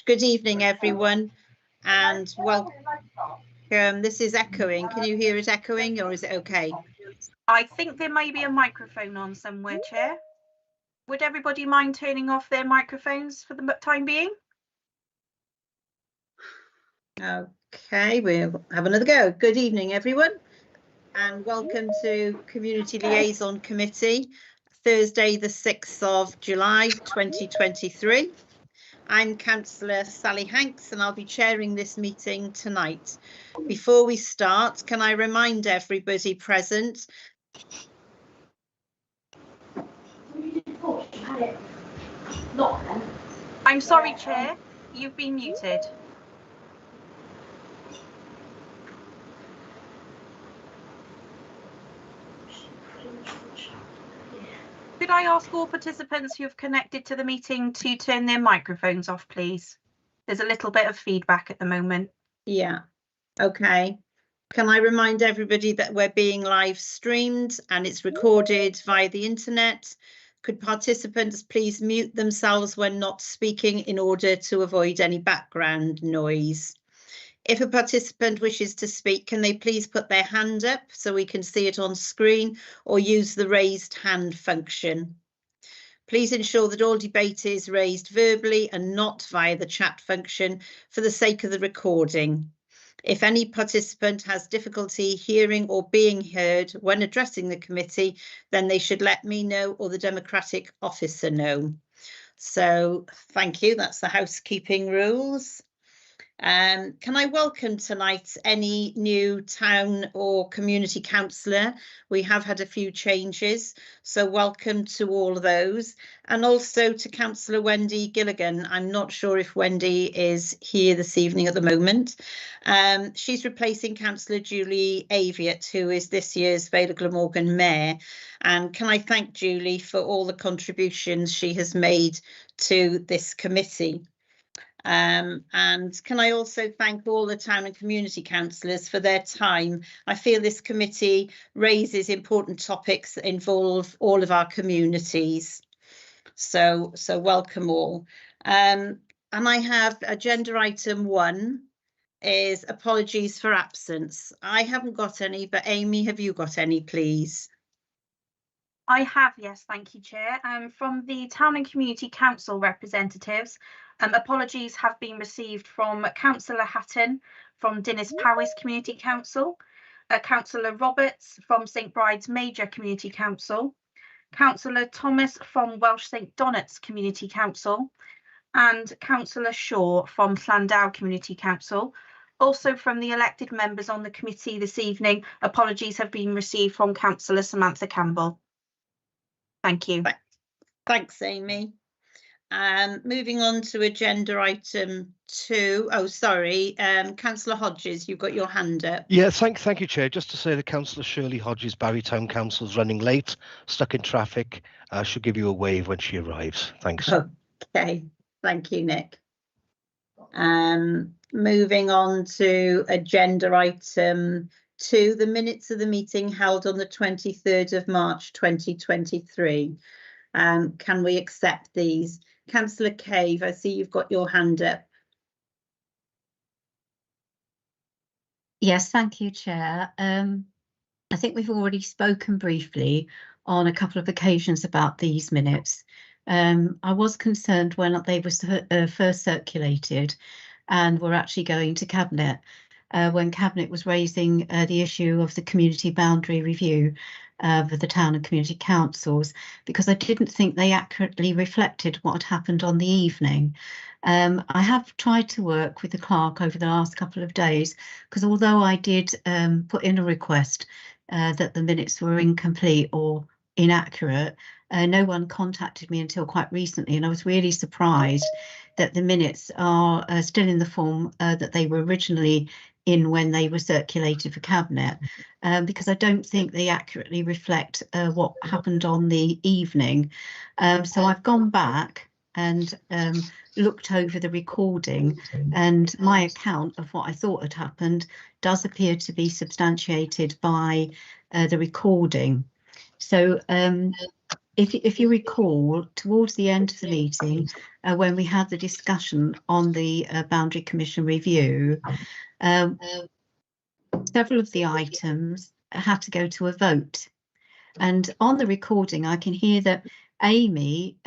Good evening, everyone, and welcome. This is echoing. Can you hear it echoing, or is it okay? I think there may be a microphone on somewhere, Chair. Would everybody mind turning off their microphones for the time being? Okay, we'll have another go. Good evening, everyone, and welcome to Community Liaison Committee, Thursday, the 6th of July, 2023. I'm Councillor Sally Hanks, and I'll be chairing this meeting tonight. Before we start, can I remind everybody present I'm sorry, Chair, you've been muted. Could I ask all participants who have connected to the meeting to turn their microphones off, please? There's a little bit of feedback at the moment. Yeah, okay. Can I remind everybody that we're being live streamed and it's recorded via the internet? Could participants please mute themselves when not speaking in order to avoid any background noise? If a participant wishes to speak, can they please put their hand up so we can see it on screen, or use the raised hand function? Please ensure that all debate is raised verbally and not via the chat function for the sake of the recording. If any participant has difficulty hearing or being heard when addressing the committee, then they should let me know or the Democratic officer know. So thank you. That's the housekeeping rules. Can I welcome tonight any new town or community councillor? We have had a few changes, so welcome to all of those. And also to Councillor Wendy Gilligan. I'm not sure if Wendy is here this evening at the moment. She's replacing Councillor Julie Aviat, who is this year's Vale of Glamorgan Mayor. And can I thank Julie for all the contributions she has made to this committee. And can I also thank all the town and community councillors for their time. I feel this committee raises important topics that involve all of our communities. So welcome all. And I have agenda item 1 is apologies for absence. I haven't got any, but Amy, have you got any, please? I have, yes, thank you, Chair. From the Town and Community Council representatives, apologies have been received from Councillor Hatton from Dinas Powys Community Council, Councillor Roberts from St Bride's Major Community Council, Councillor Thomas from Welsh St Donat's Community Council, and Councillor Shaw from Llandow Community Council. Also from the elected members on the committee this evening, apologies have been received from Councillor Samantha Campbell. Thank you. Thanks, Amy. Moving on to agenda item 2. Oh, sorry, Councillor Hodges, you've got your hand up. Yeah, thank you, Chair. Just to say that Councillor Shirley Hodges, Barry Town Council, is running late, stuck in traffic. She'll give you a wave when she arrives. Thanks. Okay, thank you, Nick. Moving on to agenda item 2, the minutes of the meeting held on the 23rd of March 2023. Can we accept these? Councillor Cave, I see you've got your hand up. Yes, thank you, Chair. I think we've already spoken briefly on a couple of occasions about these minutes. I was concerned when they were first circulated and were actually going to Cabinet, when Cabinet was raising the issue of the community boundary review for the town and community councils, because I didn't think they accurately reflected what had happened on the evening. I have tried to work with the clerk over the last couple of days, because although I did put in a request that the minutes were incomplete or inaccurate, no one contacted me until quite recently, and I was really surprised that the minutes are still in the form that they were originally in when they were circulated for Cabinet, because I don't think they accurately reflect what happened on the evening. So I've gone back and looked over the recording, and my account of what I thought had happened does appear to be substantiated by the recording. So if you recall, towards the end of the meeting, when we had the discussion on the Boundary Commission review, several of the items had to go to a vote. And on the recording, I can hear that Amy,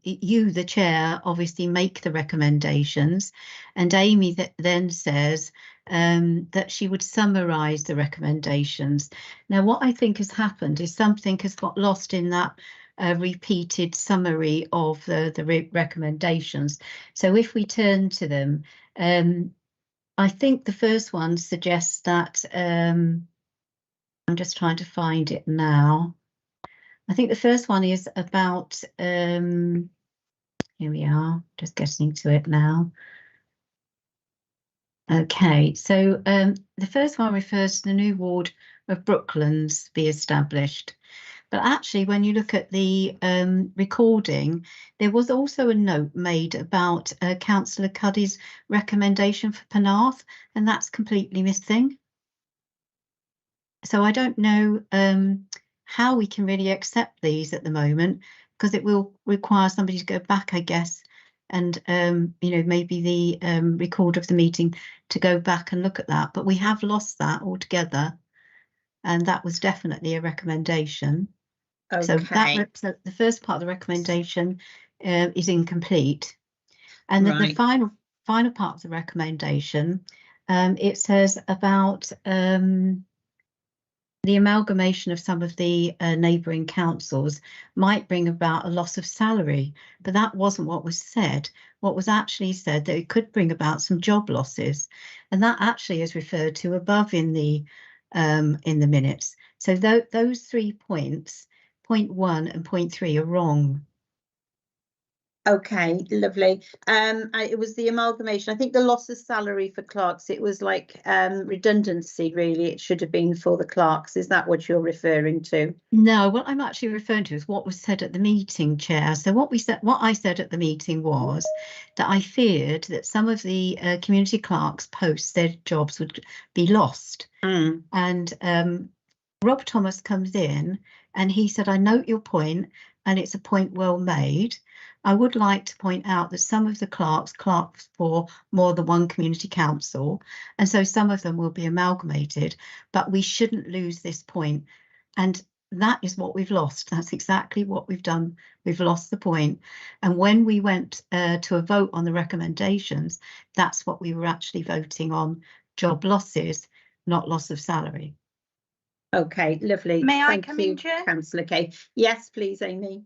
you, the chair, obviously make the recommendations, and Amy then says that she would summarise the recommendations. Now, what I think has happened is something has got lost in that repeated summary of the recommendations. So if we turn to them, I think the first one suggests that, I'm just trying to find it now. I think the first one is about, here we are, just getting to it now. Okay, so the first one refers to the new ward of Brooklands be established. But actually, when you look at the recording, there was also a note made about Councillor Cuddy's recommendation for Penarth, and that's completely missing. So I don't know how we can really accept these at the moment, because it will require somebody to go back, I guess, and you know, maybe the recorder of the meeting to go back and look at that. But we have lost that altogether, and that was definitely a recommendation. Okay. So that the first part of the recommendation is incomplete, and then the final part of the recommendation, it says about the amalgamation of some of the neighbouring councils might bring about a loss of salary, but that wasn't what was said. What was actually said that it could bring about some job losses, and that actually is referred to above in the minutes. So those 3 points, point 1 and point 3, are wrong. Okay, lovely. It was the amalgamation. I think the loss of salary for clerks, it was like redundancy, really. It should have been for the clerks. Is that what you're referring to? No, what I'm actually referring to is what was said at the meeting, Chair. So what I said at the meeting was that I feared that some of the community clerks' posts, their jobs would be lost. And Rob Thomas comes in and he said, I note your point, and it's a point well made. I would like to point out that some of the clerks for more than one community council, and so some of them will be amalgamated, but we shouldn't lose this point. And that is what we've lost. That's exactly what we've done. We've lost the point. And when we went to a vote on the recommendations, that's what we were actually voting on: job losses, not loss of salary. Okay, lovely. May I Thank come you, in, Chair? Councillor Kay. Yes, please, Amy.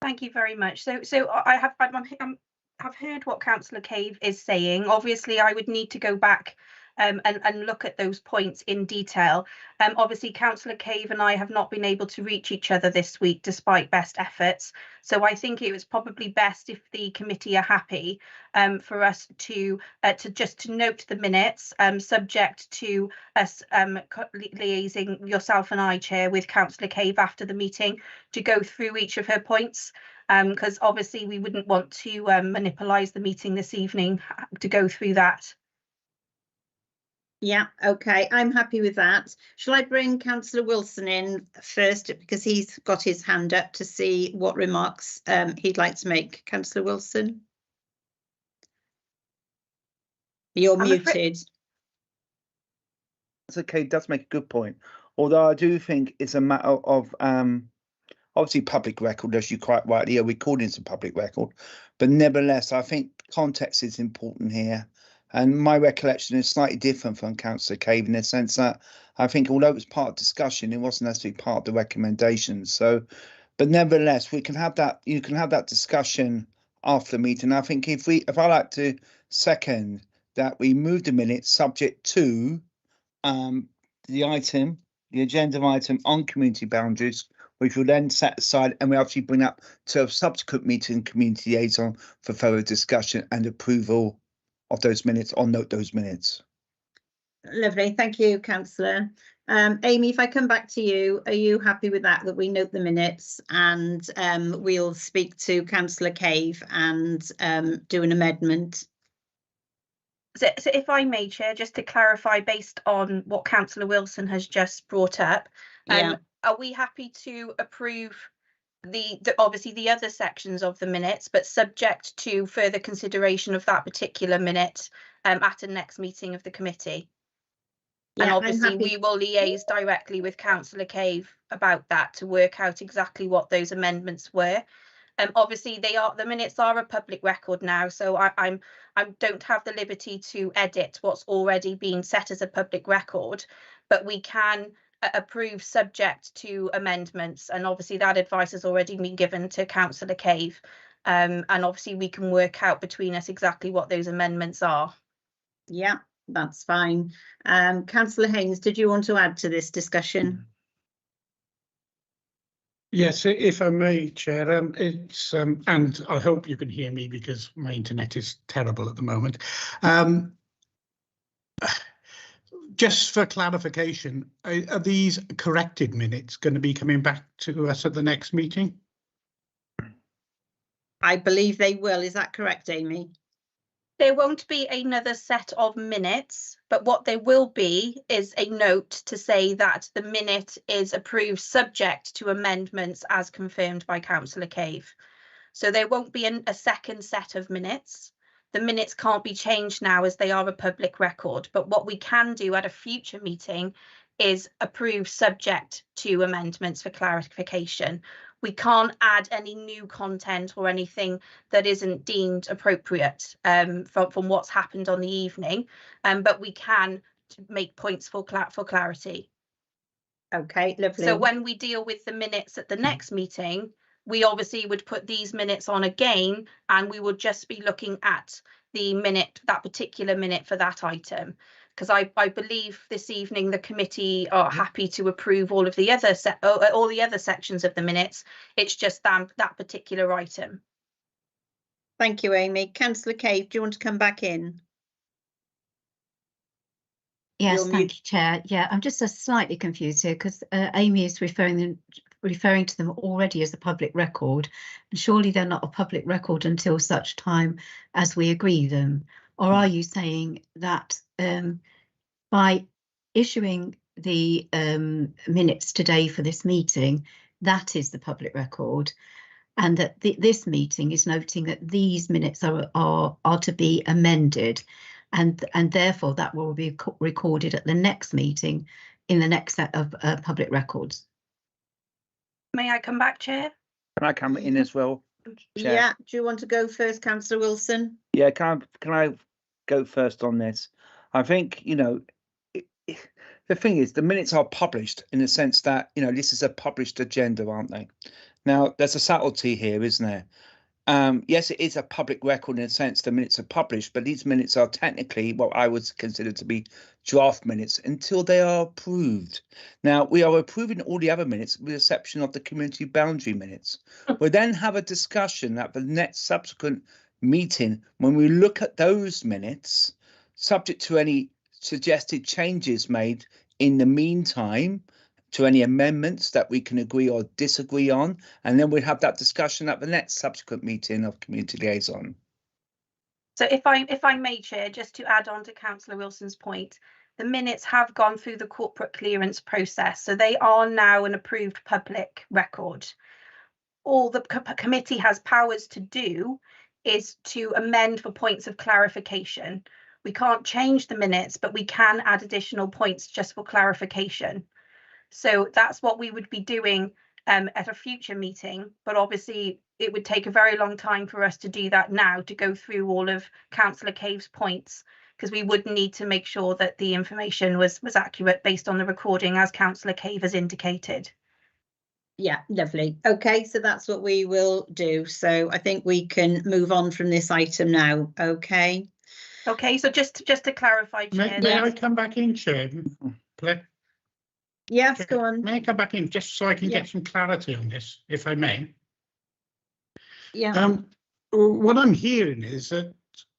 Thank you very much. So I've heard what Councillor Cave is saying. Obviously, I would need to go back and look at those points in detail. Obviously, Councillor Cave and I have not been able to reach each other this week despite best efforts. So I think it was probably best, if the committee are happy, for us to just note the minutes, subject to us liaising, yourself and I, Chair, with Councillor Cave after the meeting to go through each of her points. Because obviously we wouldn't want to monopolise the meeting this evening to go through that. Yeah, okay, I'm happy with that. Shall I bring Councillor Wilson in first, because he's got his hand up to see what remarks he'd like to make? Councillor Wilson? You're muted. That's okay, does make a good point. Although I do think it's a matter of obviously public record, as you quite rightly are, recording's a public record, but nevertheless, I think context is important here. And my recollection is slightly different from Councillor Cave in the sense that I think although it was part of discussion, it wasn't necessarily part of the recommendations. So, but nevertheless, we can have that. You can have that discussion after the meeting. I think if I like to second that we move the minutes subject to the agenda item on community boundaries, which will then set aside, and we actually bring up to a subsequent meeting community liaison for further discussion and approval of those minutes, or note those minutes. Lovely, thank you, Councillor. Amy, if I come back to you, are you happy with that we note the minutes, and we'll speak to Councillor Cave and do an amendment? So if I may, Chair, just to clarify, based on what Councillor Wilson has just brought up, Yeah. are we happy to approve obviously the other sections of the minutes, but subject to further consideration of that particular minute at a next meeting of the committee. And Yeah, I'm obviously happy. we will liaise directly with Councillor Cave about that to work out exactly what those amendments were. Obviously the minutes are a public record now, so I don't have the liberty to edit what's already been set as a public record, but we can approve subject to amendments, and obviously that advice has already been given to Councillor Cave, and obviously we can work out between us exactly what those amendments are. Yeah, that's fine. Councillor Haynes, did you want to add to this discussion? Yes, if I may, Chair, it's and I hope you can hear me because my internet is terrible at the moment. Just for clarification, are these corrected minutes going to be coming back to us at the next meeting? I believe they will. Is that correct, Amy? There won't be another set of minutes, but what there will be is a note to say that the minute is approved subject to amendments as confirmed by Councillor Cave. So there won't be a second set of minutes. The minutes can't be changed now as they are a public record, but what we can do at a future meeting is approve subject to amendments for clarification. We can't add any new content or anything that isn't deemed appropriate from what's happened on the evening, but we can make points for clarity. Okay, lovely. So when we deal with the minutes at the next meeting, we obviously would put these minutes on again, and we would just be looking at the minute, that particular minute for that item. Because I believe this evening the committee are happy to approve all of the other all the other sections of the minutes. It's just that particular item. Thank you, Amy. Councillor Cave, do you want to come back in? Yes, You're thank you, Chair. Yeah, I'm just slightly confused here because Amy is referring to them already as a public record, and surely they're not a public record until such time as we agree them. Or are you saying that by issuing the minutes today for this meeting, that is the public record, and that this meeting is noting that these minutes are to be amended, and therefore that will be recorded at the next meeting in the next set of public records? May I come back, Chair? Can I come in as well, Chair? Yeah, do you want to go first, Councillor Wilson? Yeah, can I go first on this? I think, you know, the thing is, the minutes are published in the sense that, you know, this is a published agenda, aren't they? Now, there's a subtlety here, isn't there? Yes, it is a public record in a sense the minutes are published, but these minutes are technically what I would consider to be draft minutes until they are approved. Now, we are approving all the other minutes with the exception of the community boundary minutes. We'll then have a discussion at the next subsequent meeting when we look at those minutes, subject to any suggested changes made in the meantime, to any amendments that we can agree or disagree on, and then we'll have that discussion at the next subsequent meeting of Community Liaison. So if I may, Chair, just to add on to Councillor Wilson's point, the minutes have gone through the corporate clearance process, so they are now an approved public record. All the committee has powers to do is to amend for points of clarification. We can't change the minutes, but we can add additional points just for clarification. So that's what we would be doing at a future meeting, but obviously it would take a very long time for us to do that now, to go through all of Councillor Cave's points, because we would need to make sure that the information was accurate based on the recording as Councillor Cave has indicated. Yeah, lovely. Okay, so that's what we will do. So I think we can move on from this item now. Okay. Okay, so just to clarify, Chair. May I come back in, Chair? Yes, go on. May I come back in just so I can get some clarity on this, if I may? Yeah. What I'm hearing is that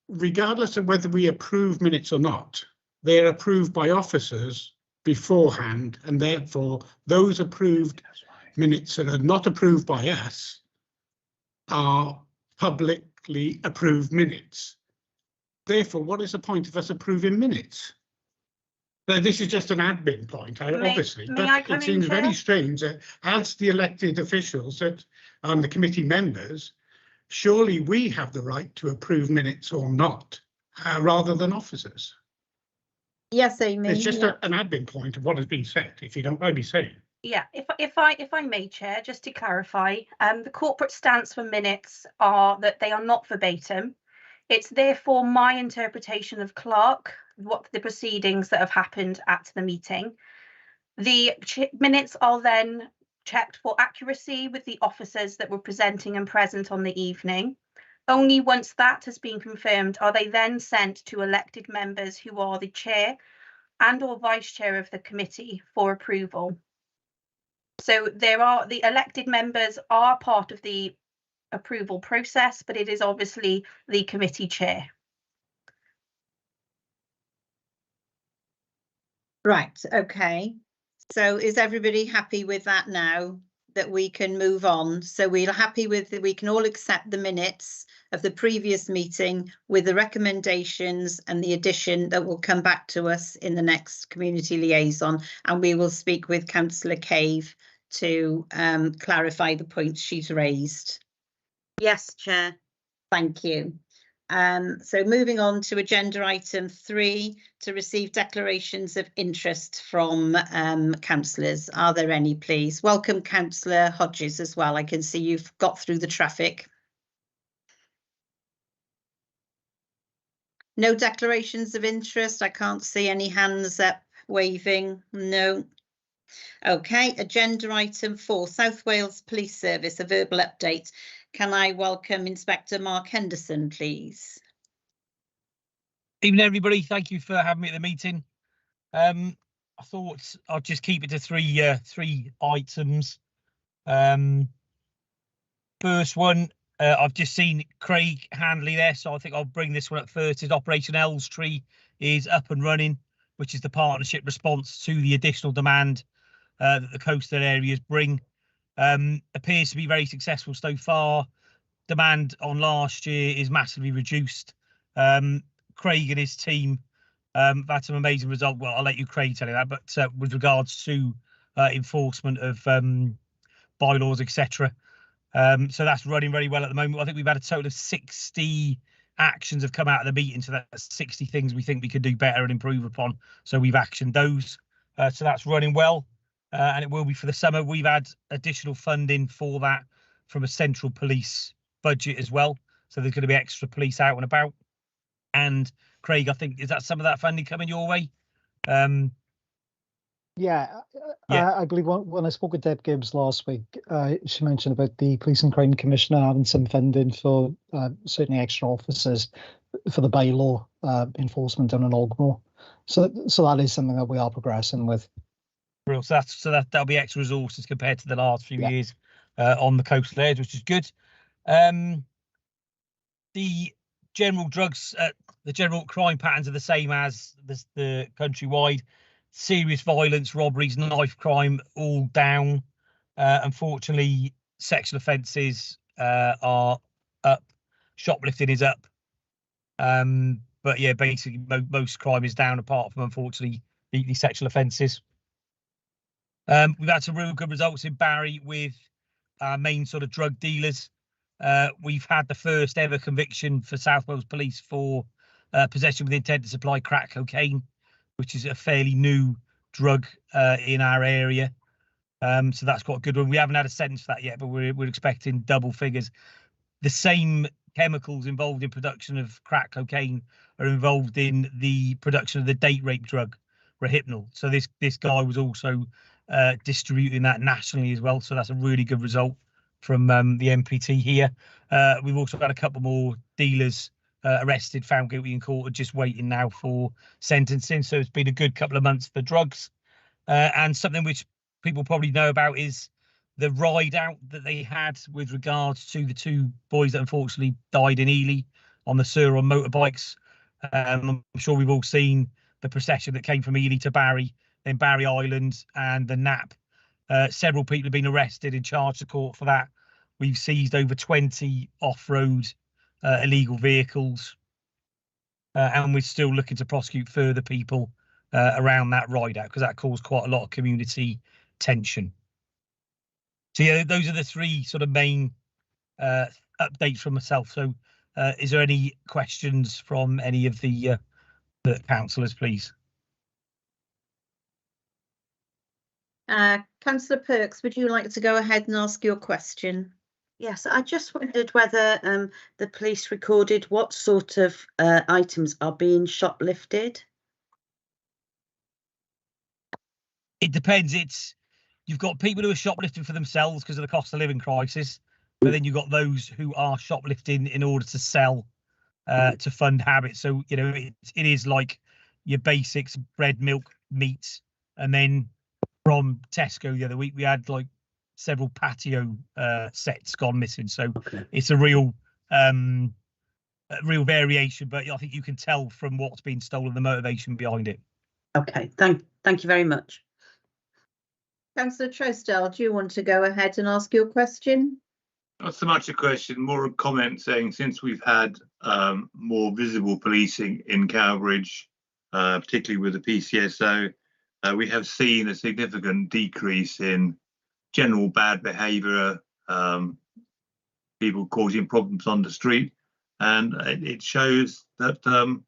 regardless of whether we approve minutes or not, they're approved by officers beforehand, and therefore those approved minutes that are not approved by us are publicly approved minutes. Therefore, what is the point of us approving minutes? This is just an admin point, obviously, may I but come it in, seems very Chair? strange that as the elected officials that the committee members, surely we have the right to approve minutes or not, rather than officers. Yes, Amy. It's just yeah. an admin point of what has been said, if you don't mind me saying. Yeah, if I may, Chair, just to clarify, the corporate stance for minutes are that they are not verbatim. It's therefore my interpretation of clerk, what the proceedings that have happened at the meeting. The minutes are then checked for accuracy with the officers that were presenting and present on the evening. Only once that has been confirmed are they then sent to elected members who are the chair and or vice chair of the committee for approval. So the elected members are part of the approval process, but it is obviously the committee chair. Right, okay. So is everybody happy with that now, that we can move on? So we're happy with, we can all accept the minutes of the previous meeting with the recommendations and the addition that will come back to us in the next community liaison, and we will speak with Councillor Cave to clarify the points she's raised. Yes, Chair. Thank you. So moving on to agenda item 3, to receive declarations of interest from councillors. Are there any, please? Welcome, Councillor Hodges, as well. I can see you've got through the traffic. No declarations of interest. I can't see any hands up waving. No. Okay, agenda item 4, South Wales Police Service, a verbal update. Can I welcome Inspector Mark Henderson, please? Evening, everybody. Thank you for having me at the meeting. I thought I'll just keep it to three items. First one, I've just seen Craig Handley there, so I think I'll bring this one up first. Is Operation Elstree is up and running, which is the partnership response to the additional demand that the coastal areas bring. Appears to be very successful so far. Demand on last year is massively reduced. Craig and his team have had some amazing results. Well, I'll let you, Craig, tell you that. But with regards to enforcement of bylaws, etc., so that's running very well at the moment. I think we've had a total of 60 actions have come out of the meeting, so that's 60 things we think we could do better and improve upon. So we've actioned those. So that's running well, and it will be for the summer. We've had additional funding for that from a central police budget as well. So there's going to be extra police out and about. And Craig, I think, is that some of that funding coming your way? Yeah, Yeah. I believe when I spoke with Deb Gibbs last week, she mentioned about the Police and Crime Commissioner having some funding for certainly extra officers for the bylaw enforcement down in Ogmore. So that is something that we are progressing with. Real, so that'll be extra resources compared to the last few years on the coastal areas, which is good. The general drugs, the general crime patterns are the same as the countrywide. Serious violence, robberies, knife crime, all down. Unfortunately, sexual offences are up. Shoplifting is up. But yeah, basically most crime is down, apart from, unfortunately, the sexual offences. We've had some real good results in Barry with our main sort of drug dealers. We've had the first ever conviction for South Wales Police for possession with intent to supply crack cocaine, which is a fairly new drug in our area. So that's quite a good one. We haven't had a sentence for that yet, but we're expecting double figures. The same chemicals involved in production of crack cocaine are involved in the production of the date rape drug, Rohypnol. So this guy was also distributing that nationally as well. So that's a really good result from the MPT here. We've also got a couple more dealers arrested, found guilty in court, are just waiting now for sentencing. So it's been a good couple of months for drugs. And something which people probably know about is the ride out that they had with regards to the 2 boys that unfortunately died in Ely on the Sur on motorbikes. I'm sure we've all seen the procession that came from Ely to Barry, then Barry Island and the Nap. Several people have been arrested and charged to court for that. We've seized over 20 off-road illegal vehicles, and we're still looking to prosecute further people around that ride out, because that caused quite a lot of community tension. So yeah, those are the three sort of main updates from myself. So is there any questions from any of the councillors, please? Councillor Perks, would you like to go ahead and ask your question? Yes, I just wondered whether the police recorded what sort of items are being shoplifted. It depends. You've got people who are shoplifting for themselves because of the cost of living crisis, but then you've got those who are shoplifting in order to sell to fund habits. So you know it is like your basics: bread, milk, meat, and then from Tesco the other week we had like several patio sets gone missing. So it's a real variation, but I think you can tell from what's been stolen the motivation behind it. Okay, thank you very much. Councillor Trosdale, do you want to go ahead and ask your question? Not so much a question, more a comment saying since we've had more visible policing in Cowbridge, particularly with the PCSO, we have seen a significant decrease in general bad behaviour, people causing problems on the street, and it shows that the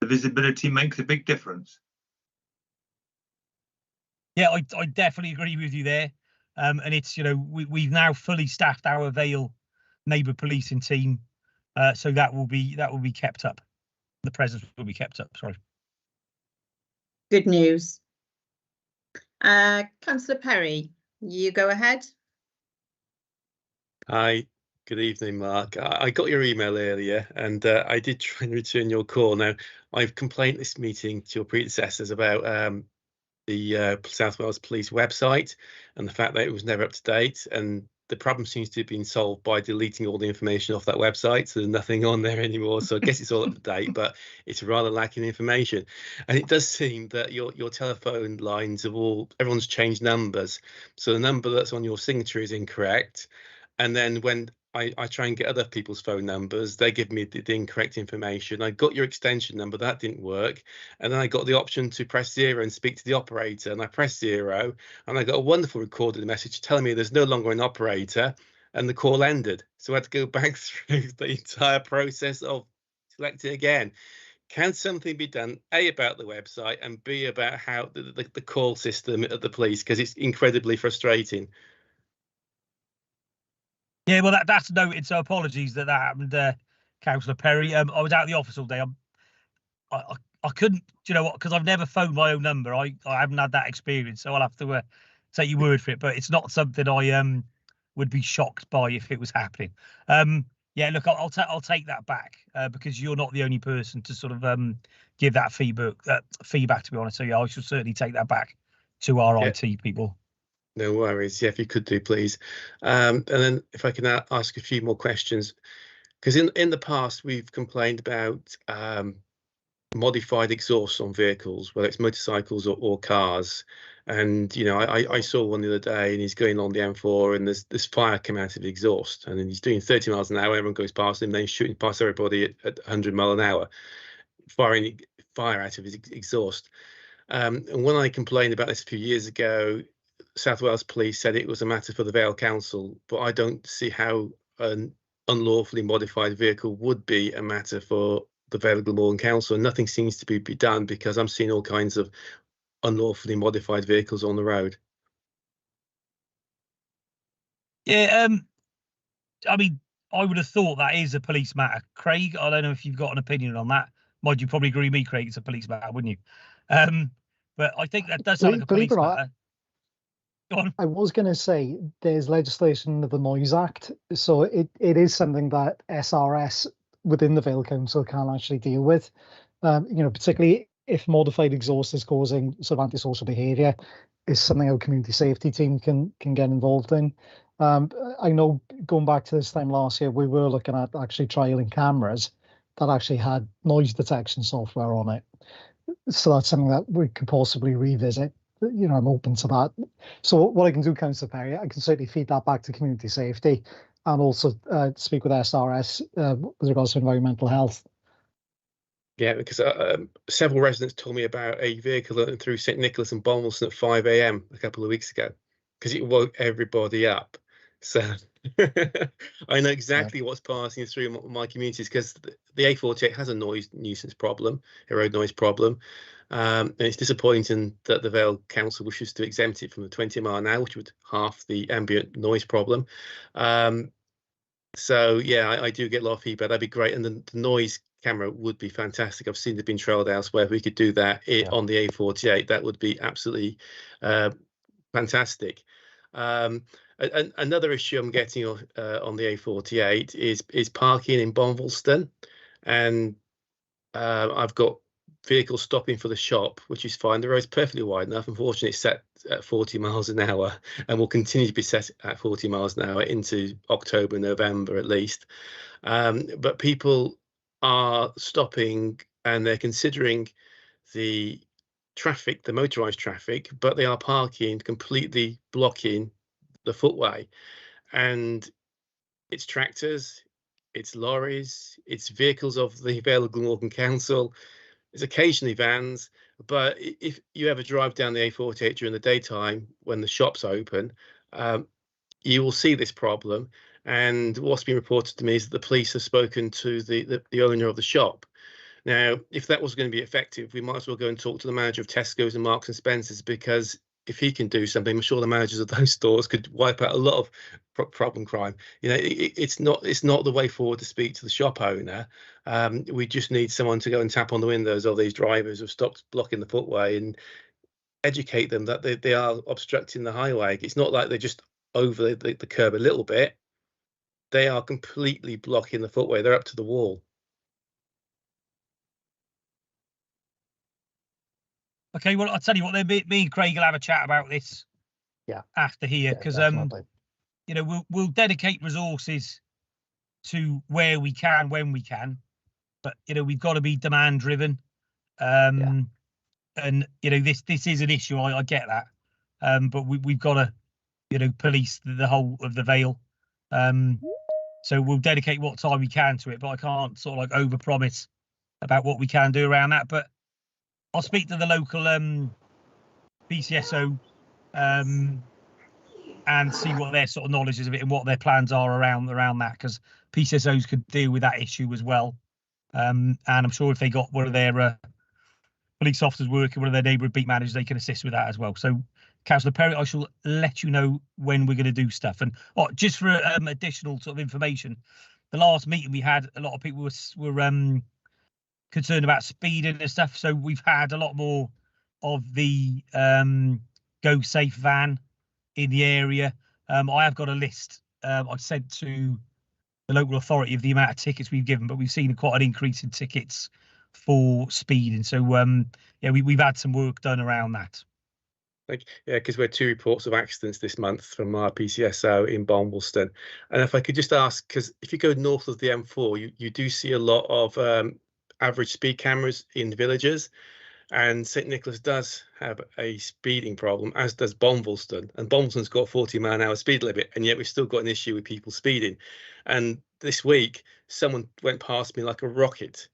visibility makes a big difference. Yeah, I definitely agree with you there. And it's, you know, we've now fully staffed our Vale neighbour policing team, so that will be kept up. The presence will be kept up. Sorry. Good news. Councillor Perry, you go ahead. Hi, good evening, Mark. I got your email earlier and I did try and return your call. Now, I've complained this meeting to your predecessors about the South Wales Police website and the fact that it was never up to date, and the problem seems to have been solved by deleting all the information off that website, so there's nothing on there anymore. So I guess it's all up to date, but it's rather lacking information. And it does seem that your telephone lines have everyone's changed numbers, so the number that's on your signature is incorrect, and then when I try and get other people's phone numbers, they give me the incorrect information. I got your extension number, that didn't work. And then I got the option to press 0 and speak to the operator. And I pressed 0 and I got a wonderful recorded message telling me there's no longer an operator, and the call ended. So I had to go back through the entire process of selecting again. Can something be done, A, about the website, and B, about how the call system at the police? Because it's incredibly frustrating. Yeah, well, that's noted. So apologies that happened, Councillor Perry. I was out of the office all day. I couldn't, you know what? Because I've never phoned my own number. I haven't had that experience, so I'll have to take your word for it. But it's not something I would be shocked by if it was happening. Yeah, look, I'll take that back because you're not the only person to sort of give that feedback. To be honest, so yeah, I should certainly take that back to our IT people. No worries. Yeah, if you could do, please. And then if I can ask a few more questions, because in the past we've complained about modified exhausts on vehicles, whether it's motorcycles or cars. And you know, I saw one the other day, and he's going on the M4, and there's fire coming out of the exhaust, and then he's doing 30 miles an hour. Everyone goes past him, then he's shooting past everybody at 100 miles an hour, firing fire out of his exhaust. And when I complained about this a few years ago, South Wales Police said it was a matter for the Vale Council, but I don't see how an unlawfully modified vehicle would be a matter for the Vale of Glamorgan Council. And nothing seems to be done because I'm seeing all kinds of unlawfully modified vehicles on the road. Yeah, I mean, I would have thought that is a police matter. Craig, I don't know if you've got an opinion on that. Mind you probably agree with me, Craig, it's a police matter, wouldn't you? But I think that does sound like a police matter. I was going to say there's legislation of the Noise Act, so it is something that SRS within the Vale Council can actually deal with. You know, particularly if modified exhaust is causing sort of antisocial behaviour, is something our community safety team can get involved in. I know going back to this time last year, we were looking at actually trialling cameras that actually had noise detection software on it. So that's something that we could possibly revisit. You know, I'm open to that. So what I can do, Councillor Perry, I can certainly feed that back to community safety and also speak with SRS with regards to environmental health. Yeah, because several residents told me about a vehicle that went through St Nicholas and Bombleston at 5 a.m. a couple of weeks ago because it woke everybody up. So I know exactly what's passing through my communities because the A48 has a noise nuisance problem, a road noise problem. And it's disappointing that the Vale Council wishes to exempt it from the 20 mile an hour, which would halve the ambient noise problem. So yeah, I do get a lot of feedback. That'd be great, and the noise camera would be fantastic. I've seen they've been trialled elsewhere. If we could do that on the A48, that would be absolutely fantastic. Another issue I'm getting on the A48 is parking in Bonvilleston, and I've got vehicles stopping for the shop, which is fine. The road's perfectly wide enough. Unfortunately, it's set at 40 miles an hour and will continue to be set at 40 miles an hour into October, November at least. But people are stopping and they're considering the traffic, the motorised traffic, but they are parking, completely blocking the footway. And it's tractors, it's lorries, it's vehicles of the Vale of Glamorgan Council. It's occasionally vans, but if you ever drive down the A48 during the daytime when the shop's open, you will see this problem. And what's been reported to me is that the police have spoken to the owner of the shop. Now, if that was going to be effective, we might as well go and talk to the manager of Tesco's and Marks and Spencer's, because if he can do something, I'm sure the managers of those stores could wipe out a lot of problem crime. You know, it's not the way forward to speak to the shop owner. We just need someone to go and tap on the windows of these drivers who've stopped blocking the footway and educate them that they are obstructing the highway. It's not like they're just over the curb a little bit. They are completely blocking the footway. They're up to the wall. Okay, well, I'll tell you what, then me and Craig will have a chat about this after here, because you know, we'll dedicate resources to where we can, when we can, but you know, we've got to be demand driven. And you know, this is an issue, I get that, but we've got to, you know, police the whole of the Vale. So we'll dedicate what time we can to it, but I can't sort of like over promise about what we can do around that. But I'll speak to the local BCSO and see what their sort of knowledge is of it and what their plans are around that, because PCSOs could deal with that issue as well. And I'm sure if they got one of their police officers working, one of their neighbourhood beat managers, they can assist with that as well. So, Councillor Perry, I shall let you know when we're going to do stuff. And just for additional sort of information, the last meeting we had, a lot of people were concerned about speeding and stuff. So we've had a lot more of the Go Safe van in the area. I have got a list I sent to the local authority of the amount of tickets we've given, but we've seen quite an increase in tickets for speeding. So yeah, we've had some work done around that. Yeah, because we had 2 reports of accidents this month from our PCSO in Bombleston. And if I could just ask, because if you go north of the M4, you do see a lot of average speed cameras in villages, and St Nicholas does have a speeding problem, as does Bombleston. And Bombleston's got a 40 mile an hour speed limit, and yet we've still got an issue with people speeding. And this week, someone went past me like a rocket.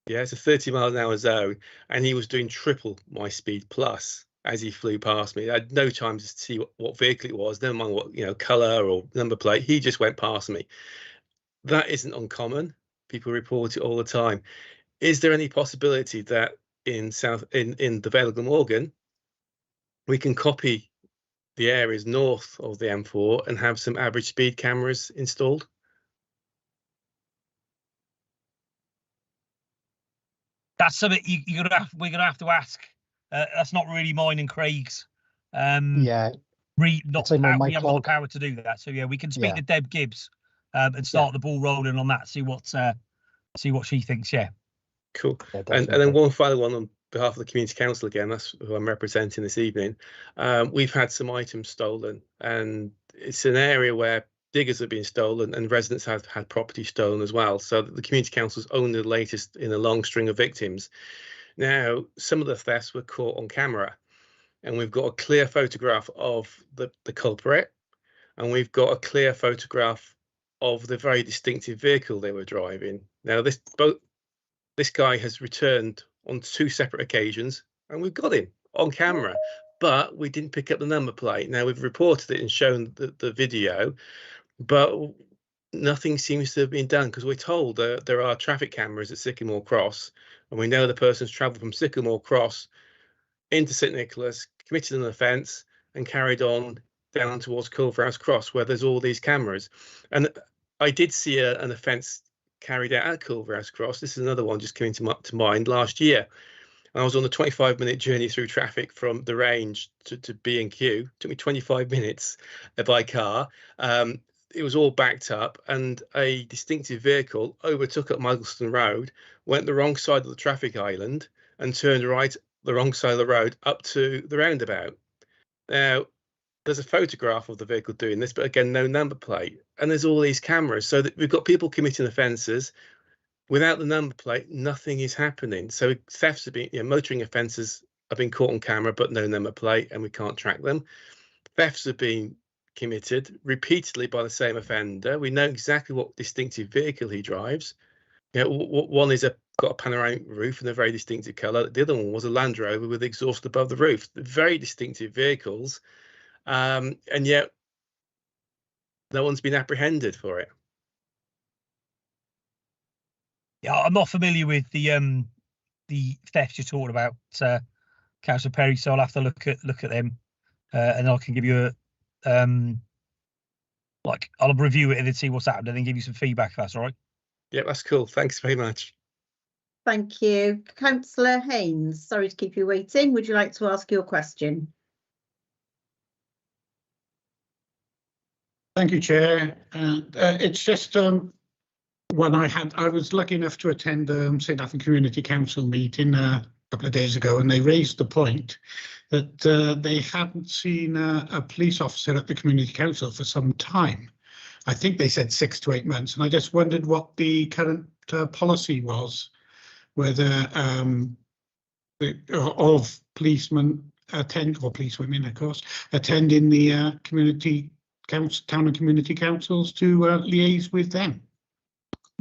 Yeah, it's a 30 mile an hour zone, and he was doing triple my speed plus as he flew past me. I had no time to see what vehicle it was, never mind what, you know, colour or number plate. He just went past me. That isn't uncommon. People report it all the time. Is there any possibility that in the Vale of Glamorgan we can copy the areas north of the M4 and have some average speed cameras installed? That's something we're gonna have to ask. That's not really mine and Craig's. We have the power to do that. So yeah, we can speak to Deb Gibbs and start the ball rolling on that. See what she thinks. Yeah. Cool. And then one final one on behalf of the Community Council again. That's who I'm representing this evening. We've had some items stolen, and it's an area where diggers have been stolen and residents have had property stolen as well. So the Community Council's only the latest in a long string of victims. Now, some of the thefts were caught on camera, and we've got a clear photograph of the culprit, and we've got a clear photograph of the very distinctive vehicle they were driving. Now, This guy has returned on 2 separate occasions, and we've got him on camera, but we didn't pick up the number plate. Now, we've reported it and shown the video, but nothing seems to have been done, because we're told that there are traffic cameras at Sycamore Cross, and we know the person's travelled from Sycamore Cross into St Nicholas, committed an offence, and carried on down towards Culverhouse Cross, where there's all these cameras. And I did see an offence carried out at Culverhouse Cross. This is another one just coming to mind last year. I was on a 25-minute journey through traffic from the range to B&Q. It took me 25 minutes by car. It was all backed up, and a distinctive vehicle overtook at Muggleston Road, went the wrong side of the traffic island, and turned right the wrong side of the road up to the roundabout. Now, there's a photograph of the vehicle doing this, but again, no number plate. And there's all these cameras, so that we've got people committing offences. Without the number plate, nothing is happening. So thefts have been, motoring offences have been caught on camera, but no number plate, and we can't track them. Thefts have been committed repeatedly by the same offender. We know exactly what distinctive vehicle he drives. One is got a panoramic roof and a very distinctive colour. The other one was a Land Rover with exhaust above the roof. Very distinctive vehicles, and yet no one's been apprehended for it. Yeah, I'm not familiar with the thefts you're talking about, Councillor Perry. So I'll have to look at them, and I can give you a I'll review it and then see what's happened, and then give you some feedback. If that's all right. Yeah, that's cool. Thanks very much. Thank you. Councillor Haynes, sorry to keep you waiting. Would you like to ask your question? Thank you, Chair. It's just when I was lucky enough to attend St Athan Community Council meeting a couple of days ago, and they raised the point that they hadn't seen a police officer at the Community Council for some time. I think they said 6 to 8 months, and I just wondered what the current policy was, whether of policemen attend, or policewomen, of course, attending the town and community councils to liaise with them.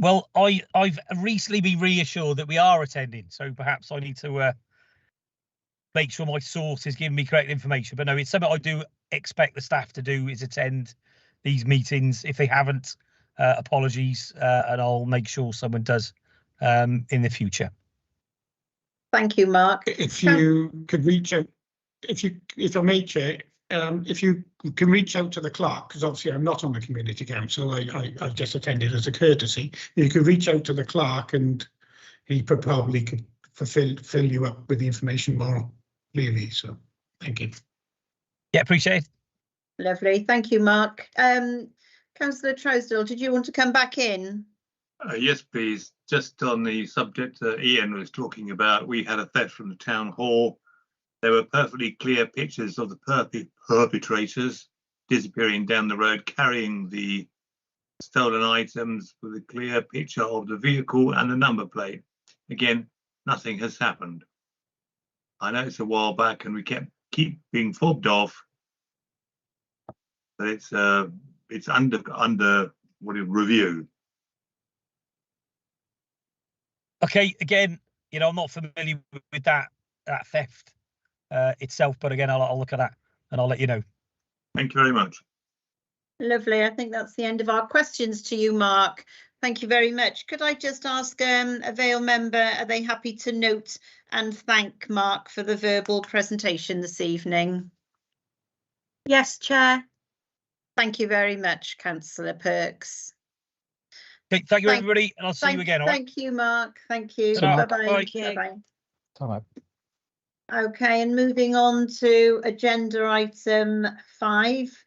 Well, I've recently been reassured that we are attending, so perhaps I need to make sure my source is giving me correct information. But no, it's something I do expect the staff to do, is attend these meetings. If they haven't, apologies, and I'll make sure someone does in the future. Thank you, Mark. If you could reach out, if I may, Chair, if you can reach out to the clerk, because obviously I'm not on the community council, I've just attended as a courtesy. You could reach out to the clerk, and he probably could fill you up with the information more clearly. So, thank you. Yeah, appreciate it. Lovely, thank you, Mark. Councillor Trousdale, did you want to come back in? Yes, please. Just on the subject that Ian was talking about, we had a theft from the town hall. There were perfectly clear pictures of the perpetrators disappearing down the road, carrying the stolen items, with a clear picture of the vehicle and the number plate. Again, nothing has happened. I know it's a while back and we keep being fobbed off, but it's under review. Okay, again, I'm not familiar with that theft itself, but again, I'll look at that and I'll let you know. Thank you very much. Lovely. I think that's the end of our questions to you, Mark. Thank you very much. Could I just ask a Vale member, are they happy to note and thank Mark for the verbal presentation this evening? Yes, Chair. Thank you very much, Councillor Perks. Okay, thank you, everybody, and I'll see you again. Thank you, Mark. Thank you. Ta-ra. Bye-bye. Bye. Bye-bye. Okay, and moving on to agenda item 5.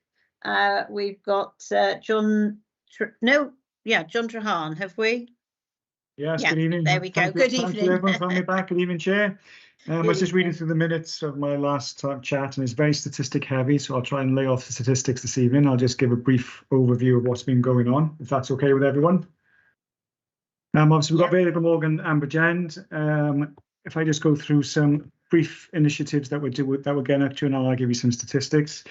We've got John Treharne, have we? Yes, Yeah, good evening. there we go. Thank Good you, evening. Thank you, everyone, for having me back. Good evening, Chair. I was just reading through the minutes of my last chat, and it's very statistic heavy, so I'll try and lay off the statistics this evening. I'll just give a brief overview of what's been going on, if that's okay with everyone. Obviously, we've got Vale, Morgan, Amber Jend. If I just go through some brief initiatives that we're getting up to, and I'll give you some statistics.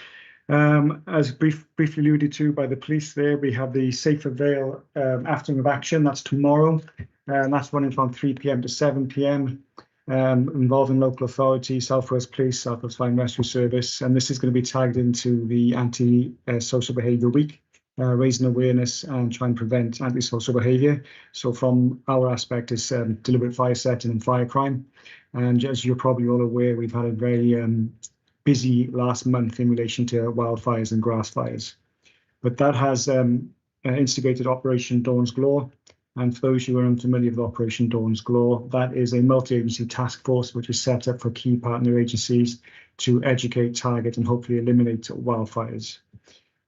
As briefly alluded to by the police there, we have the Safer Vale afternoon of action. That's tomorrow. and that's running from 3 p.m. to 7 p.m. Involving local authority, South Wales Police, South Wales Fire and Rescue Service, and this is going to be tagged into the Anti-Social Behaviour Week, raising awareness and trying to prevent antisocial behaviour. So from our aspect, it's deliberate fire setting and fire crime. And as you're probably all aware, we've had a very busy last month in relation to wildfires and grass fires. But that has instigated Operation Dawn's Glow. And for those who are unfamiliar with Operation Dawn's Glow, that is a multi-agency task force which is set up for key partner agencies to educate, target, and hopefully eliminate wildfires.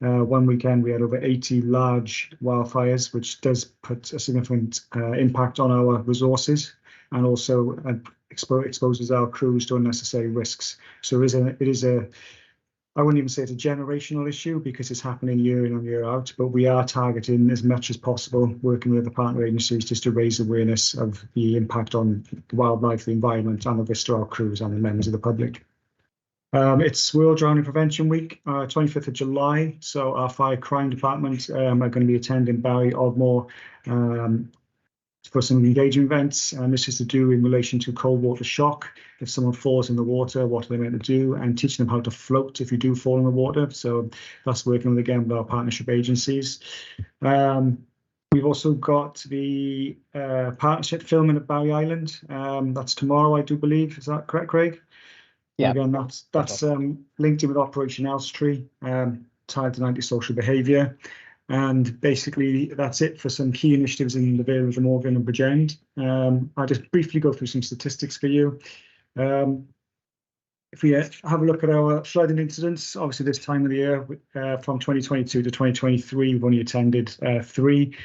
One weekend we had over 80 large wildfires, which does put a significant impact on our resources, and also exposes our crews to unnecessary risks. So it is a I wouldn't even say it's a generational issue because it's happening year in and year out, but we are targeting as much as possible, working with the partner agencies just to raise awareness of the impact on the wildlife, the environment, and the risk to our crews and the members of the public. It's World Drowning Prevention Week, 25th of July. So our fire crime department are going to be attending Barry, Ogmore, for some engaging events, and this is to do in relation to cold water shock. If someone falls in the water, what are they meant to do, and teaching them how to float if you do fall in the water. So that's working with, again, with our partnership agencies. We've also got the partnership filming at Barry Island. That's tomorrow, I do believe. Is that correct, Craig? Yeah. Again, that's linked in with Operation Elstree, tied to antisocial behaviour. And basically, that's it for some key initiatives in the Vale of Glamorgan and Bridgend. I'll just briefly go through some statistics for you. If we have a look at our flooding incidents, obviously this time of the year, from 2022 to 2023, we've only attended 3,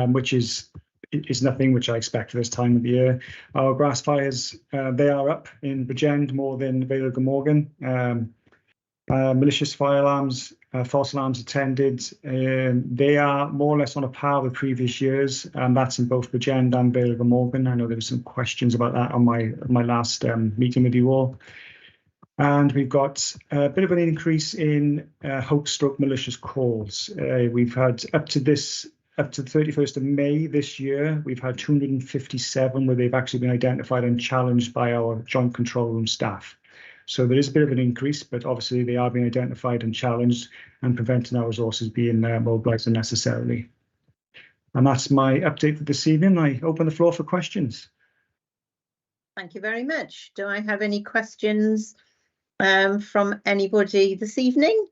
which is nothing, which I expect for this time of the year. Our grass fires, they are up in Bridgend more than the Vale of Glamorgan. Malicious fire alarms, false alarms attended. They are more or less on a par with previous years, and that's in both Bridgend and Vale of Glamorgan. I know there were some questions about that on my last meeting with you all. And we've got a bit of an increase in hoax-stroke malicious calls. We've had up to the 31st of May this year, we've had 257 where they've actually been identified and challenged by our joint control room staff. So there is a bit of an increase, but obviously they are being identified and challenged and preventing our resources being mobilised unnecessarily. And that's my update for this evening. I open the floor for questions. Thank you very much. Do I have any questions from anybody this evening?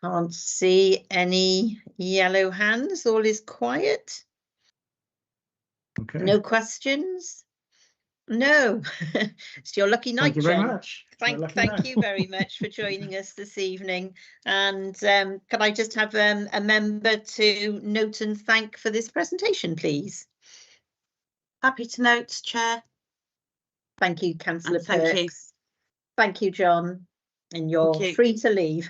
Can't see any yellow hands. All is quiet. Okay. No questions? No. It's your lucky night, Thank you very John. much. Thank you very much for joining us this evening. And can I just have a member to note and thank for this presentation, please? Happy to note, Chair. Thank you, Councillor Thank you. Perks. Thank you, John. And you're Thank you. free to leave.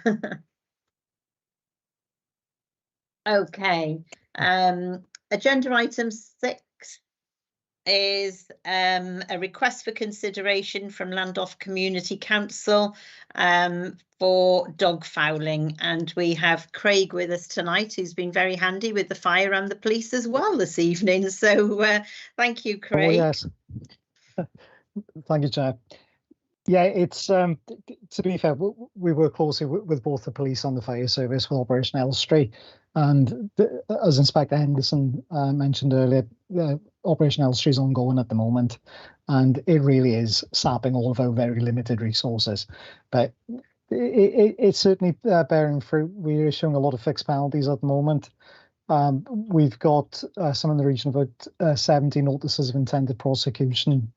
Okay. Agenda item 6 is a request for consideration from Landolph Community Council for dog fouling, and we have Craig with us tonight, who's been very handy with the fire and the police as well this evening. So thank you, Craig. Oh, yes. Thank you, Chair. Yeah, it's to be fair, we work closely with both the police and the fire service with Operation Elstree, and as Inspector Henderson mentioned earlier, Operation Elstree is ongoing at the moment, and it really is sapping all of our very limited resources. But it's certainly bearing fruit. We're issuing a lot of fixed penalties at the moment. We've got some in the region of about 70 notices of intended prosecution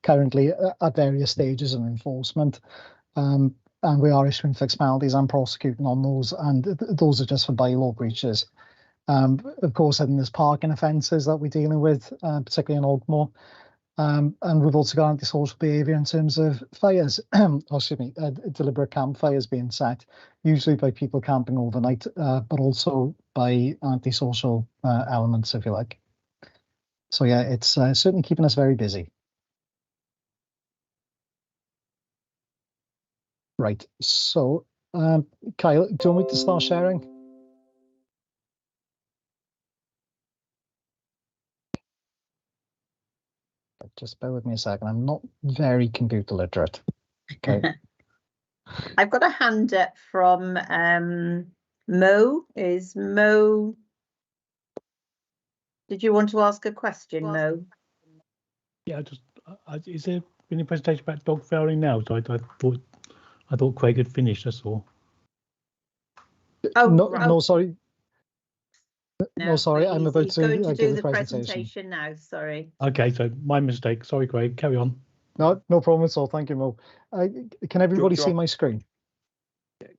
currently at various stages of enforcement. And we are issuing fixed penalties and prosecuting on those, and those are just for bylaw breaches. Of course, then there's parking offences that we're dealing with, particularly in Ogmore. And we've also got antisocial behaviour in terms of fires, deliberate campfires being set, usually by people camping overnight, but also by antisocial elements, if you like. So yeah, it's certainly keeping us very busy. Right, so Kyle, do you want me to start sharing? Just bear with me a second. I'm not very computer literate. Okay. I've got a hand up from Mo. Is Mo? Did you want to ask a question, Mo? Yeah, is there any presentation about dog fouling now? So I thought Craig had finished. That's all. Oh, no, right. no, sorry. No, sorry. I'm about he's going to to do give the the presentation. presentation now. Sorry. Okay, so my mistake. Sorry, Craig. Carry on. No, no problem at all. Thank you, Mo. Can everybody see my screen?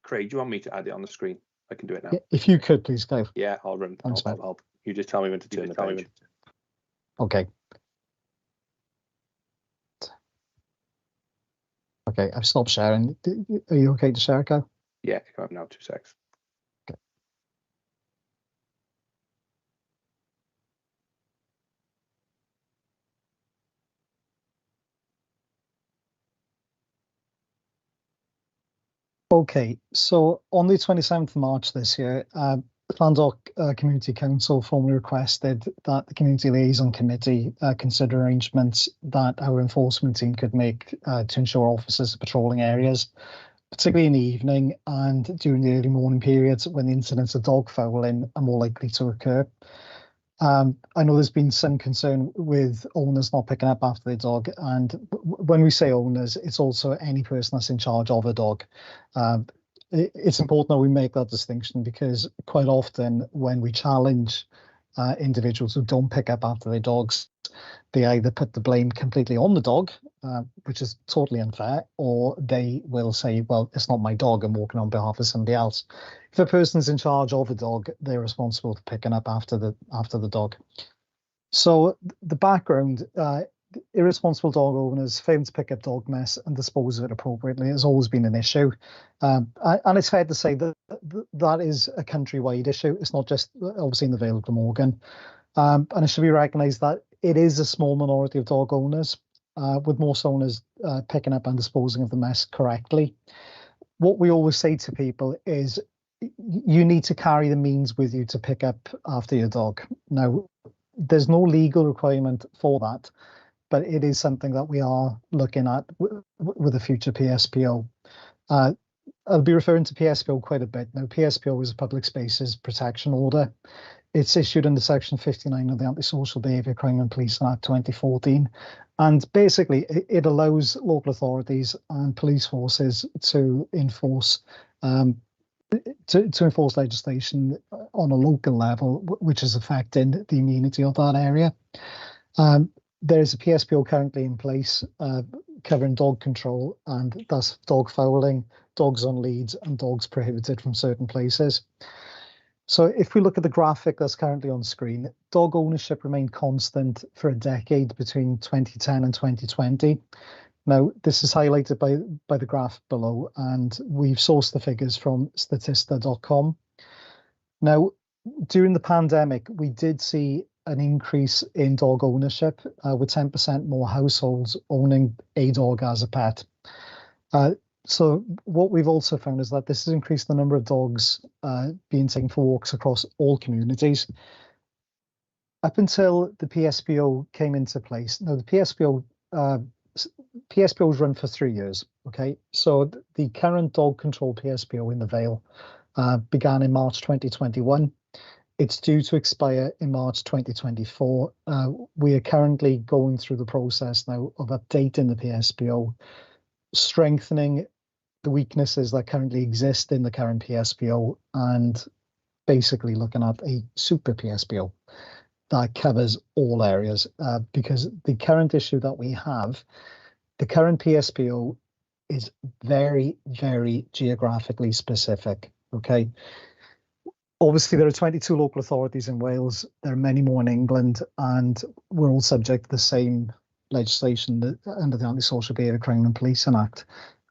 Craig, do you want me to add it on the screen? I can do it now. Yeah, if you could, please, Clive. Yeah, I'll run. Thanks, mate. You just tell me when to turn the page. Okay. Okay, I've stopped sharing. Are you okay to share, Kyle? Yeah, come up now, 2 secs. Okay, so on the 27th of March this year, Llandoch Community Council formally requested that the Community Liaison Committee consider arrangements that our enforcement team could make to ensure officers are patrolling areas, particularly in the evening and during the early morning periods when the incidents of dog fouling are more likely to occur. I know there's been some concern with owners not picking up after their dog, and when we say owners, it's also any person that's in charge of a dog. It's important that we make that distinction because quite often when we challenge individuals who don't pick up after their dogs, they either put the blame completely on the dog, which is totally unfair, or they will say, well, it's not my dog, I'm walking on behalf of somebody else. If a person's in charge of a dog, they're responsible for picking up after the dog. So the background, irresponsible dog owners failing to pick up dog mess and dispose of it appropriately has always been an issue. And it's fair to say that that is a countrywide issue. It's not just obviously in the Vale of Glamorgan. And it should be recognised that it is a small minority of dog owners, with most owners picking up and disposing of the mess correctly. What we always say to people is you need to carry the means with you to pick up after your dog. Now, there's no legal requirement for that, but it is something that we are looking at with a future PSPO. I'll be referring to PSPO quite a bit. Now, PSPO is a Public Spaces Protection Order. It's issued under Section 59 of the Antisocial Behaviour Crime and Policing Act 2014. And basically, it allows local authorities and police forces to enforce enforce legislation on a local level, which is affecting the immunity of that area. There's a PSPO currently in place covering dog control, and thus dog fouling, dogs on leads, and dogs prohibited from certain places. So if we look at the graphic that's currently on screen, dog ownership remained constant for a decade between 2010 and 2020. Now, this is highlighted by the graph below, and we've sourced the figures from statista.com. Now, during the pandemic, we did see an increase in dog ownership, with 10% more households owning a dog as a pet. So what we've also found is that this has increased the number of dogs being taken for walks across all communities. Up until the PSPO came into place, now the PSPO's run for 3 years, okay? So the current dog control PSPO in the Vale began in March 2021. It's due to expire in March 2024. We are currently going through the process now of updating the PSPO, strengthening the weaknesses that currently exist in the current PSPO, and basically looking at a super PSPO that covers all areas, because the current issue that we have, the current PSPO is very, very geographically specific, okay? Obviously, there are 22 local authorities in Wales. There are many more in England, and we're all subject to the same legislation under the Antisocial Behaviour Crime and Policing Act.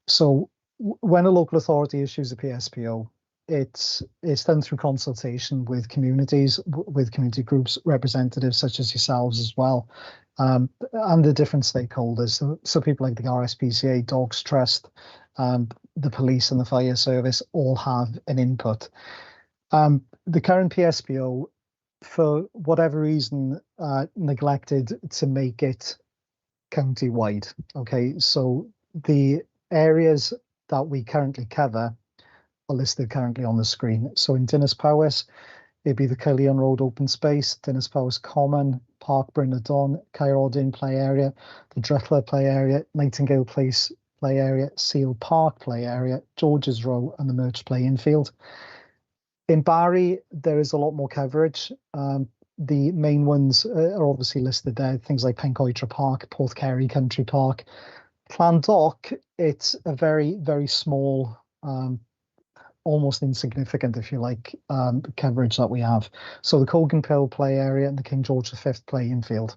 So when a local authority issues a PSPO, it's done through consultation with communities, with community groups, representatives such as yourselves as well, and the different stakeholders. So people like the RSPCA, Dogs Trust, the police and the fire service all have an input. The current PSPO, for whatever reason, neglected to make it county-wide. Okay, so the areas that we currently cover are listed currently on the screen. So in Dinas Powys, it'd be the Caerleon Road open space, Dinas Powys Common, Park Bryn y Don, Caerordin play area, the Drychler play area, Nightingale Place play area, Seal Park play area, George's Row, and the Merch play infield. In Barry, there is a lot more coverage. The main ones are obviously listed there, things like Pencoitra Park, Porthcurry Country Park. Llandoch, it's a very, very small, almost insignificant, if you like, coverage that we have. So the Coganpill play area and the King George V play infield.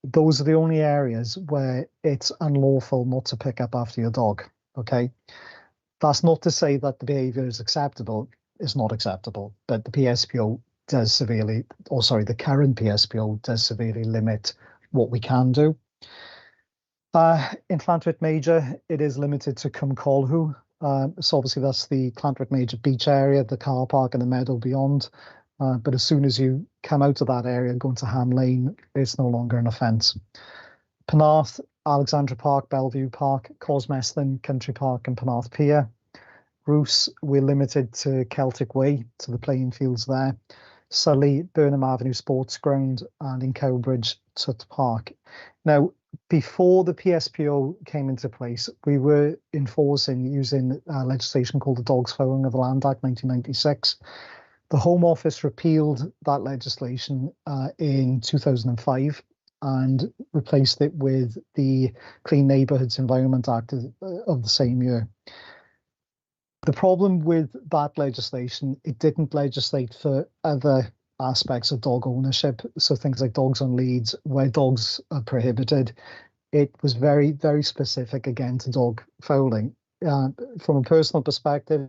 Those are the only areas where it's unlawful not to pick up after your dog, okay? That's not to say that the behaviour is acceptable. It's not acceptable, but the PSPO does severely, or sorry, the current PSPO does severely limit what we can do. In Llantwit Major, it is limited to Cwmcolhw. So obviously that's the Llantwit Major beach area, the car park and the meadow beyond. But as soon as you come out of that area and go into Ham Lane, it's no longer an offence. Penarth, Alexandra Park, Bellevue Park, Cosmeston Country Park and Penarth Pier. Roos, we're limited to Celtic Way, to the playing fields there. Sully, Burnham Avenue Sports Ground, and in Cowbridge, Tut Park. Now, before the PSPO came into place, we were enforcing using legislation called the Dogs Fouling of the Land Act 1996. The Home Office repealed that legislation in 2005 and replaced it with the Clean Neighbourhoods Environment Act of the same year. The problem with that legislation, it didn't legislate for other aspects of dog ownership. So things like dogs on leads, where dogs are prohibited. It was very, very specific again to dog fouling. From a personal perspective,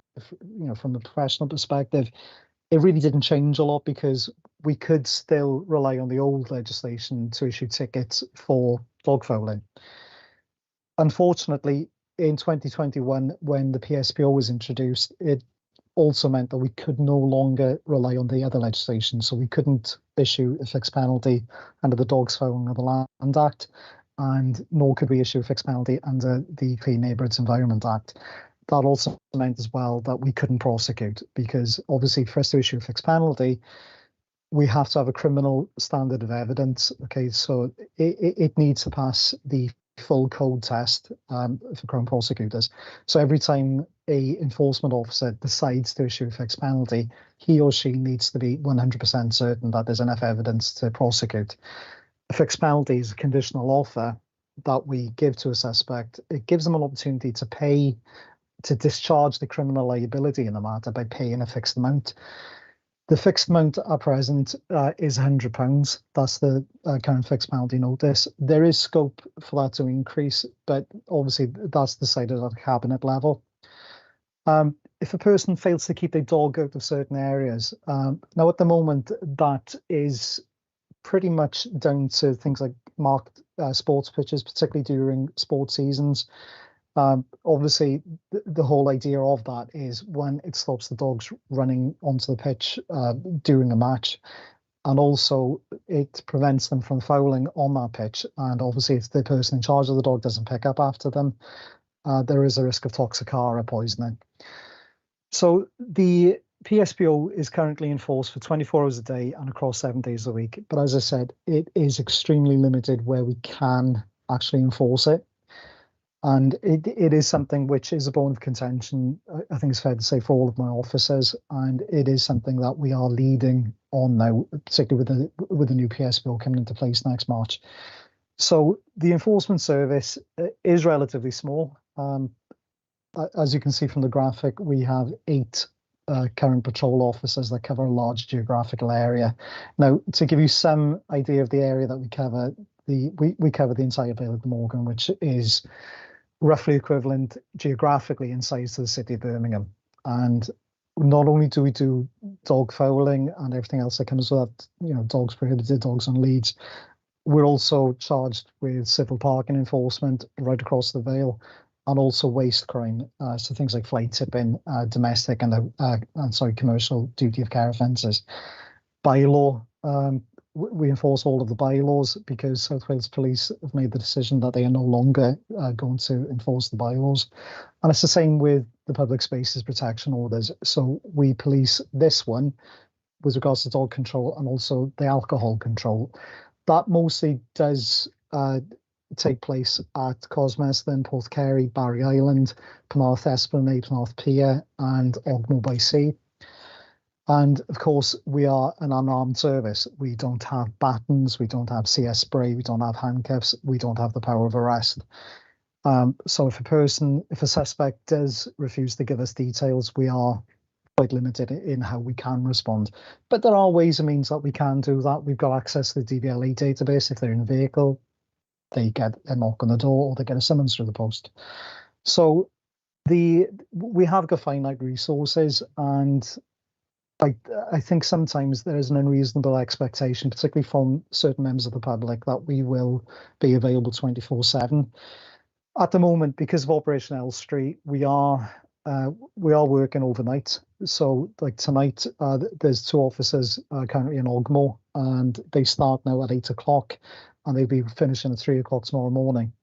from a professional perspective, it really didn't change a lot because we could still rely on the old legislation to issue tickets for dog fouling. Unfortunately, in 2021, when the PSPO was introduced, it also meant that we could no longer rely on the other legislation. So we couldn't issue a fixed penalty under the Dogs Fouling of the Land Act, and nor could we issue a fixed penalty under the Clean Neighbourhoods Environment Act. That also meant as well that we couldn't prosecute, because obviously for us to issue a fixed penalty, we have to have a criminal standard of evidence. Okay, so it needs to pass the full code test for Crown prosecutors. So every time a enforcement officer decides to issue a fixed penalty, he or she needs to be 100% certain that there's enough evidence to prosecute. A fixed penalty is a conditional offer that we give to a suspect. It gives them an opportunity to pay, to discharge the criminal liability in the matter by paying a fixed amount. The fixed amount at present is £100. That's the current fixed penalty notice. There is scope for that to increase, but obviously that's decided at a cabinet level. If a person fails to keep their dog out of certain areas, now at the moment that is pretty much down to things like marked sports pitches, particularly during sports seasons. Obviously, the whole idea of that is when it stops the dogs running onto the pitch during a match, and also it prevents them from fouling on that pitch. And obviously, if the person in charge of the dog doesn't pick up after them, there is a risk of toxicara poisoning. So the PSPO is currently enforced for 24 hours a day and across 7 days a week. But as I said, it is extremely limited where we can actually enforce it. And it is something which is a bone of contention, I think it's fair to say, for all of my officers. And it is something that we are leading on now, particularly with the new PSPO coming into place next March. So the enforcement service is relatively small. As you can see from the graphic, we have 8 current patrol officers that cover a large geographical area. Now, to give you some idea of the area that we cover, we cover the entire Vale of Glamorgan, which is roughly equivalent geographically in size to the city of Birmingham. And not only do we do dog fouling and everything else that comes with that, dogs prohibited, dogs on leads, we're also charged with civil parking enforcement right across the Vale, and also waste crime, so things like fly tipping, domestic and commercial duty of care offences. By law, we enforce all of the bylaws because South Wales Police have made the decision that they are no longer going to enforce the bylaws. And it's the same with the public spaces protection orders. So we police this one with regards to dog control and also the alcohol control. That mostly does take place at Cosmeston, Porthcurry, Barry Island, Penarth Esplanade, Penarth Pier and Ogmore by Sea. And of course, we are an unarmed service. We don't have batons, we don't have CS spray, we don't have handcuffs, we don't have the power of arrest. So if a suspect does refuse to give us details, we are quite limited in how we can respond. But there are ways and means that we can do that. We've got access to the DVLA database. If they're in a vehicle, they get a knock on the door or they get a summons through the post. So we have got finite resources, and I think sometimes there is an unreasonable expectation, particularly from certain members of the public, that we will be available 24/7. At the moment, because of Operation Elstree, we are working overnight. So, like tonight, there's 2 officers currently in Ogmore, and they start now at 8 o'clock, and they'll be finishing at 3 o'clock tomorrow morning.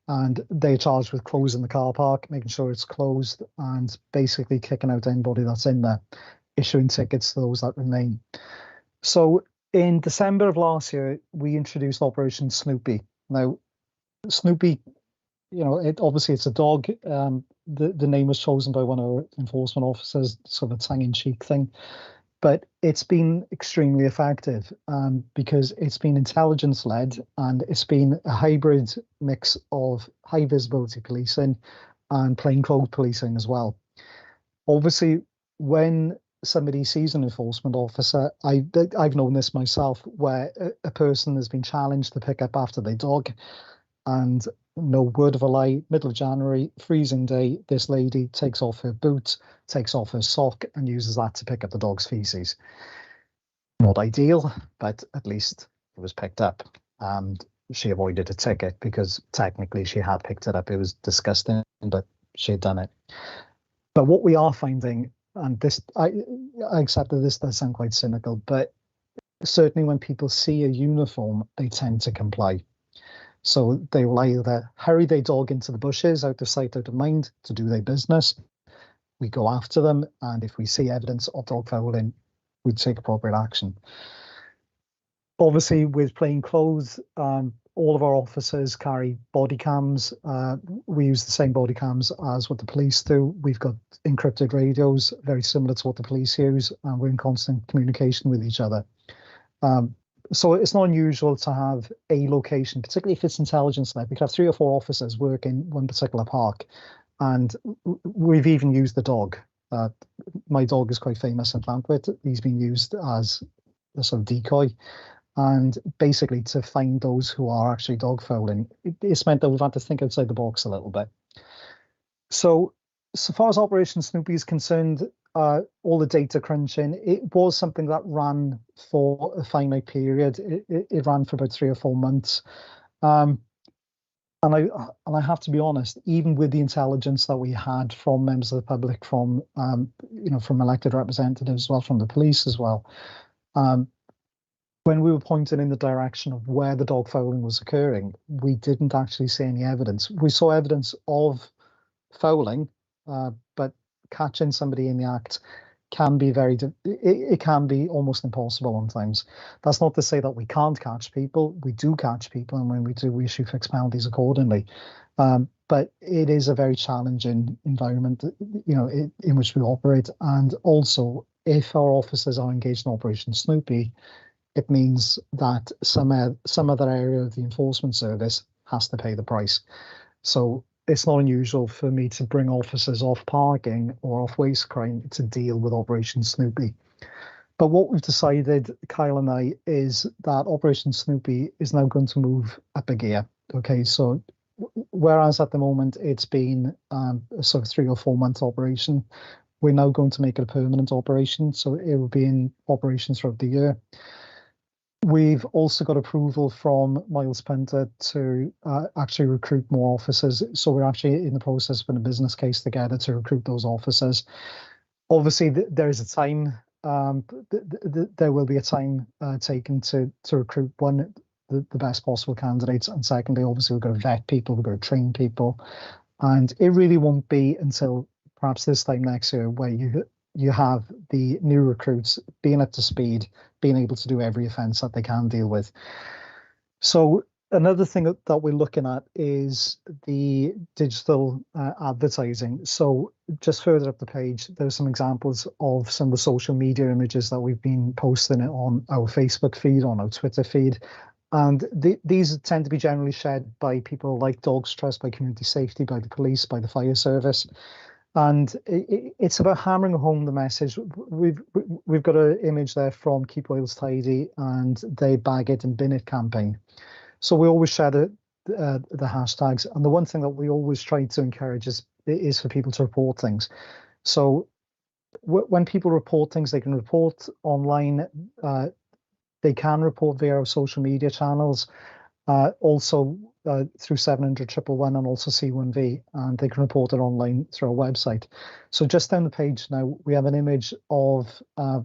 And they're charged with closing the car park, making sure it's closed, and basically kicking out anybody that's in there, issuing tickets to those that remain. So in December of last year, we introduced Operation Snoopy. Now, Snoopy, obviously it's a dog. The name was chosen by one of our enforcement officers, sort of a tongue-in-cheek thing. But it's been extremely effective because it's been intelligence-led, and it's been a hybrid mix of high-visibility policing and plainclothes policing as well. Obviously, when somebody sees an enforcement officer, I've known this myself, where a person has been challenged to pick up after their dog, and no word of a lie, middle of January, freezing day, this lady takes off her boot, takes off her sock and uses that to pick up the dog's feces. Not ideal, but at least it was picked up, and she avoided a ticket because technically she had picked it up. It was disgusting, but she had done it. But what we are finding, and this, I accept that this does sound quite cynical, but certainly when people see a uniform, they tend to comply. So they will either hurry their dog into the bushes, out of sight, out of mind, to do their business. We go after them, and if we see evidence of dog fouling, we take appropriate action. Obviously, with plainclothes, all of our officers carry body cams. We use the same body cams as what the police do. We've got encrypted radios, very similar to what the police use, and we're in constant communication with each other. So it's not unusual to have a location, particularly if it's intelligence-led. We could have 3 or 4 officers work in one particular park, and we've even used the dog. My dog is quite famous in Llantwit. He's been used as a sort of decoy, and basically to find those who are actually dog fouling. It's meant that we've had to think outside the box a little bit. So far as Operation Snoopy is concerned, all the data crunching, it was something that ran for a finite period. It ran for about 3 or 4 months. And I have to be honest, even with the intelligence that we had from members of the public, from from elected representatives as well, from the police as well, when we were pointed in the direction of where the dog fouling was occurring, we didn't actually see any evidence. We saw evidence of fouling, but catching somebody in the act can be it can be almost impossible on times. That's not to say that we can't catch people. We do catch people, and when we do, we issue fixed penalties accordingly. But it is a very challenging environment, in which we operate. And also, if our officers are engaged in Operation Snoopy, it means that some other area of the enforcement service has to pay the price. So it's not unusual for me to bring officers off parking or off waste crime to deal with Operation Snoopy. But what we've decided, Kyle and I, is that Operation Snoopy is now going to move up a gear. Okay, so whereas at the moment it's been a sort of 3 or 4 month operation, we're now going to make it a permanent operation. So it will be in operations throughout the year. We've also got approval from Miles Punter to actually recruit more officers. So we're actually in the process of putting a business case together to recruit those officers. Obviously, there is a time there will be a time taken to recruit the best possible candidates, and secondly, obviously we've got to vet people, we've got to train people, and it really won't be until perhaps this time next year where you have the new recruits being up to speed, being able to do every offence that they can deal with. So another thing that we're looking at is the digital advertising. So just further up the page, there's some examples of some of the social media images that we've been posting on our Facebook feed, on our Twitter feed. And these tend to be generally shared by people like Dogs Trust, by Community Safety, by the police, by the fire service. And it's about hammering home the message. We've got an image there from Keep Wales Tidy and they Bag It and Bin It campaign. So we always share the hashtags. And the one thing that we always try to encourage is for people to report things. So when people report things, they can report online. They can report via our social media channels, also through 700 111 and also C1V, and they can report it online through our website. So just down the page now, we have an image of a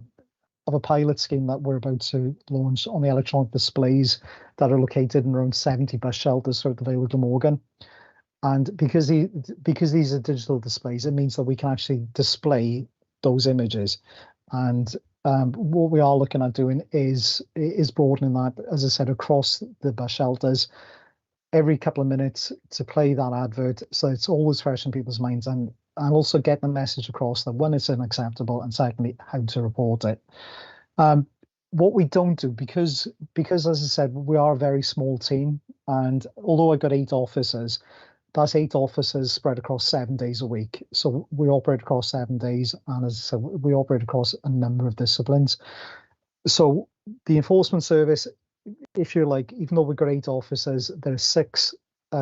pilot scheme that we're about to launch on the electronic displays that are located in around 70 bus shelters throughout the Vale of Glamorgan. And because these are digital displays, it means that we can actually display those images. And what we are looking at doing is broadening that, as I said, across the bus shelters every couple of minutes to play that advert, so it's always fresh in people's minds, and also get the message across that one, it's unacceptable, and secondly, how to report it. What we don't do, because as I said, we are a very small team, and although I've got 8 officers, that's 8 officers spread across 7 days a week. So we operate across 7 days, and as I said, we operate across a number of disciplines. So the enforcement service, if you're like, even though we've got 8 officers, there are 6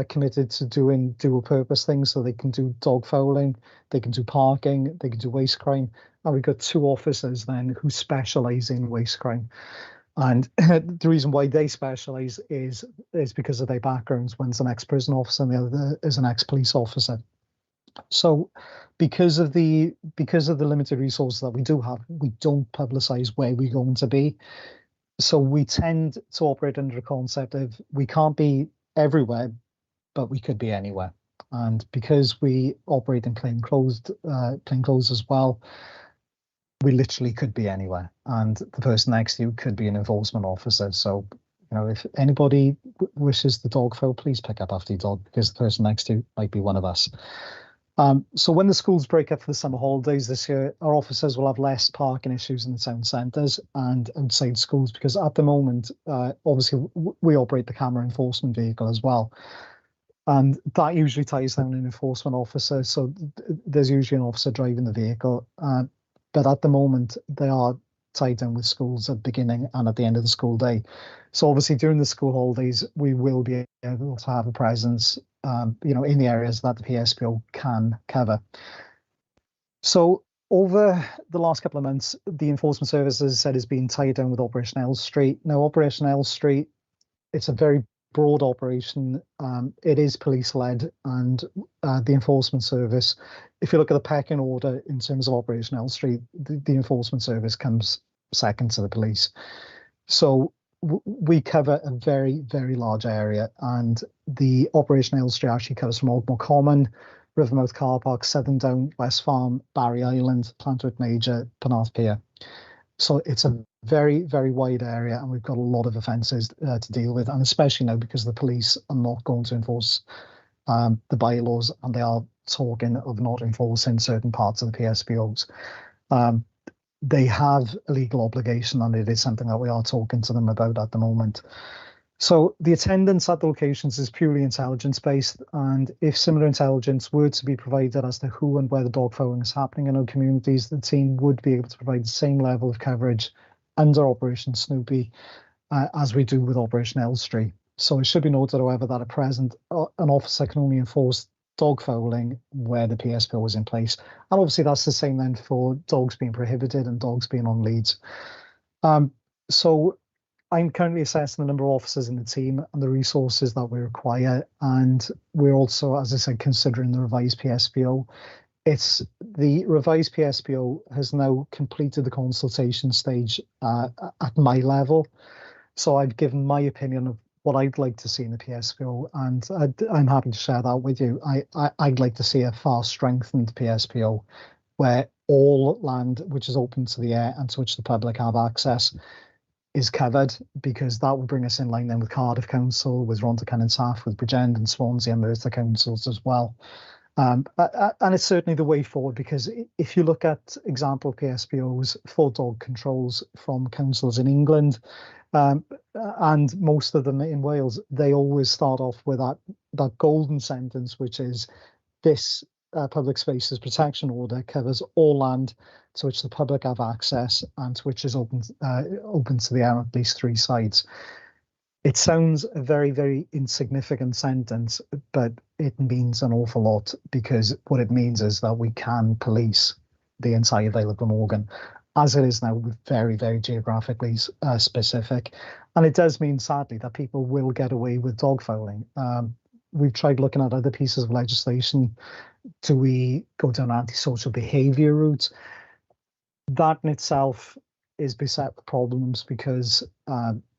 committed to doing dual purpose things. So they can do dog fouling, they can do parking, they can do waste crime. And we've got 2 officers then who specialise in waste crime. And the reason why they specialise is because of their backgrounds. One's an ex-prison officer and the other is an ex-police officer. So because of the limited resources that we do have, we don't publicise where we're going to be. So we tend to operate under a concept of we can't be everywhere, but we could be anywhere. And because we operate in plain clothes as well, we literally could be anywhere, and the person next to you could be an enforcement officer. So, if anybody wishes the dog fowl, please pick up after your dog, because the person next to you might be one of us. So when the schools break up for the summer holidays this year, our officers will have less parking issues in the town centres and outside schools, because at the moment, obviously, we operate the camera enforcement vehicle as well. And that usually ties down an enforcement officer. So there's usually an officer driving the vehicle. But at the moment, they are tied down with schools at the beginning and at the end of the school day. So obviously during the school holidays, we will be able to have a presence, in the areas that the PSPO can cover. So over the last couple of months, the enforcement service, as I said, has been tied down with Operation L Street. Now, Operation L Street, it's a very broad operation. It is police-led, and the enforcement service, if you look at the pecking order in terms of Operation L Street, the enforcement service comes second to the police. So we cover a very, very large area, and the Operation L Street actually covers from Ogmore Common, Rivermouth Car Park, Southern Down, West Farm, Barry Island, Plantwick Major, Penarth Pier. So it's a very, very wide area, and we've got a lot of offences to deal with, and especially now because the police are not going to enforce the bylaws, and they are talking of not enforcing certain parts of the PSPOs. They have a legal obligation, and it is something that we are talking to them about at the moment. So the attendance at the locations is purely intelligence-based, and if similar intelligence were to be provided as to who and where the dog fouling is happening in our communities, the team would be able to provide the same level of coverage under Operation Snoopy as we do with Operation Elstree. So it should be noted, however, that at present, an officer can only enforce dog fouling where the PSPO is in place. And obviously that's the same then for dogs being prohibited and dogs being on leads. So I'm currently assessing the number of officers in the team and the resources that we require. And we're also, as I said, considering the revised PSPO. It's the revised PSPO has now completed the consultation stage at my level. So I've given my opinion of what I'd like to see in the PSPO, and I'm happy to share that with you. I'd like to see a far strengthened PSPO where all land which is open to the air and to which the public have access is covered, because that would bring us in line then with Cardiff Council, with Rhondda and Taff, with Bridgend and Swansea and Merthyr councils as well. And it's certainly the way forward, because if you look at example PSPOs for dog controls from councils in England, and most of them in Wales, they always start off with that golden sentence, which is this public spaces protection order covers all land to which the public have access and to which is open to the air on at least 3 sides. It sounds a very, very insignificant sentence, but it means an awful lot, because what it means is that we can police the entire Vale of Glamorgan, as it is now, very, very geographically specific. And it does mean, sadly, that people will get away with dog fouling. We've tried looking at other pieces of legislation. Do we go down antisocial behaviour route? That in itself is beset with problems, because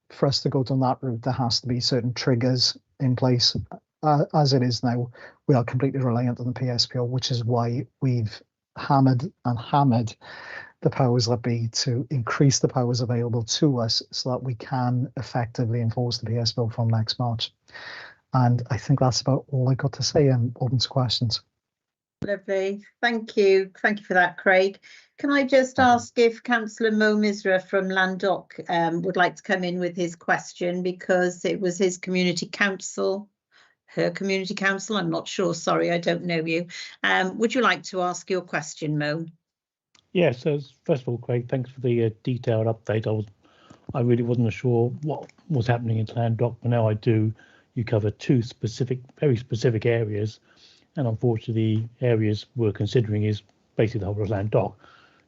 for us to go down that route, there has to be certain triggers in place. As it is now, we are completely reliant on the PSPO, which is why we've hammered the powers that be to increase the powers available to us so that we can effectively enforce the PSPO from next March. And I think that's about all I got to say. I'm open to questions. Lovely. Thank you. Thank you for that, Craig. Can I just ask if Councillor Mo Misra from Landoc would like to come in with his question, because it was his community council, her community council, I'm not sure, sorry, I don't know you. Would you like to ask your question, Mo? Yeah, so first of all, Craig, thanks for the detailed update. I really wasn't sure what was happening in Landoc, but now I do. You cover 2 very specific areas, and unfortunately, the areas we're considering is basically the whole of Landoc.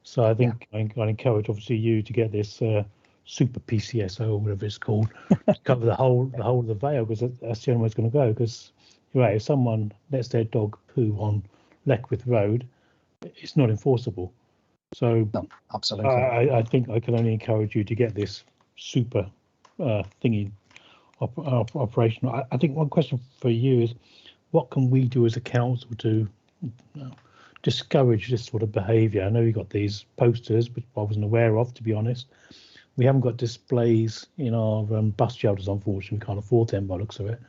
So I think I'd encourage, obviously, you to get this super PCSO or whatever it's called, to cover the whole of the Vale, because that's the only way it's going to go. Because if someone lets their dog poo on Leckwith Road, it's not enforceable. So no, absolutely. I think I can only encourage you to get this super thingy operational. I think one question for you is, what can we do as a council to discourage this sort of behaviour? I know you've got these posters, which I wasn't aware of, to be honest. We haven't got displays in our bus shelters, unfortunately. We can't afford them by the looks of it.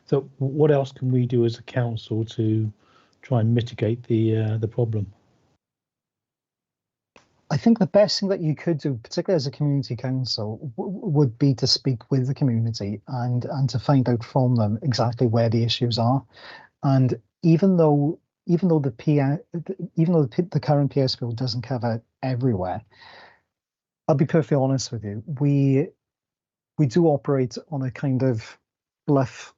So what else can we do as a council to try and mitigate the problem? I think the best thing that you could do, particularly as a community council, would be to speak with the community and to find out from them exactly where the issues are. And even though the current PSPO doesn't cover everywhere, I'll be perfectly honest with you, we do operate on a kind of bluff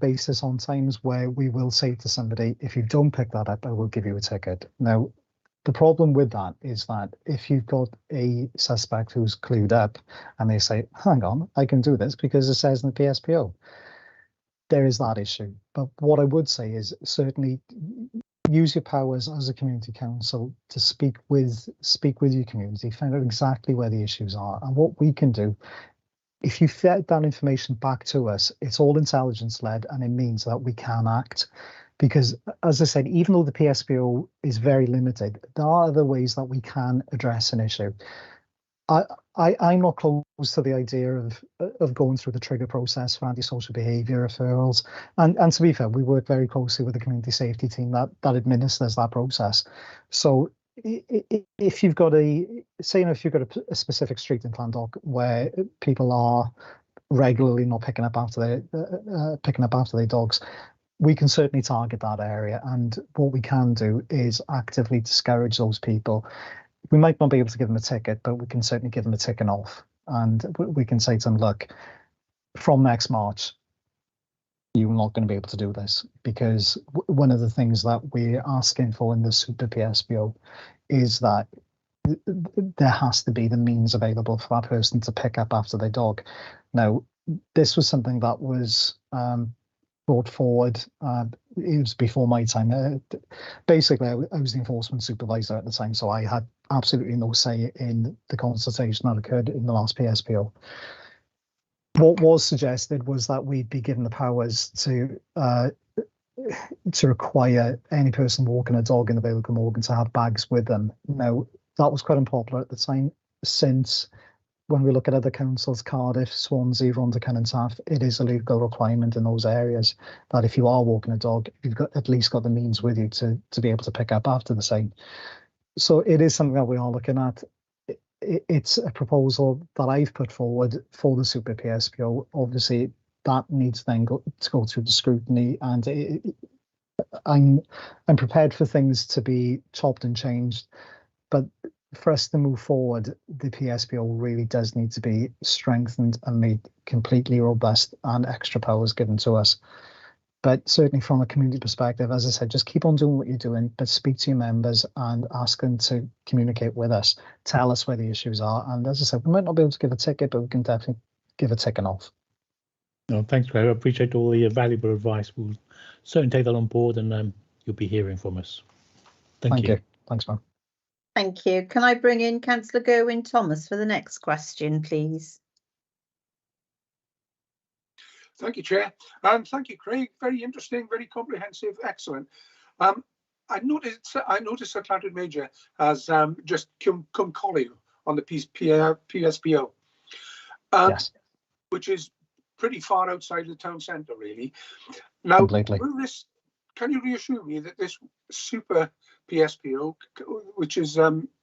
basis on times where we will say to somebody, if you don't pick that up, I will give you a ticket. Now, the problem with that is that if you've got a suspect who's clued up and they say, hang on, I can do this because it says in the PSPO, there is that issue. But what I would say is certainly use your powers as a community council to speak with your community, find out exactly where the issues are. And what we can do, if you fed that information back to us, it's all intelligence led, and it means that we can act. Because, as I said, even though the PSPO is very limited, there are other ways that we can address an issue. I'm not close to the idea of going through the trigger process for antisocial behaviour referrals. And to be fair, we work very closely with the community safety team that administers that process. So if you've got a specific street in Landoc where people are regularly not picking up after their dogs, we can certainly target that area, and what we can do is actively discourage those people. We might not be able to give them a ticket, but we can certainly give them a ticking off, and we can say to them, look, from next March, you're not going to be able to do this, because one of the things that we're asking for in the Super PSPO is that there has to be the means available for that person to pick up after their dog. Now, this was something that was brought forward. It was before my time. Basically, I was the enforcement supervisor at the time, so I had absolutely no say in the consultation that occurred in the last PSPO. What was suggested was that we'd be given the powers to require any person walking a dog in the Vale of Glamorgan to have bags with them. Now, that was quite unpopular at the time, since when we look at other councils, Cardiff, Swansea, Rhondda and Taff, it is a legal requirement in those areas that if you are walking a dog, you've got at least got the means with you to be able to pick up after the same. So it is something that we are looking at. It's a proposal that I've put forward for the Super PSPO. Obviously, that needs then to go through the scrutiny, and I'm prepared for things to be chopped and changed, but for us to move forward, the PSPO really does need to be strengthened and made completely robust, and extra powers given to us. But certainly from a community perspective, as I said, just keep on doing what you're doing, but speak to your members and ask them to communicate with us, tell us where the issues are. And as I said, we might not be able to give a ticket, but we can definitely give a ticking off. No, thanks, Greg. I appreciate all the valuable advice. We'll certainly take that on board, and you'll be hearing from us. Thank you. Thanks, man. Thank you. Can I bring in Councillor Gerwin-Thomas for the next question, please? Thank you, Chair. And thank you, Craig. Very interesting, very comprehensive, excellent. I noticed that Llanrwyd Major has just come colleague on the PSPO, Yes. which is pretty far outside the town centre, really. Now, Completely. Can you reassure me that this Super PSPO, which is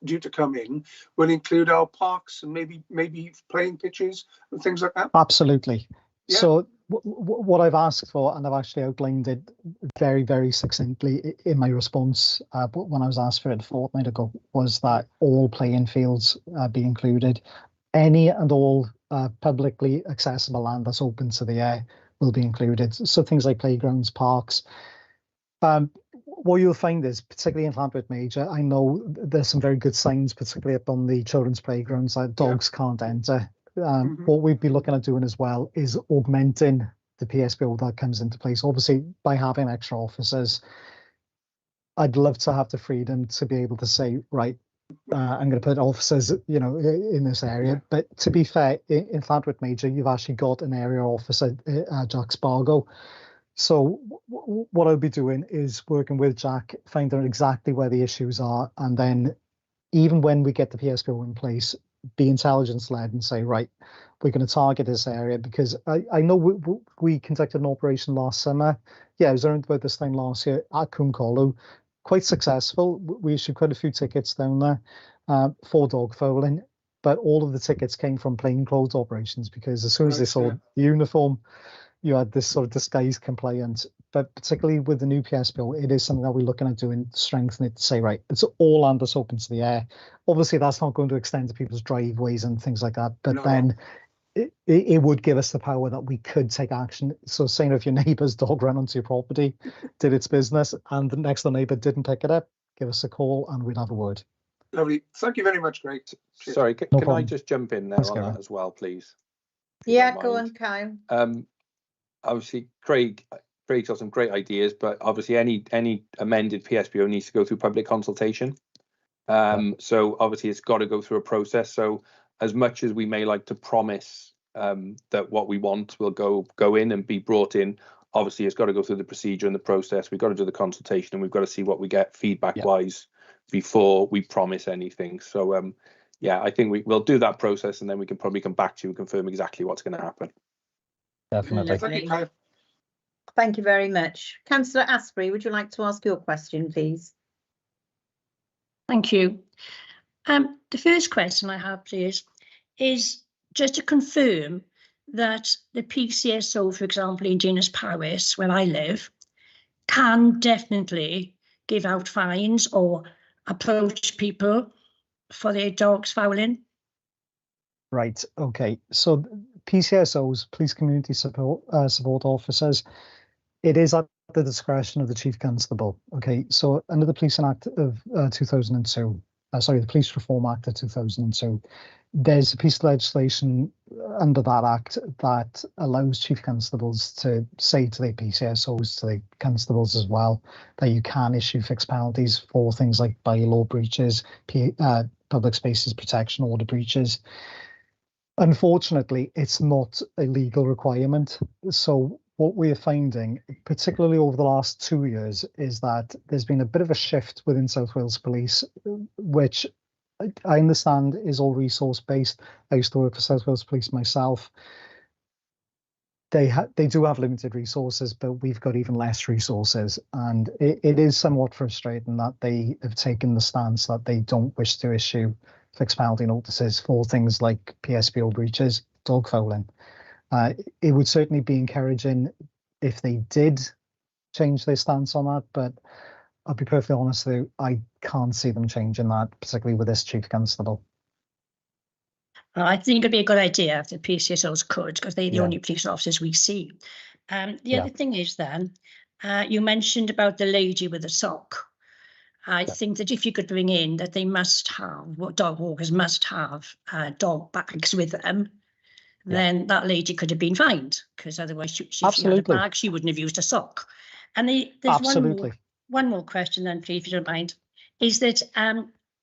due to come in, will include our parks and maybe playing pitches and things like that? Absolutely. Yeah. So what I've asked for, and I've actually outlined it very, very succinctly in my response when I was asked for it a fortnight ago, was that all playing fields be included. Any and all publicly accessible land that's open to the air will be included. So things like playgrounds, parks. What you'll find is, particularly in Llanrwyd Major, I know there's some very good signs, particularly up on the children's playgrounds, that dogs can't enter. What we'd be looking at doing as well is augmenting the PSPO that comes into place. Obviously, by having extra officers, I'd love to have the freedom to be able to say, right, I'm going to put officers, in this area. But to be fair, in Llanrwyd Major, you've actually got an area officer, Jack Spargo. So what I'll be doing is working with Jack, finding out exactly where the issues are, and then even when we get the PSPO in place, be intelligence-led and say, right, we're going to target this area, because I know we conducted an operation last summer. Yeah, it was around about this time last year at Cwmcolw, quite successful. We issued quite a few tickets down there for dog fouling, but all of the tickets came from plainclothes operations, because as soon as they saw the uniform, you had this sort of disguised compliance. But particularly with the new PSPO, it is something that we're looking at doing, strengthen it to say, right, it's all land that's open to the air. Obviously, that's not going to extend to people's driveways and things like that, but then it would give us the power that we could take action. So saying if your neighbour's dog ran onto your property, did its business, and the next door neighbour didn't pick it up, give us a call and we'd have a word. Lovely. Thank you very much, Greg. Sorry, can I just jump in there on that as well, please? Yeah, go on, Kyle. Obviously, Craig's got some great ideas, but obviously any amended PSPO needs to go through public consultation. So obviously it's got to go through a process. So as much as we may like to promise that what we want will go in and be brought in, obviously it's got to go through the procedure and the process. We've got to do the consultation, and we've got to see what we get feedback-wise before we promise anything. So yeah, I think we'll do that process, and then we can probably come back to you and confirm exactly what's going to happen. Definitely. Thank you very much. Councillor Asprey, would you like to ask your question, please? Thank you. The first question I have, please, is just to confirm that the PCSO, for example, in Dinas Powys, where I live, can definitely give out fines or approach people for their dogs fouling. Right. Okay. So PCSOs, police community support officers, it is at the discretion of the chief constable. Okay. So under the Policing Act of 2002, the Police Reform Act of 2002, there's a piece of legislation under that act that allows chief constables to say to their PCSOs, to the constables as well, that you can issue fixed penalties for things like bylaw breaches, public spaces protection order breaches. Unfortunately, it's not a legal requirement. So what we're finding, particularly over the last 2 years, is that there's been a bit of a shift within South Wales Police, which I understand is all resource based. I used to work for South Wales Police myself. They do have limited resources, but we've got even less resources, and it is somewhat frustrating that they have taken the stance that they don't wish to issue fixed penalty notices for things like PSPO breaches, dog fouling. It would certainly be encouraging if they did change their stance on that, but I'll be perfectly honest with you, I can't see them changing that, particularly with this chief constable. I think it'd be a good idea if the PCSOs could, because they're the Yeah. only police officers we see. The Yeah. other thing is then, you mentioned about the lady with the sock. I think that if you could bring in that they must have, what dog walkers must have dog bags with them, then that lady could have been fined, because otherwise if she had a Absolutely. bag, she wouldn't have used a sock. And there's Absolutely. one more question then, please, if you don't mind, is that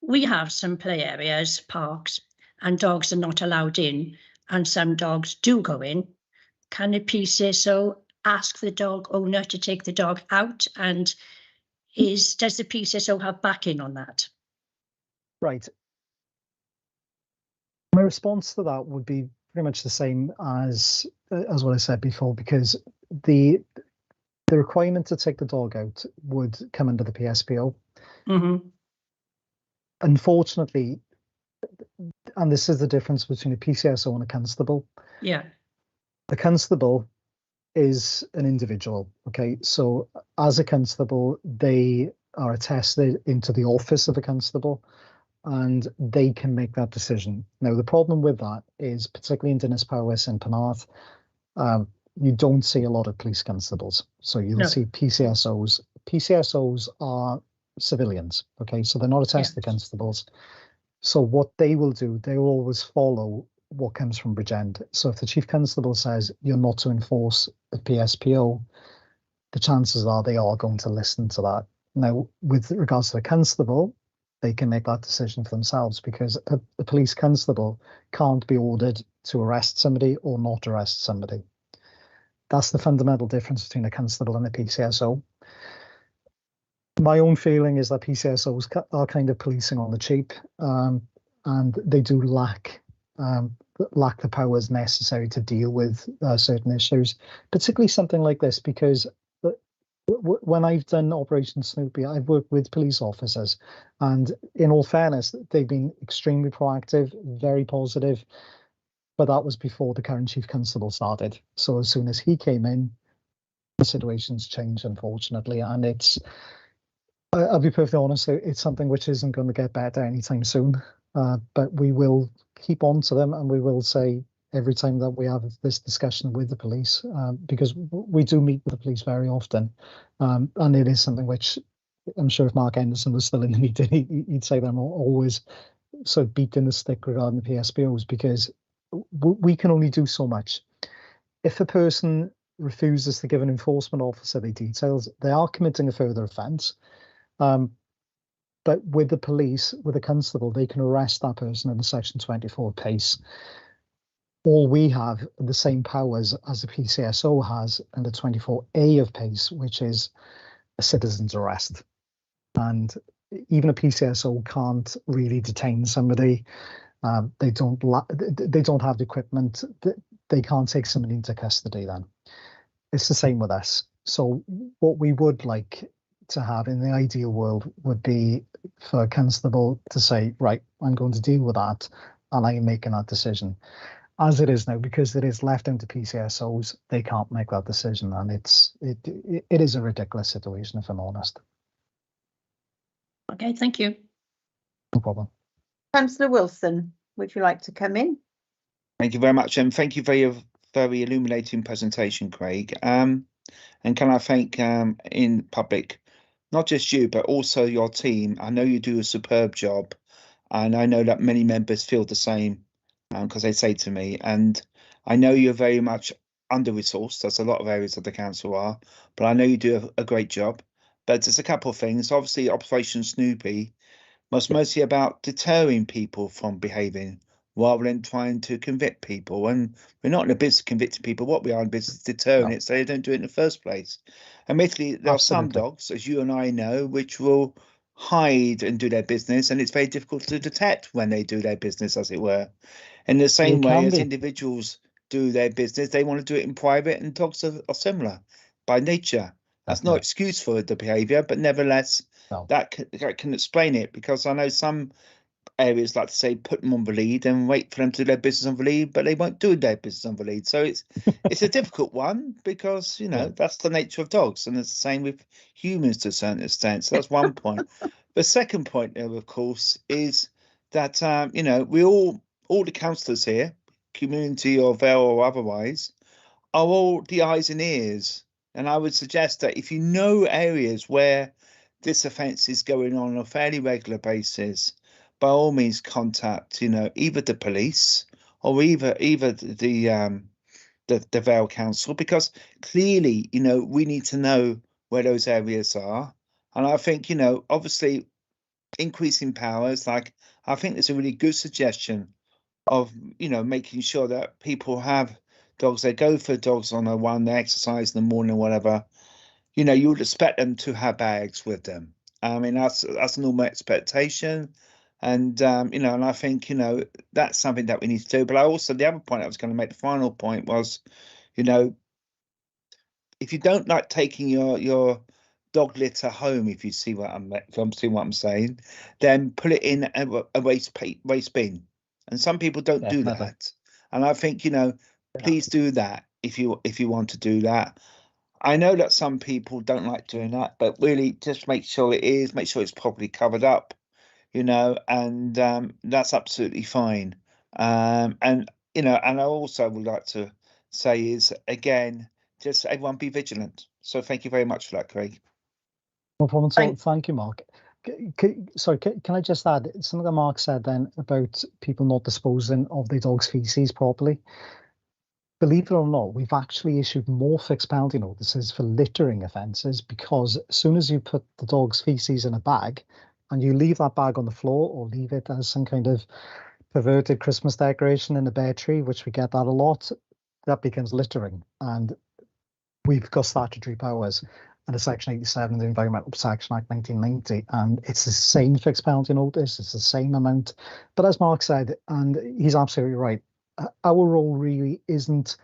we have some play areas, parks, and dogs are not allowed in, and some dogs do go in. Can a PCSO ask the dog owner to take the dog out, and does the PCSO have backing on that? Right. My response to that would be pretty much the same as what I said before, because the requirement to take the dog out would come under the PSPO. Mm-hmm. Unfortunately, and this is the difference between a PCSO and a constable. Yeah. The constable is an individual, okay? So as a constable, they are attested into the office of a constable, and they can make that decision. Now, the problem with that is, particularly in Dinas Powys and Penarth, you don't see a lot of police constables. So you'll see PCSOs. PCSOs are civilians, okay? So they're not attested constables. So what they will do, they will always follow what comes from Bridgend. So if the chief constable says you're not to enforce a PSPO, the chances are they are going to listen to that. Now, with regards to the constable, they can make that decision for themselves, because a police constable can't be ordered to arrest somebody or not arrest somebody. That's the fundamental difference between a constable and a PCSO. My own feeling is that PCSOs are kind of policing on the cheap, and they do lack the powers necessary to deal with certain issues, particularly something like this, because when I've done Operation Snoopy, I've worked with police officers, and in all fairness, they've been extremely proactive, very positive, but that was before the current chief constable started. So as soon as he came in, the situation's changed, unfortunately, and I'll be perfectly honest, it's something which isn't going to get better anytime soon, but we will keep on to them, and we will say every time that we have this discussion with the police, because we do meet with the police very often, and it is something which I'm sure if Mark Henderson was still in the meeting, he'd say them always sort of beating the stick regarding the PSPOs, because we can only do so much. If a person refuses to give an enforcement officer the details, they are committing a further offence. But with the police, with a constable, they can arrest that person under Section 24 PACE. All we have are the same powers as the PCSO has under 24A of PACE, which is a citizen's arrest. And even a PCSO can't really detain somebody. They don't have the equipment. They can't take somebody into custody then. It's the same with us. So what we would like to have in the ideal world would be for a constable to say, right, I'm going to deal with that, and I am making that decision. As it is now, because it is left down to PCSOs, they can't make that decision, and it is a ridiculous situation, if I'm honest. Okay, thank you. No problem. Councillor Wilson, would you like to come in? Thank you very much, and thank you for your very illuminating presentation, Craig. And can I thank in public, not just you, but also your team. I know you do a superb job, and I know that many members feel the same because they say to me, and I know you're very much under-resourced, as a lot of areas of the council are, but I know you do a great job. But there's a couple of things. Obviously, Operation Snoopy was mostly about deterring people from behaving rather than trying to convict people. And we're not in the business of convicting people. What we are in business is deterring it so they don't do it in the first place. Admittedly, there are some dogs, as you and I know, which will hide and do their business, and it's very difficult to detect when they do their business, as it were. In the same way as individuals do their business, they want to do it in private, and dogs are similar by nature. That's no excuse for the behaviour, but nevertheless, that can explain it, because I know some areas like to say put them on the lead and wait for them to do their business on the lead, but they won't do their business on the lead. So it's a difficult one, because that's the nature of dogs, and it's the same with humans to a certain extent. So that's one point. The second point, though, of course, is that we all the councillors here, community or Vale or otherwise, are all the eyes and ears. And I would suggest that if you know areas where this offence is going on a fairly regular basis, by all means contact, either the police or either the Vale Council, because clearly, we need to know where those areas are. And I think, obviously increasing powers, like I think there's a really good suggestion of, making sure that people have dogs. They go for dogs on a run, they exercise in the morning or whatever. You would expect them to have bags with them. I mean, that's a normal expectation. And, and I think, that's something that we need to do. But the other point I was going to make, the final point was, if you don't like taking your dog litter home, if you see what I'm saying, then put it in a waste bin. And some people don't do that. And I think, please do that if you want to do that. I know that some people don't like doing that, but really just make sure it's properly covered up, and that's absolutely fine. And and I also would like to say is, again, just everyone be vigilant. So thank you very much for that, Craig. No problem at all. Thank you, Mark. Sorry, can I just add something that Mark said then about people not disposing of their dog's feces properly? Believe it or not, we've actually issued more fixed penalty notices for littering offences, because as soon as you put the dog's feces in a bag and you leave that bag on the floor, or leave it as some kind of perverted Christmas decoration in a bay tree, which we get that a lot, that becomes littering. And we've got statutory powers under Section 87 of the Environmental Protection Act 1990, and it's the same fixed penalty notice, it's the same amount. But as Mark said, and he's absolutely right, our role really isn't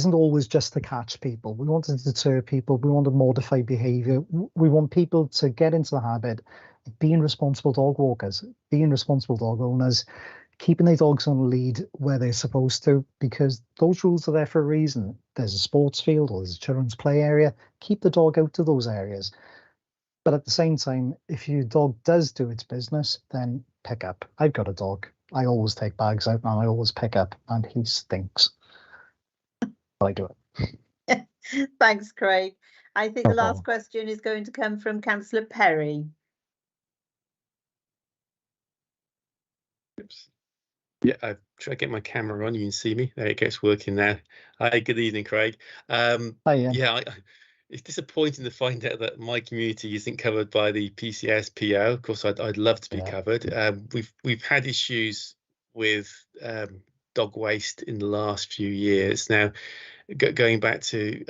always just to catch people. We want to deter people. We want to modify behaviour. We want people to get into the habit of being responsible dog walkers, being responsible dog owners, keeping their dogs on lead where they're supposed to, because those rules are there for a reason. There's a sports field or there's a children's play area. Keep the dog out of those areas. But at the same time, if your dog does do its business, then pick up. I've got a dog. I always take bags out and I always pick up, and he stinks. But I do it. Thanks, Craig. I think the last question is going to come from Councillor Perry. Oops. Yeah, I've tried to get my camera on. You can see me. There it goes, working now. Hi, good evening, Craig. Yeah, it's disappointing to find out that my community isn't covered by the PCS PO. Of course, I'd love to be covered. We've had issues with dog waste in the last few years. Now, going back to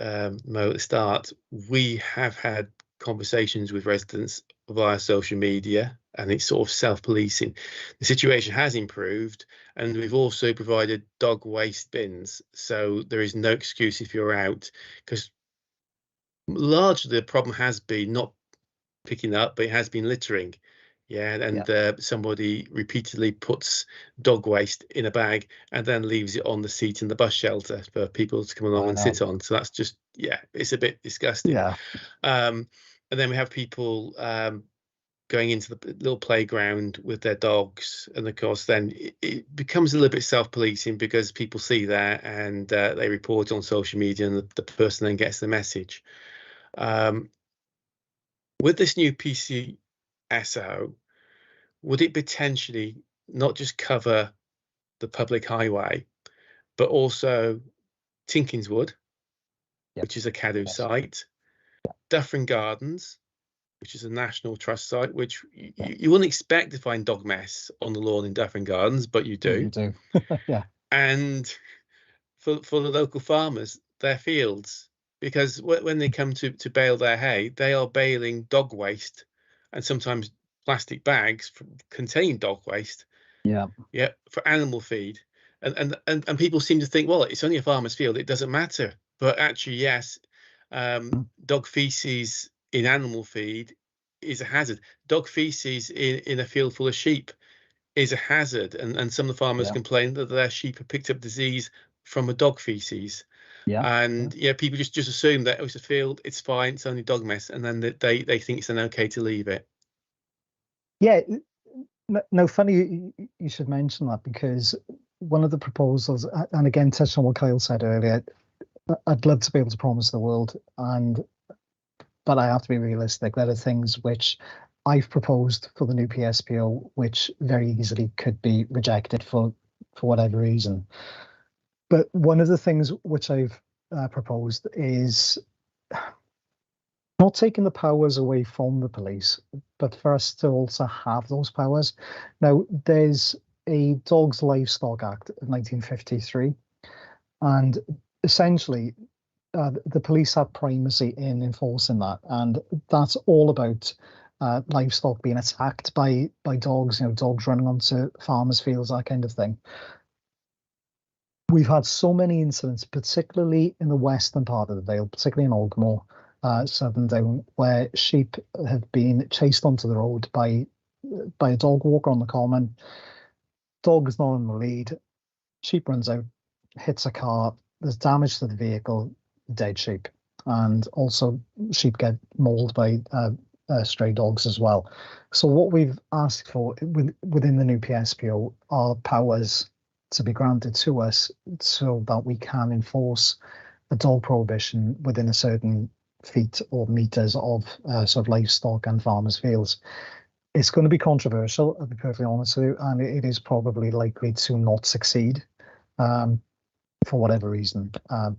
Mo at the start, we have had conversations with residents via social media, and it's sort of self-policing. The situation has improved, and we've also provided dog waste bins, so there is no excuse if you're out, because largely the problem has been not picking up, but it has been littering. Somebody repeatedly puts dog waste in a bag and then leaves it on the seat in the bus shelter for people to come along and sit on. So that's just, it's a bit disgusting. And then we have people going into the little playground with their dogs, and of course then it becomes a little bit self-policing, because people see that and they report on social media, and the person then gets the message. With this new PCSO, would it potentially not just cover the public highway, but also Tinkinswood, which is a CADU site, Dufferin Gardens, which is a National Trust site, which you wouldn't expect to find dog mess on the lawn in Dufferin Gardens, but you do. You do. Yeah. And for the local farmers, their fields, because when they come to bale their hay, they are baling dog waste, and sometimes plastic bags contain dog waste. Yeah. Yeah, for animal feed. And people seem to think, well, it's only a farmer's field, it doesn't matter. But actually, yes, dog feces in animal feed is a hazard. Dog feces in a field full of sheep is a hazard. And some of the farmers complain that their sheep have picked up disease from a dog feces. Yeah. And people just assume that it's a field, it's fine, it's only dog mess, and then they think it's then okay to leave it. Yeah. No, funny you should mention that, because one of the proposals, and again, touching on what Kyle said earlier, I'd love to be able to promise the world, but I have to be realistic. There are things which I've proposed for the new PSPO which very easily could be rejected for whatever reason. But one of the things which I've proposed is not taking the powers away from the police, but for us to also have those powers. Now, there's a Dogs Livestock Act of 1953, and essentially the police have primacy in enforcing that, and that's all about livestock being attacked by dogs, dogs running onto farmers' fields, that kind of thing. We've had so many incidents, particularly in the western part of the Vale, particularly in Ogmore, Southern Down, where sheep have been chased onto the road by a dog walker on the common. Dog is not in the lead. Sheep runs out, hits a car. There's damage to the vehicle, dead sheep, and also sheep get mauled by stray dogs as well. So what we've asked for within the new PSPO are powers to be granted to us so that we can enforce a dog prohibition within a certain feet or meters of sort of livestock and farmers' fields. It's going to be controversial, I'll be perfectly honest with you, and it is probably likely to not succeed for whatever reason.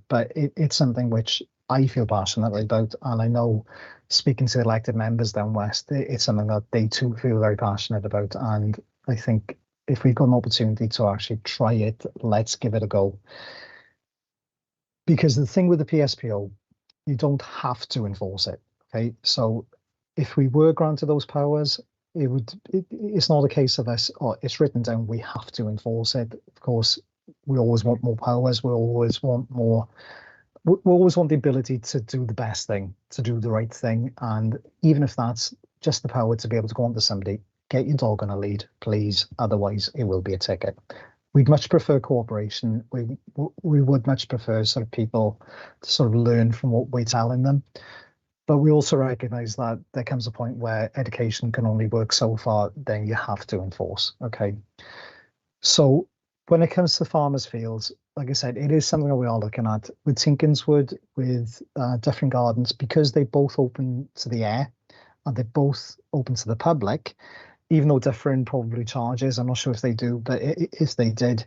But it's something which I feel passionately about, and I know, speaking to elected members down west, it's something that they too feel very passionate about. And I think if we've got an opportunity to actually try it, let's give it a go. Because the thing with the PSPO, you don't have to enforce it. Okay, so if we were granted those powers, it's not a case of us, it's written down, we have to enforce it. Of course, we always want more powers. We always want the ability to do the best thing, to do the right thing. And even if that's just the power to be able to go on to somebody, get your dog on a lead, please. Otherwise, it will be a ticket. We'd much prefer cooperation. We would much prefer sort of people to sort of learn from what we're telling them. But we also recognise that there comes a point where education can only work so far, then you have to enforce, okay? So when it comes to farmers' fields, like I said, it is something that we are looking at. With Tinkinswood, with Dufferin Gardens, because they both open to the air and they're both open to the public, even though Dufferin probably charges, I'm not sure if they do, but if they did,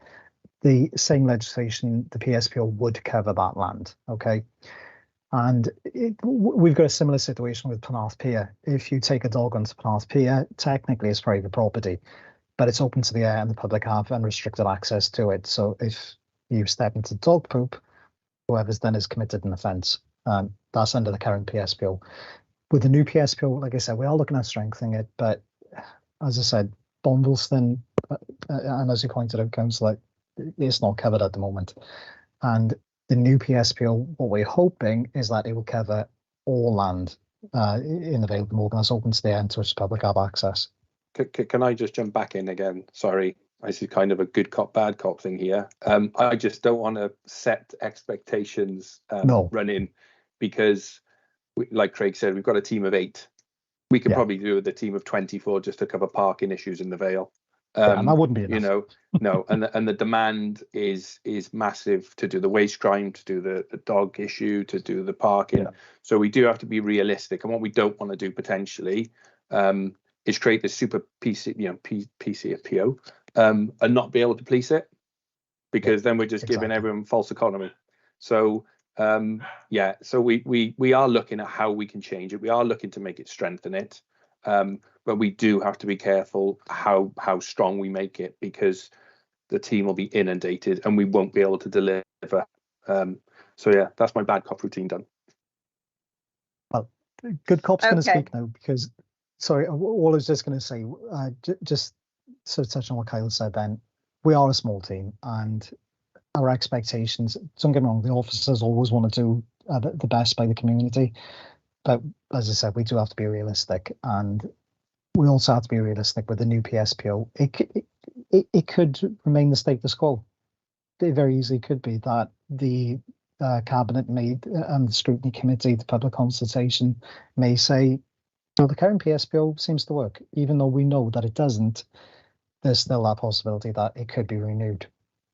the same legislation, the PSPO would cover that land, okay? And we've got a similar situation with Penarth Pier. If you take a dog onto Penarth Pier, technically it's private property, but it's open to the air and the public have unrestricted access to it. So if you step into dog poop, whoever's done is committed an offence. That's under the current PSPO. With the new PSPO, like I said, we are looking at strengthening it, but as I said, Bondleston, and as you pointed out, Councillor, it's not covered at the moment. And the new PSPO, what we're hoping is that it will cover all land in the Vale of Morgan that's open to the end to which public have access. Can I just jump back in again? Sorry, this is kind of a good cop, bad cop thing here. I just don't want to set expectations running, because, like Craig said, we've got a team of 8. We could probably do with a team of 24 just to cover parking issues in the Vale. And that wouldn't be enough. No, and the demand is massive to do the waste crime, to do the dog issue, to do the parking. Yeah. So we do have to be realistic. And what we don't want to do potentially is create this super PC, PCFPO, and not be able to police it. because then we're just giving exactly. everyone false economy. So yeah, so we are looking at how we can change it. We are looking to make it, strengthen it, but we do have to be careful how strong we make it, because the team will be inundated and we won't be able to deliver. So yeah, that's my bad cop routine done. Well, good cop's going to Okay. speak now, because, sorry, all I was just going to say, just sort of touch on what Kyle said then, we are a small team and our expectations, don't get me wrong, the officers always want to do the best by the community. But as I said, we do have to be realistic, and we also have to be realistic with the new PSPO. It could remain the status quo. It very easily could be that the cabinet made and the scrutiny committee, the public consultation may say, the current PSPO seems to work, even though we know that it doesn't. There's still that possibility that it could be renewed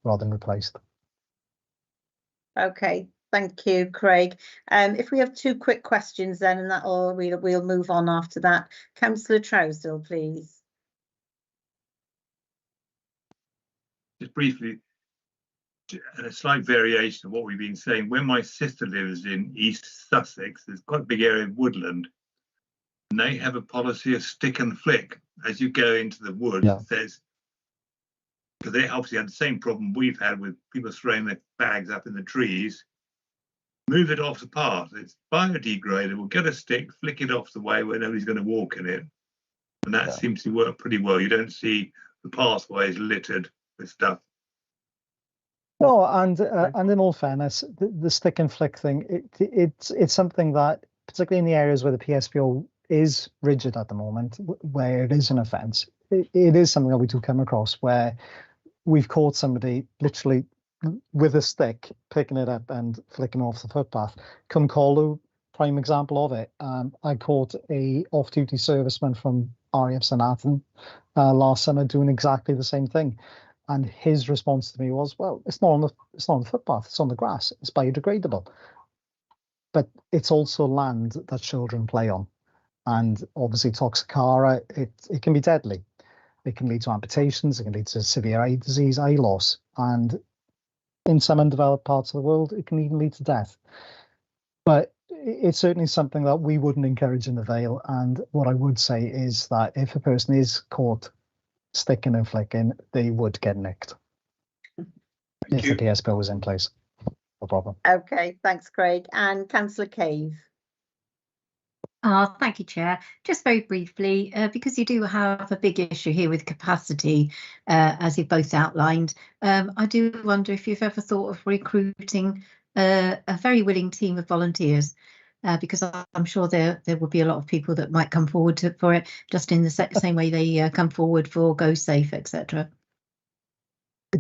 rather than replaced. Okay, thank you, Craig. If we have 2 quick questions then, and that, or we'll move on after that. Councillor Trousdale, please. Just briefly, and a slight variation of what we've been saying. When my sister lives in East Sussex, there's quite a big area of woodland, and they have a policy of stick and flick. As you go into the woods, Yeah. it says, because they obviously had the same problem we've had with people throwing their bags up in the trees. Move it off the path. It's biodegradable. Get a stick, flick it off the way where nobody's going to walk in it. And that seems to work pretty well. You don't see the pathways littered with stuff. No, and in all fairness, the stick and flick thing, it's something that, particularly in the areas where the PSPO is rigid at the moment, where it is an offence, it is something that we do come across where we've caught somebody literally with a stick, picking it up and flicking off the footpath. Cwmcolu, prime example of it. I caught a off-duty serviceman from RAF St Athan last summer doing exactly the same thing, and his response to me was, "Well, it's not on the footpath. It's on the grass. It's biodegradable, but it's also land that children play on, and obviously Toxocara, it can be deadly. It can lead to amputations. It can lead to severe eye disease, eye loss, and in some undeveloped parts of the world, it can even lead to death." But it's certainly something that we wouldn't encourage in the Vale. And what I would say is that if a person is caught sticking and flicking, they would get nicked if the PSPO was in place. No problem. Okay, thanks, Craig. And Councillor Cave. Thank you, Chair. Just very briefly, because you do have a big issue here with capacity, as you've both outlined, I do wonder if you've ever thought of recruiting a very willing team of volunteers, because I'm sure there would be a lot of people that might come forward for it, just in the same way they come forward for Go Safe, etc.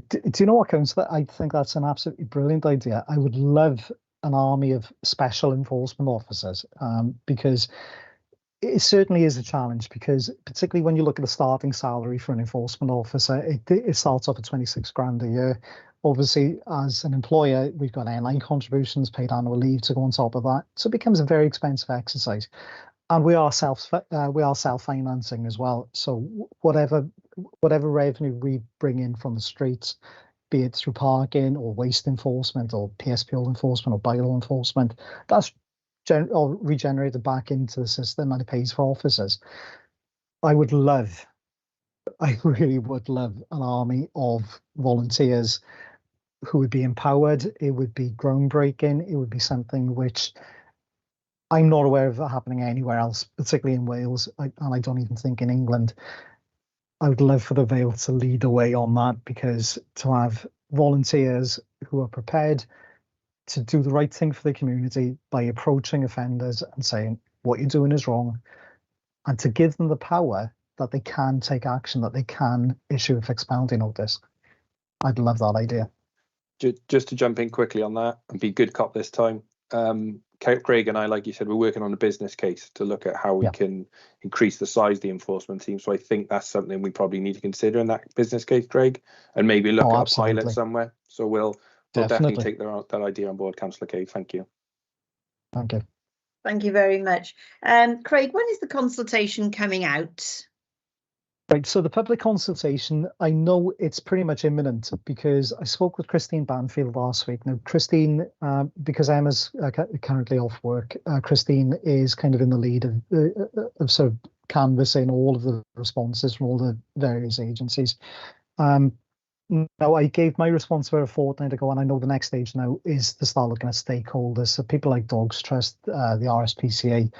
Do you know what, Councillor? I think that's an absolutely brilliant idea. I would love an army of special enforcement officers, because it certainly is a challenge, because particularly when you look at the starting salary for an enforcement officer, it starts off at 26 grand a year. Obviously, as an employer, we've got airline contributions, paid annual leave to go on top of that. So it becomes a very expensive exercise. And we are self-financing as well. So whatever revenue we bring in from the streets, be it through parking or waste enforcement or PSPO enforcement or bylaw enforcement, that's regenerated back into the system and it pays for officers. I really would love an army of volunteers who would be empowered. It would be groundbreaking. It would be something which I'm not aware of happening anywhere else, particularly in Wales, and I don't even think in England. I would love for the Vale to lead the way on that, because to have volunteers who are prepared to do the right thing for the community by approaching offenders and saying what you're doing is wrong, and to give them the power that they can take action, that they can issue a fixed penalty notice. I'd love that idea. Just to jump in quickly on that and be good cop this time. Craig and I, like you said, we're working on a business case to look at how we can increase the size of the enforcement team. So I think that's something we probably need to consider in that business case, Craig, and maybe look at a pilot somewhere. So we'll definitely take that idea on board, Councillor Cave. Thank you. Thank you. Thank you very much. Craig, when is the consultation coming out? Right, so the public consultation, I know it's pretty much imminent because I spoke with Christine Banfield last week. Now, Christine, because Emma's currently off work, Christine is kind of in the lead of sort of canvassing all of the responses from all the various agencies. Now, I gave my response for a fortnight ago, and I know the next stage now is to start looking at stakeholders. So people like Dogs Trust, the RSPCA,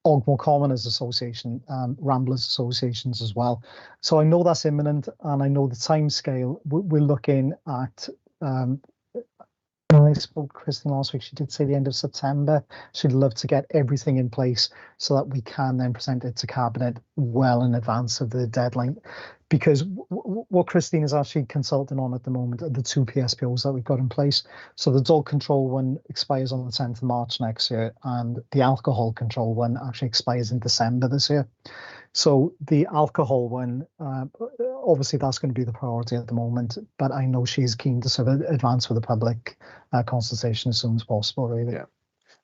Ogmore Commoners Association, Ramblers Associations as well. So I know that's imminent, and I know the timescale. We're looking at. When I spoke to Christine last week, she did say the end of September. She'd love to get everything in place so that we can then present it to Cabinet well in advance of the deadline. Because what Christine is actually consulting on at the moment are the 2 PSPOs that we've got in place. So the dog control one expires on the 10th of March next year, and the alcohol control one actually expires in December this year. So the alcohol one, obviously that's going to be the priority at the moment, but I know she's keen to sort of advance with the public consultation as soon as possible, really. Yeah.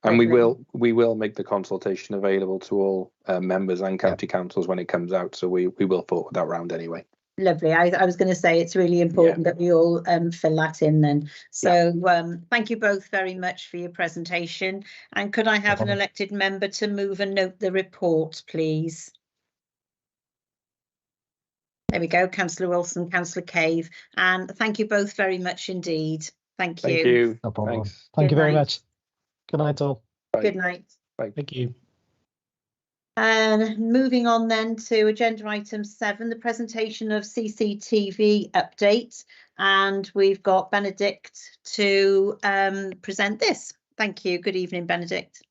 And we will make the consultation available to all members and county councils when it comes out. So we will forward that round anyway. Lovely. I was going to say it's really important that we all fill that in then. So thank you both very much for your presentation. And could I have an elected member to move and note the report, please? There we go, Councillor Wilson, Councillor Cave, and thank you both very much indeed. Thank you. Thank you. No problem. Thanks. Thank you very night. much. Good night, all. Bye. Good night. Bye. Thank you. And moving on then to agenda item 7, the presentation of CCTV update. And we've got Benedict to present this. Thank you. Good evening, Benedict.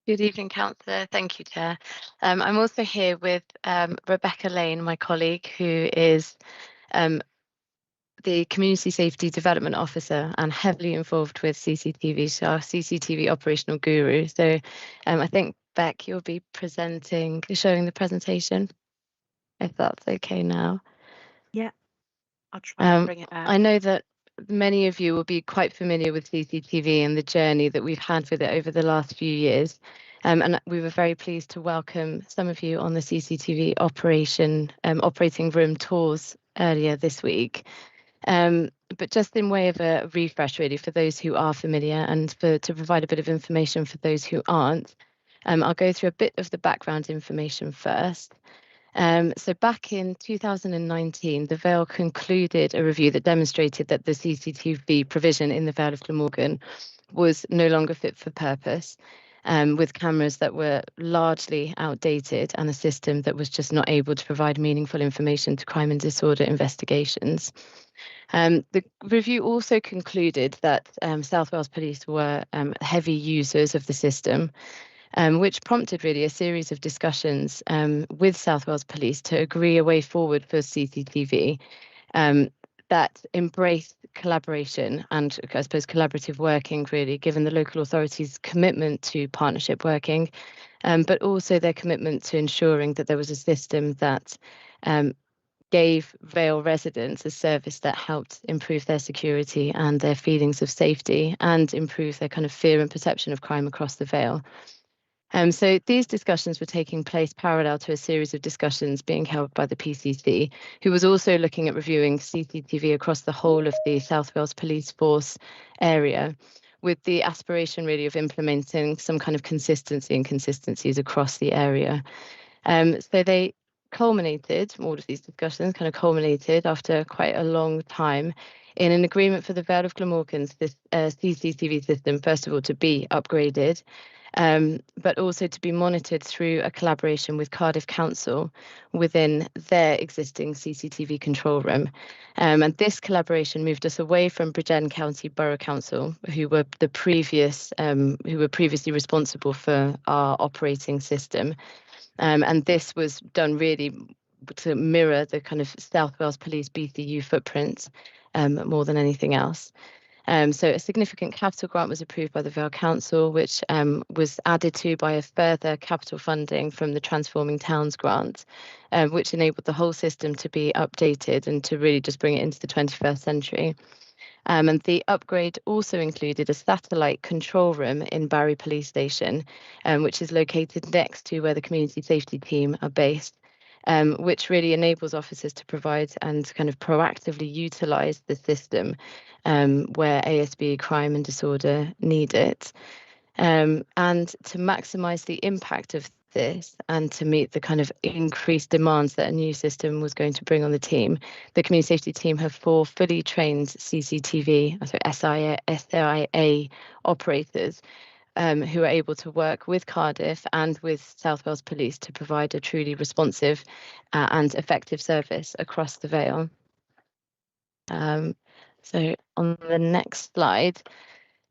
Good evening, Councillor. Thank you, Chair. I'm also here with Rebecca Lane, my colleague, who is the Community Safety Development Officer and heavily involved with CCTV, so our CCTV operational guru. So I think, Beck, you'll be showing the presentation, if that's okay now. Yeah, I'll try and bring it out. I know that many of you will be quite familiar with CCTV and the journey that we've had with it over the last few years. And we were very pleased to welcome some of you on the CCTV operating room tours earlier this week. But just in way of a refresh, really, for those who are familiar and to provide a bit of information for those who aren't, I'll go through a bit of the background information first. So back in 2019, the Vale concluded a review that demonstrated that the CCTV provision in the Vale of Glamorgan was no longer fit for purpose, with cameras that were largely outdated and a system that was just not able to provide meaningful information to crime and disorder investigations. The review also concluded that South Wales Police were heavy users of the system, which prompted really a series of discussions with South Wales Police to agree a way forward for CCTV that embraced collaboration and, I suppose, collaborative working, really, given the local authorities' commitment to partnership working, but also their commitment to ensuring that there was a system that gave Vale residents a service that helped improve their security and their feelings of safety and improve their kind of fear and perception of crime across the Vale. So these discussions were taking place parallel to a series of discussions being held by the PCC, who was also looking at reviewing CCTV across the whole of the South Wales Police Force area, with the aspiration really of implementing some kind of consistencies across the area. So they culminated, all of these discussions kind of culminated after quite a long time in an agreement for the Vale of Glamorgan's CCTV system, first of all, to be upgraded, but also to be monitored through a collaboration with Cardiff Council within their existing CCTV control room. And this collaboration moved us away from Bridgend County Borough Council, who were previously responsible for our operating system. And this was done really to mirror the kind of South Wales Police BCU footprint more than anything else. So a significant capital grant was approved by the Vale Council, which was added to by a further capital funding from the Transforming Towns grant, which enabled the whole system to be updated and to really just bring it into the 21st century. And the upgrade also included a satellite control room in Barry Police Station, which is located next to where the community safety team are based. which really enables officers to provide and kind of proactively utilise the system where ASB, crime and disorder need it. And to maximise the impact of this and to meet the kind of increased demands that a new system was going to bring on the team, the community safety team have 4 fully trained CCTV, so SIA operators who are able to work with Cardiff and with South Wales Police to provide a truly responsive and effective service across the Vale. So on the next slide,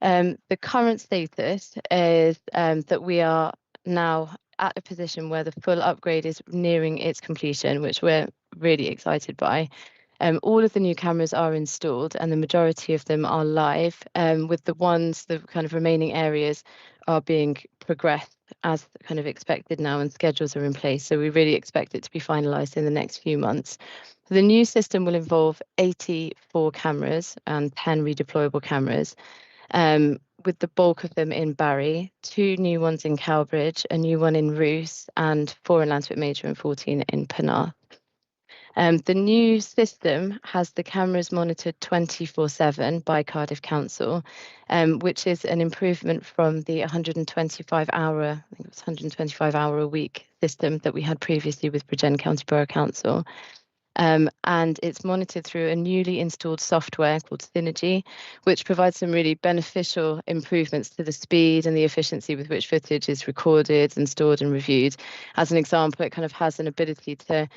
the current status is that we are now at a position where the full upgrade is nearing its completion, which we're really excited by. All of the new cameras are installed and the majority of them are live, with the kind of remaining areas are being progressed as kind of expected now, and schedules are in place. So we really expect it to be finalised in the next few months. The new system will involve 84 cameras and 10 redeployable cameras, with the bulk of them in Barry, 2 new ones in Cowbridge, a new one in Roos, and 4 in Lanswick Major and 14 in Penarth. The new system has the cameras monitored 24/7 by Cardiff Council, which is an improvement from the 125-hour, I think it was 125-hour a week system that we had previously with Bridgend County Borough Council. And it's monitored through a newly installed software called Synergy, which provides some really beneficial improvements to the speed and the efficiency with which footage is recorded and stored and reviewed. As an example, it kind of has an ability to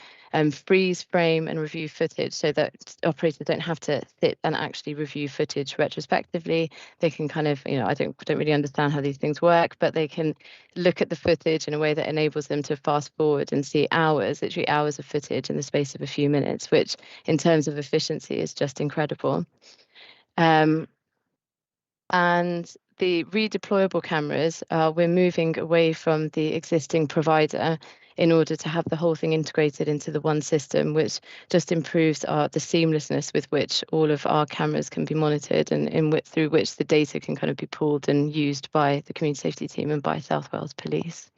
freeze frame and review footage so that operators don't have to sit and actually review footage retrospectively. They can kind of, I don't really understand how these things work, but they can look at the footage in a way that enables them to fast forward and see literally hours of footage in the space of a few minutes, which in terms of efficiency is just incredible. And the redeployable cameras, we're moving away from the existing provider in order to have the whole thing integrated into the one system, which just improves the seamlessness with which all of our cameras can be monitored and through which the data can kind of be pulled and used by the community safety team and by South Wales Police.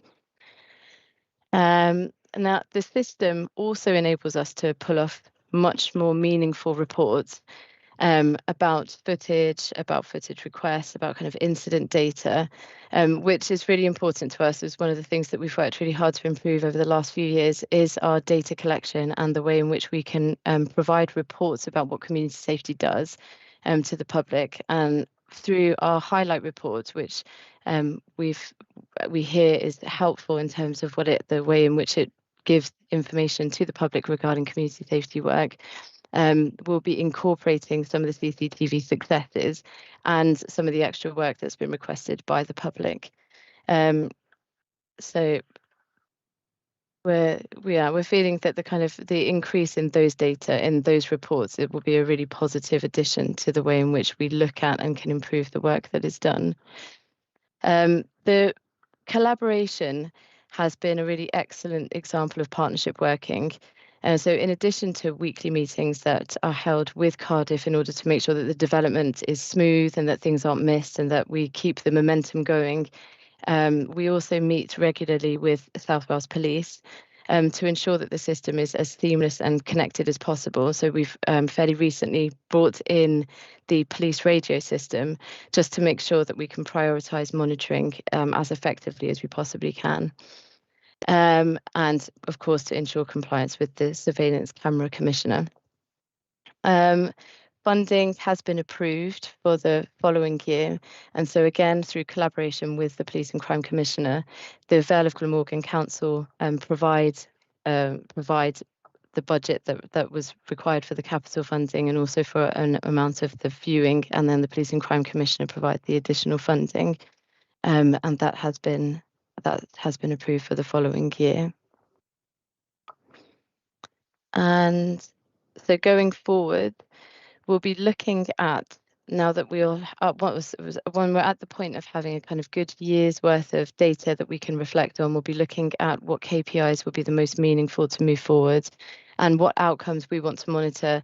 Now, the system also enables us to pull off much more meaningful reports about footage requests, about kind of incident data, which is really important to us. As one of the things that we've worked really hard to improve over the last few years is our data collection and the way in which we can provide reports about what community safety does to the public. And through our highlight reports, which we hear is helpful in terms of the way in which it gives information to the public regarding community safety work. We'll be incorporating some of the CCTV successes and some of the extra work that's been requested by the public. So we're feeling that the increase in those data, in those reports, it will be a really positive addition to the way in which we look at and can improve the work that is done. The collaboration has been a really excellent example of partnership working. So in addition to weekly meetings that are held with Cardiff in order to make sure that the development is smooth and that things aren't missed and that we keep the momentum going, we also meet regularly with South Wales Police to ensure that the system is as seamless and connected as possible. So we've fairly recently brought in the police radio system just to make sure that we can prioritise monitoring as effectively as we possibly can. And of course, to ensure compliance with the Surveillance Camera Commissioner. Funding has been approved for the following year. And so again, through collaboration with the Police and Crime Commissioner, the Vale of Glamorgan Council provides the budget that was required for the capital funding and also for an amount of the viewing, and then the Police and Crime Commissioner provide the additional funding. And that has been approved for the following year. And so going forward, we'll be looking at, now that when we're at the point of having a kind of good year's worth of data that we can reflect on, we'll be looking at what KPIs will be the most meaningful to move forward and what outcomes we want to monitor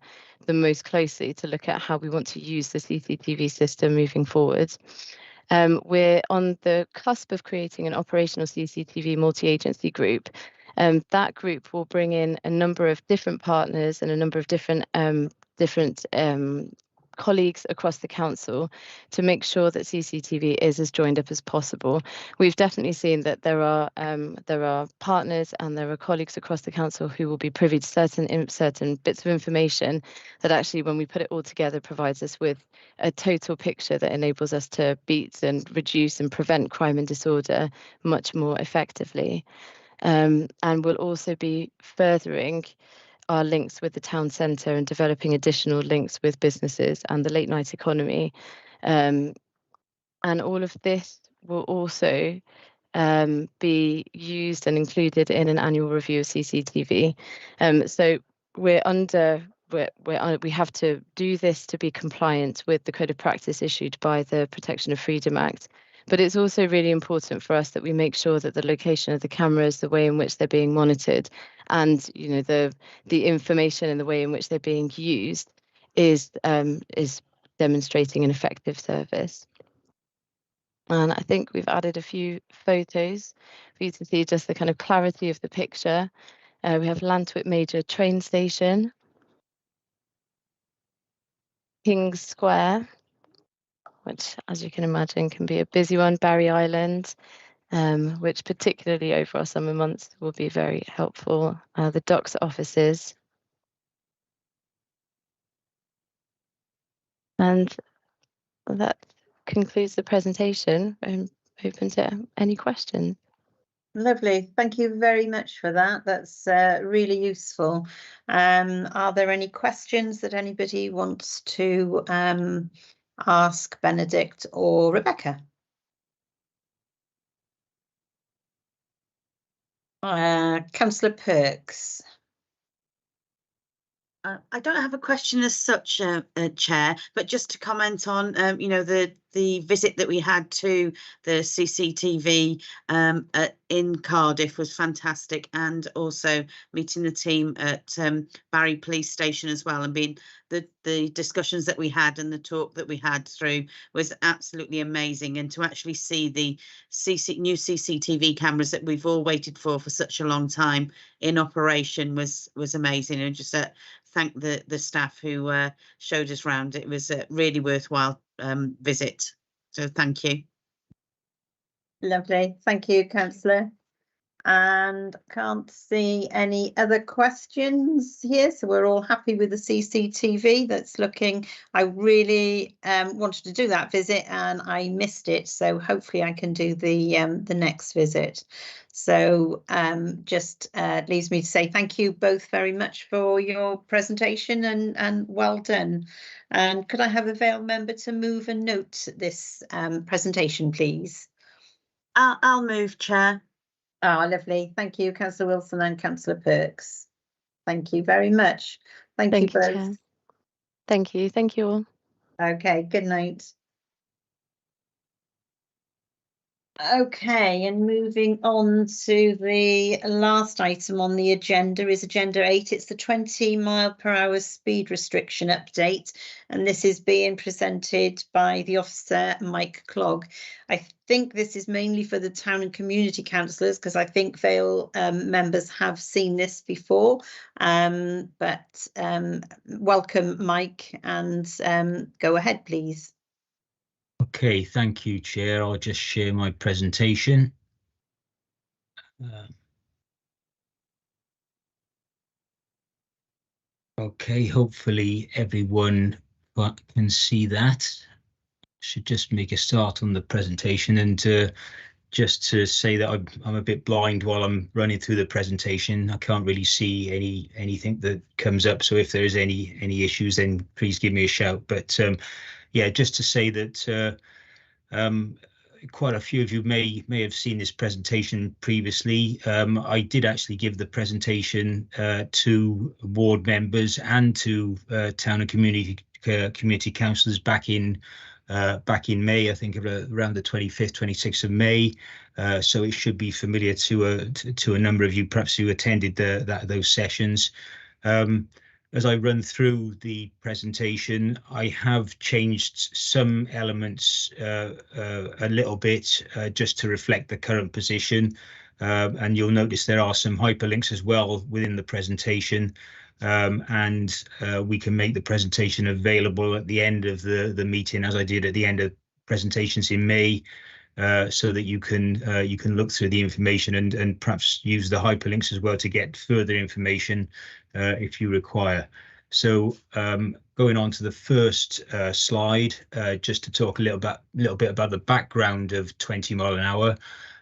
the most closely to look at how we want to use the CCTV system moving forward. We're on the cusp of creating an operational CCTV multi-agency group. That group will bring in a number of different partners and a number of different colleagues across the council to make sure that CCTV is as joined up as possible. We've definitely seen that there are partners and there are colleagues across the council who will be privy to certain bits of information that actually, when we put it all together, provides us with a total picture that enables us to beat and reduce and prevent crime and disorder much more effectively. And we'll also be furthering our links with the town centre and developing additional links with businesses and the late night economy. And all of this will also be used and included in an annual review of CCTV. So we have to do this to be compliant with the Code of Practice issued by the Protection of Freedom Act. But it's also really important for us that we make sure that the location of the cameras, the way in which they're being monitored, and the information and the way in which they're being used is demonstrating an effective service. And I think we've added a few photos for you to see just the kind of clarity of the picture. We have Lantwick Major train station, King's Square, which, as you can imagine, can be a busy one, Barry Island, which particularly over our summer months will be very helpful. The docks offices. And that concludes the presentation. I'm open to any questions. Lovely. Thank you very much for that. That's really useful. Are there any questions that anybody wants to ask Benedict or Rebecca? Councillor Perks. I don't have a question as such, Chair, but just to comment on, the visit that we had to the CCTV in Cardiff was fantastic, and also meeting the team at Barry Police Station as well, and being the discussions that we had and the talk that we had through was absolutely amazing. And to actually see the new CCTV cameras that we've all waited for such a long time in operation was amazing. And just thank the staff who showed us around. It was a really worthwhile visit. So thank you. Lovely. Thank you, Councillor. And can't see any other questions here. So we're all happy with the CCTV. That's looking, I really wanted to do that visit and I missed it. So hopefully I can do the next visit. So just leaves me to say thank you both very much for your presentation and well done. And could I have a Vale member to move and note this presentation, please? I'll move, Chair. Oh, lovely. Thank you, Councillor Wilson and Councillor Perks. Thank you very much. Thank you both. Chair. Thank you. Thank you all. Okay, good night. Okay, and moving on to the last item on the agenda is Agenda 8. It's the 20-mile-per-hour speed restriction update, and this is being presented by the officer, Mike Clogg. I think this is mainly for the town and community councillors, because I think Vale members have seen this before. But welcome, Mike, and go ahead, please. Okay, thank you, Chair. I'll just share my presentation. Okay, hopefully everyone can see that. Should just make a start on the presentation, and just to say that I'm a bit blind while I'm running through the presentation. I can't really see anything that comes up. So if there is any issues, then please give me a shout. But yeah, just to say that quite a few of you may have seen this presentation previously. I did actually give the presentation to ward members and to town and community councillors back in May, I think around the 25th, 26th of May. So it should be familiar to a number of you, perhaps who attended those sessions. As I run through the presentation, I have changed some elements a little bit just to reflect the current position. And you'll notice there are some hyperlinks as well within the presentation. And we can make the presentation available at the end of the meeting, as I did at the end of presentations in May, so that you can look through the information and perhaps use the hyperlinks as well to get further information if you require. So going on to the first slide, just to talk a little bit about the background of 20 mile an hour.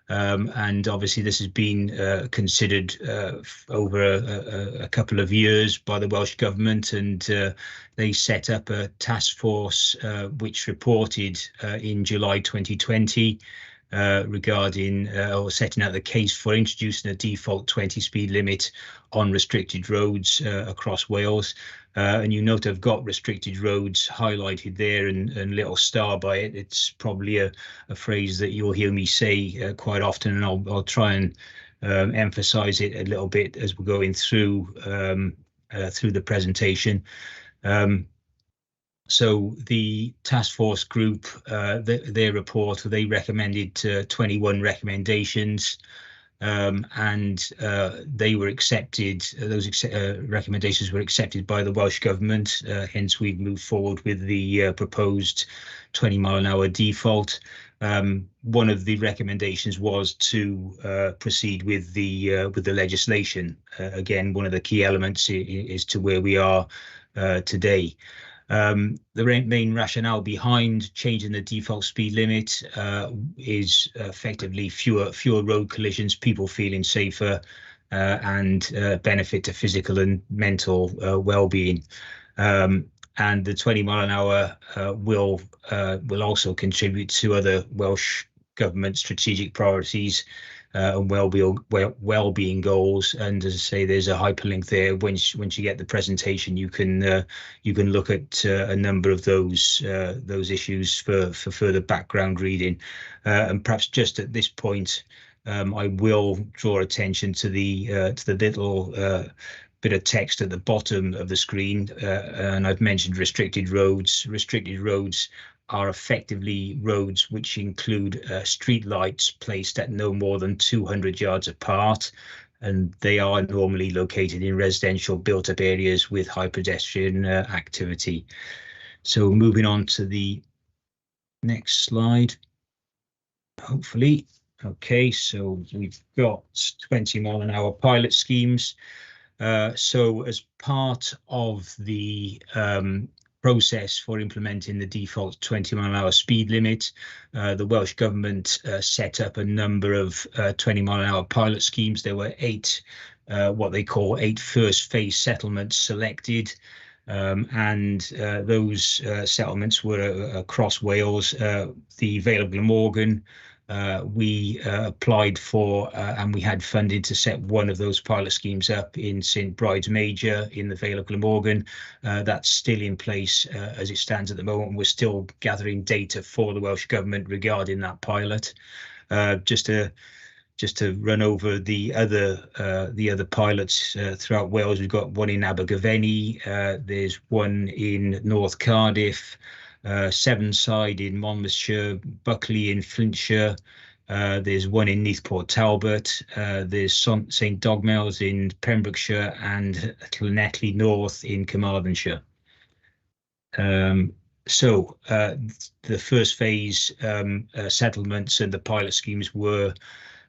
And obviously this has been considered over a couple of years by the Welsh Government, and they set up a task force which reported in July 2020 regarding or setting out the case for introducing a default 20 speed limit on restricted roads across Wales. And you note I've got restricted roads highlighted there and little star by it. It's probably a phrase that you'll hear me say quite often, and I'll try and emphasize it a little bit as we're going through the presentation. So the task force group, their report, they recommended 21 recommendations. And they were accepted. Those recommendations were accepted by the Welsh Government. Hence, we've moved forward with the proposed 20 mile an hour default. One of the recommendations was to proceed with the legislation. Again, one of the key elements is to where we are today. The main rationale behind changing the default speed limit is effectively fewer road collisions, people feeling safer, and benefit to physical and mental well-being. And the 20 mile an hour will also contribute to other Welsh Government strategic priorities and well-being goals. And as I say, there's a hyperlink there. Once you get the presentation, you can look at a number of those issues for further background reading. And perhaps just at this point, I will draw attention to the little bit of text at the bottom of the screen, and I've mentioned restricted roads. Restricted roads are effectively roads which include street lights placed at no more than 200 yards apart, and they are normally located in residential built-up areas with high pedestrian activity. So moving on to the next slide, hopefully. Okay, so we've got 20 mile an hour pilot schemes. So as part of the process for implementing the default 20 mile an hour speed limit, the Welsh Government set up a number of 20 mile an hour pilot schemes. There were 8 what they call 8 first phase settlements selected, and those settlements were across Wales. The Vale of Glamorgan, we applied for and we had funded to set one of those pilot schemes up in St Bride's Major in the Vale of Glamorgan. That's still in place as it stands at the moment. We're still gathering data for the Welsh Government regarding that pilot. Just to run over the other pilots throughout Wales, we've got one in Abergavenny, there's one in North Cardiff, Sevenside in Monmouthshire, Buckley in Flintshire, there's one in Neathport Talbot, there's St Dogmaels in Pembrokeshire, and Llanelli North in Carmarthenshire. So the first phase settlements and the pilot schemes were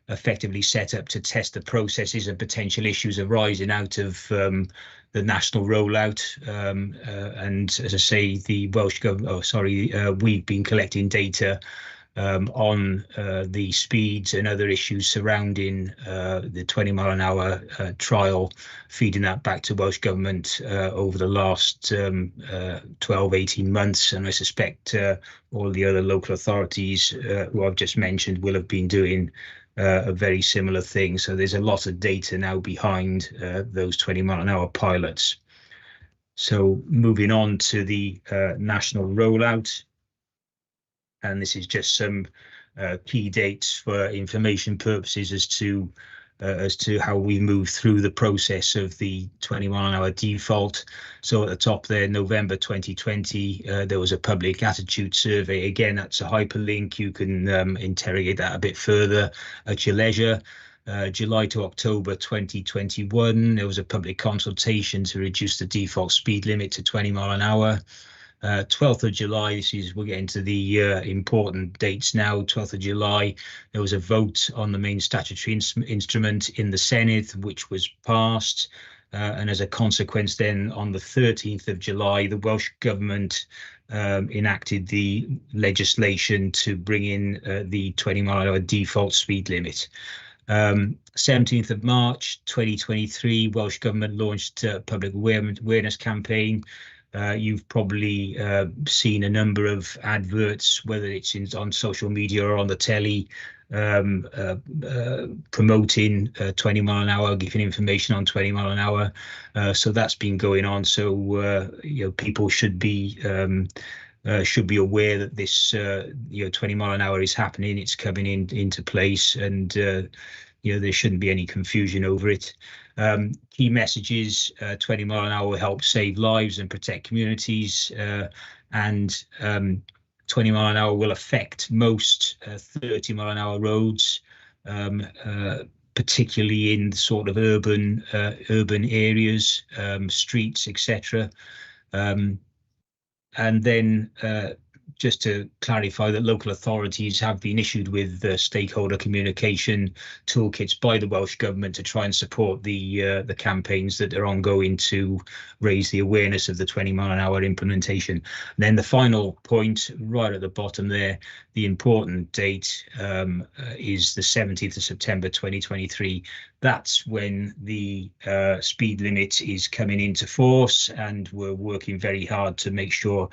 effectively set up to test the processes and potential issues arising out of the national rollout. And as I say, the Welsh Government, we've been collecting data on the speeds and other issues surrounding the 20 mile an hour trial, feeding that back to Welsh Government over the last 12-18 months. And I suspect all the other local authorities who I've just mentioned will have been doing a very similar thing. So there's a lot of data now behind those 20 mile an hour pilots. So moving on to the national rollout, and this is just some key dates for information purposes as to how we move through the process of the 20 mile an hour default. So at the top there, November 2020, there was a public attitude survey. Again, that's a hyperlink. You can interrogate that a bit further at your leisure. July to October 2021, there was a public consultation to reduce the default speed limit to 20 mile an hour. 12th of July, we're getting to the important dates now. 12th of July, there was a vote on the main statutory instrument in the Senate, which was passed. And as a consequence, then on the 13th of July, the Welsh Government enacted the legislation to bring in the 20 mile an hour default speed limit. 17th of March 2023, Welsh Government launched a public awareness campaign. You've probably seen a number of adverts, whether it's on social media or on the telly, promoting 20 mile an hour, giving information on 20 mile an hour. So that's been going on. So people should be aware that this 20 mile an hour is happening. It's coming into place, and there shouldn't be any confusion over it. Key messages: 20 mile an hour will help save lives and protect communities, and 20 mile an hour will affect most 30 mile an hour roads, particularly in sort of urban areas, streets, etc. And then just to clarify that local authorities have been issued with stakeholder communication toolkits by the Welsh Government to try and support the campaigns that are ongoing to raise the awareness of the 20 mile an hour implementation. And then the final point right at the bottom there, the important date is the 17th of September 2023. That's when the speed limit is coming into force, and we're working very hard to make sure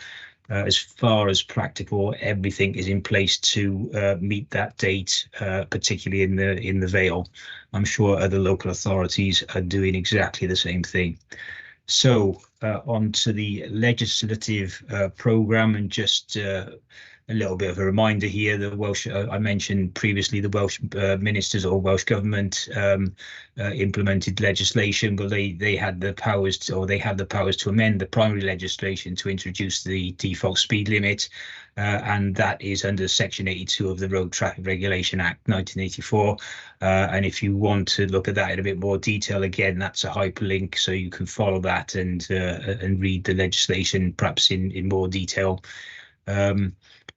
as far as practical, everything is in place to meet that date, particularly in the Vale. I'm sure other local authorities are doing exactly the same thing. So on to the legislative programme, and just a little bit of a reminder here, the Welsh, I mentioned previously, the Welsh ministers or Welsh Government implemented legislation, but they had the powers to amend the primary legislation to introduce the default speed limit, and that is under Section 82 of the Road Traffic Regulation Act 1984. And if you want to look at that in a bit more detail, again, that's a hyperlink, so you can follow that and read the legislation perhaps in more detail.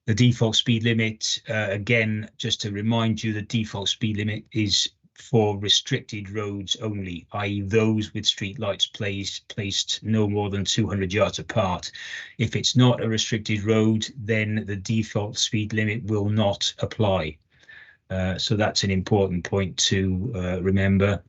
The default speed limit, again, just to remind you, the default speed limit is for restricted roads only, i.e. those with street lights placed no more than 200 yards apart. If it's not a restricted road, then the default speed limit will not apply. So that's an important point to remember.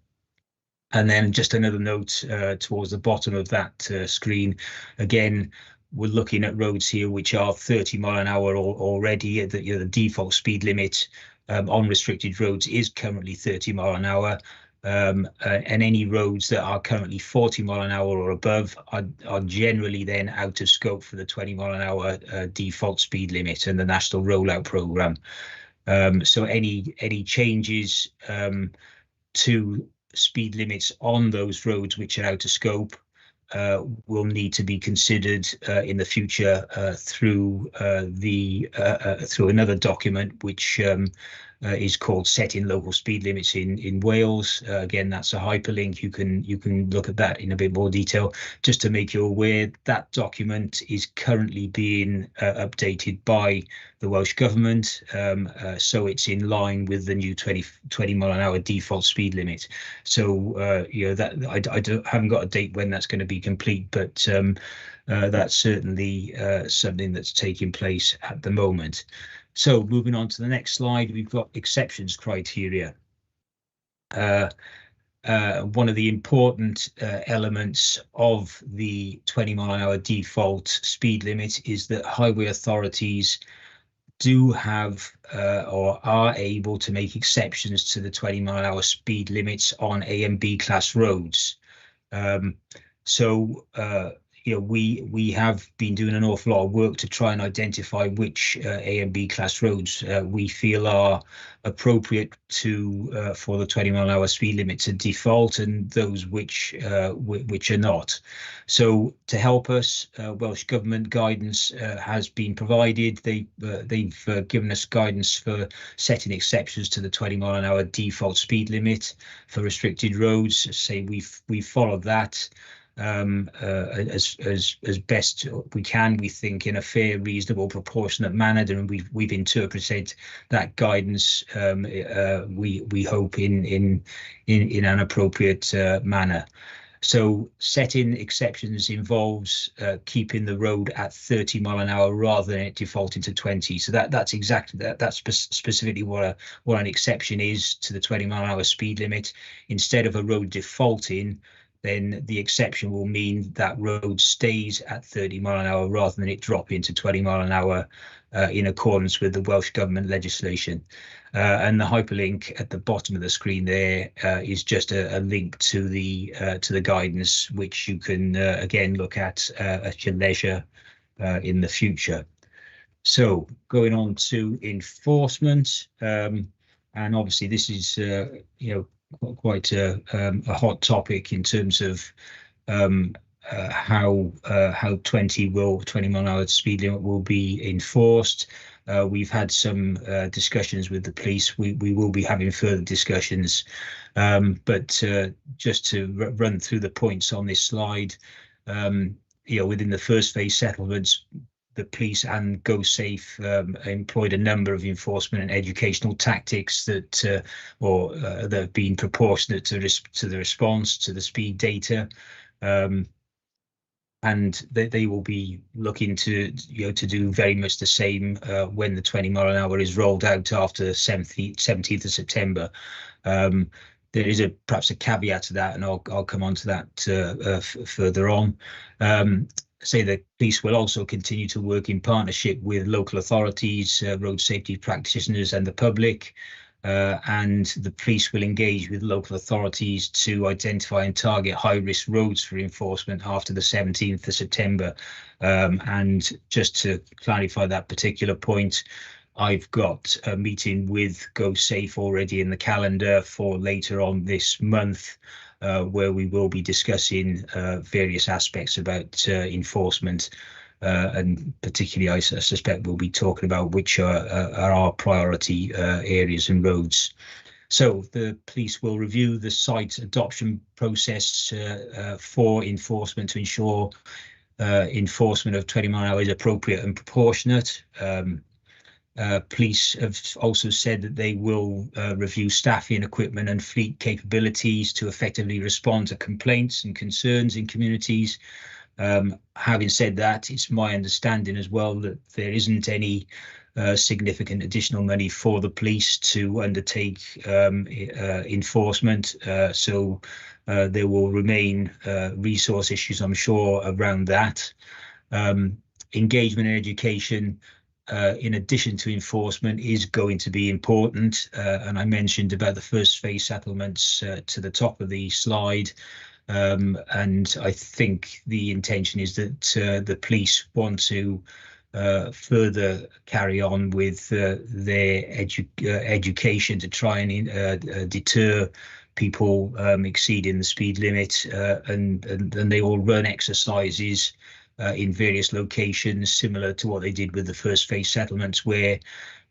And then just another note towards the bottom of that screen, again, we're looking at roads here which are 30 mile an hour already. The default speed limit on restricted roads is currently 30 mile an hour. And any roads that are currently 40 mile an hour or above are generally then out of scope for the 20 mile an hour default speed limit and the national rollout programme. So any changes to speed limits on those roads which are out of scope will need to be considered in the future through another document which is called Setting Local Speed Limits in Wales. Again, that's a hyperlink. You can look at that in a bit more detail. Just to make you aware, that document is currently being updated by the Welsh Government, so it's in line with the new 20 mile an hour default speed limit. So that I haven't got a date when that's going to be complete, but that's certainly something that's taking place at the moment. So moving on to the next slide, we've got exceptions criteria. One of the important elements of the 20 mile an hour default speed limit is that highway authorities do have or are able to make exceptions to the 20 mile an hour speed limits on A and B class roads. So we have been doing an awful lot of work to try and identify which A and B class roads we feel are appropriate for the 20-mile-an-hour speed limit to default, and those which are not. So to help us, Welsh Government guidance has been provided. They've given us guidance for setting exceptions to the 20-mile-an-hour default speed limit for restricted roads. Say we've followed that as best we can, we think, in a fair, reasonable, proportionate manner, and we've interpreted that guidance, we hope, in an appropriate manner. So setting exceptions involves keeping the road at 30 mile an hour rather than it defaulting to 20. So that's exactly that. That's specifically what an exception is to the 20 mile an hour speed limit. Instead of a road defaulting, then the exception will mean that road stays at 30 mile an hour rather than it drop into 20 mile an hour in accordance with the Welsh Government legislation. And the hyperlink at the bottom of the screen there is just a link to the guidance, which you can again look at your leisure in the future. So going on to enforcement, and obviously this is quite a hot topic in terms of how 20 mile an hour speed limit will be enforced. We've had some discussions with the police. We will be having further discussions, but just to run through the points on this slide, within the first phase settlements, the police and GoSafe employed a number of enforcement and educational tactics that have been proportionate to the response to the speed data, and they will be looking to do very much the same when the 20 mile an hour is rolled out after the 17th of September. There is perhaps a caveat to that, and I'll come on to that further on. Say the police will also continue to work in partnership with local authorities, road safety practitioners and the public, and the police will engage with local authorities to identify and target high-risk roads for enforcement after the 17th of September. And just to clarify that particular point, I've got a meeting with GoSafe already in the calendar for later on this month, where we will be discussing various aspects about enforcement, and particularly I suspect we'll be talking about which are our priority areas and roads. So the police will review the site adoption process for enforcement to ensure enforcement of 20 mile an hour is appropriate and proportionate. Police have also said that they will review staffing, equipment and fleet capabilities to effectively respond to complaints and concerns in communities. Having said that, it's my understanding as well that there isn't any significant additional money for the police to undertake enforcement, so there will remain resource issues, I'm sure, around that. Engagement and education, in addition to enforcement, is going to be important, and I mentioned about the first phase settlements to the top of the slide, and I think the intention is that the police want to further carry on with their education to try and deter people exceeding the speed limit, and they all run exercises in various locations, similar to what they did with the first phase settlements, where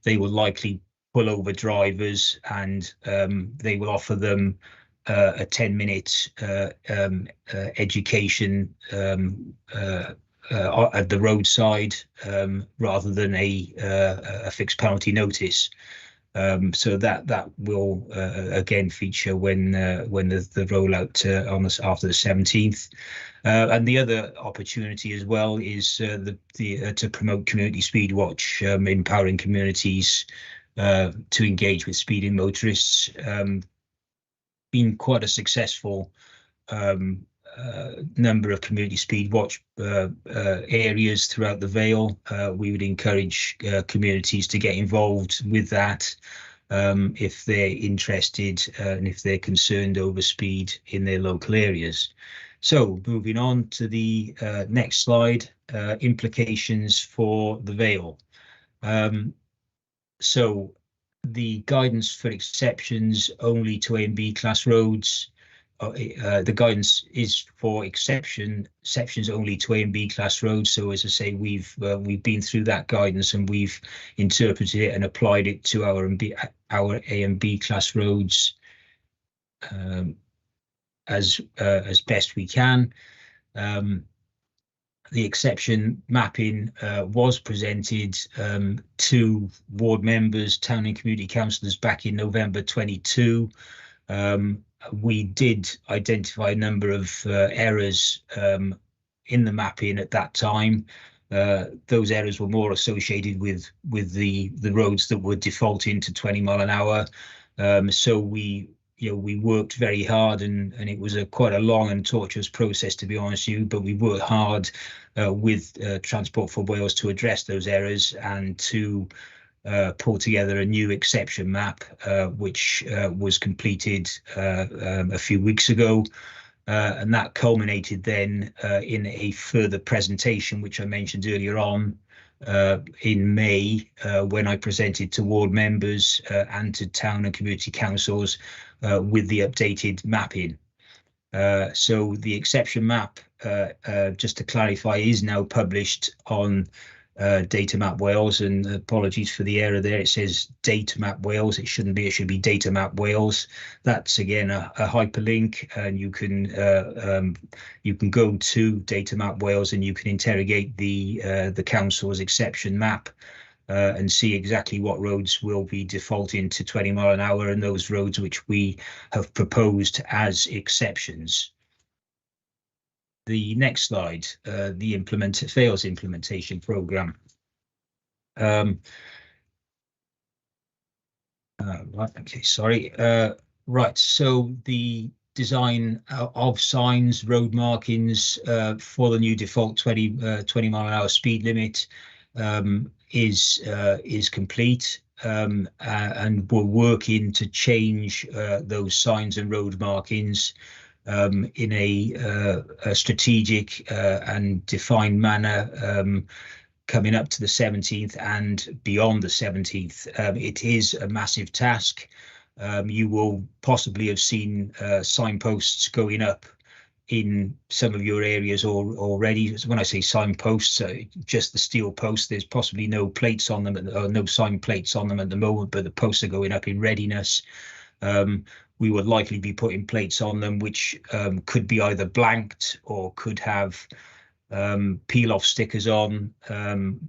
they will likely pull over drivers and they will offer them a 10-minute education at the roadside, rather than a fixed penalty notice. So that will again feature when the rollout after the 17th. And the other opportunity as well is to promote community speed watch, empowering communities to engage with speeding motorists. Been quite a successful number of community speed watch areas throughout the Vale. We would encourage communities to get involved with that if they're interested and if they're concerned over speed in their local areas. So moving on to the next slide, implications for the Vale. So the guidance for exceptions only to A and B class roads. The guidance is for exceptions only to A and B class roads. So as I say, we've been through that guidance and we've interpreted it and applied it to our A and B class roads as best we can. The exception mapping was presented to ward members, town and community councillors back in November 22. We did identify a number of errors in the mapping at that time. Those errors were more associated with the roads that were defaulting to 20 mile an hour. So we worked very hard, and it was quite a long and tortuous process, to be honest with you, but we worked hard with Transport for Wales to address those errors and to pull together a new exception map, which was completed a few weeks ago. And that culminated then in a further presentation, which I mentioned earlier on, in May, when I presented to ward members and to town and community councils with the updated mapping. So the exception map, just to clarify, is now published on Datamap Wales, and apologies for the error there. It says Datamap Wales. It shouldn't be. It should be Datamap Wales. That's again a hyperlink, and you can go to Datamap Wales and you can interrogate the council's exception map and see exactly what roads will be defaulting to 20 mile an hour and those roads which we have proposed as exceptions. The next slide, the Fails implementation program. Right, okay, sorry. Right, so the design of signs, road markings for the new default 20 mile an hour speed limit is complete, and we're working to change those signs and road markings in a strategic and defined manner coming up to the 17th and beyond the 17th. It is a massive task. You will possibly have seen signposts going up in some of your areas already. When I say signposts, just the steel posts. There's possibly no plates on them, or no sign plates on them at the moment, but the posts are going up in readiness. We would likely be putting plates on them, which could be either blanked or could have peel-off stickers on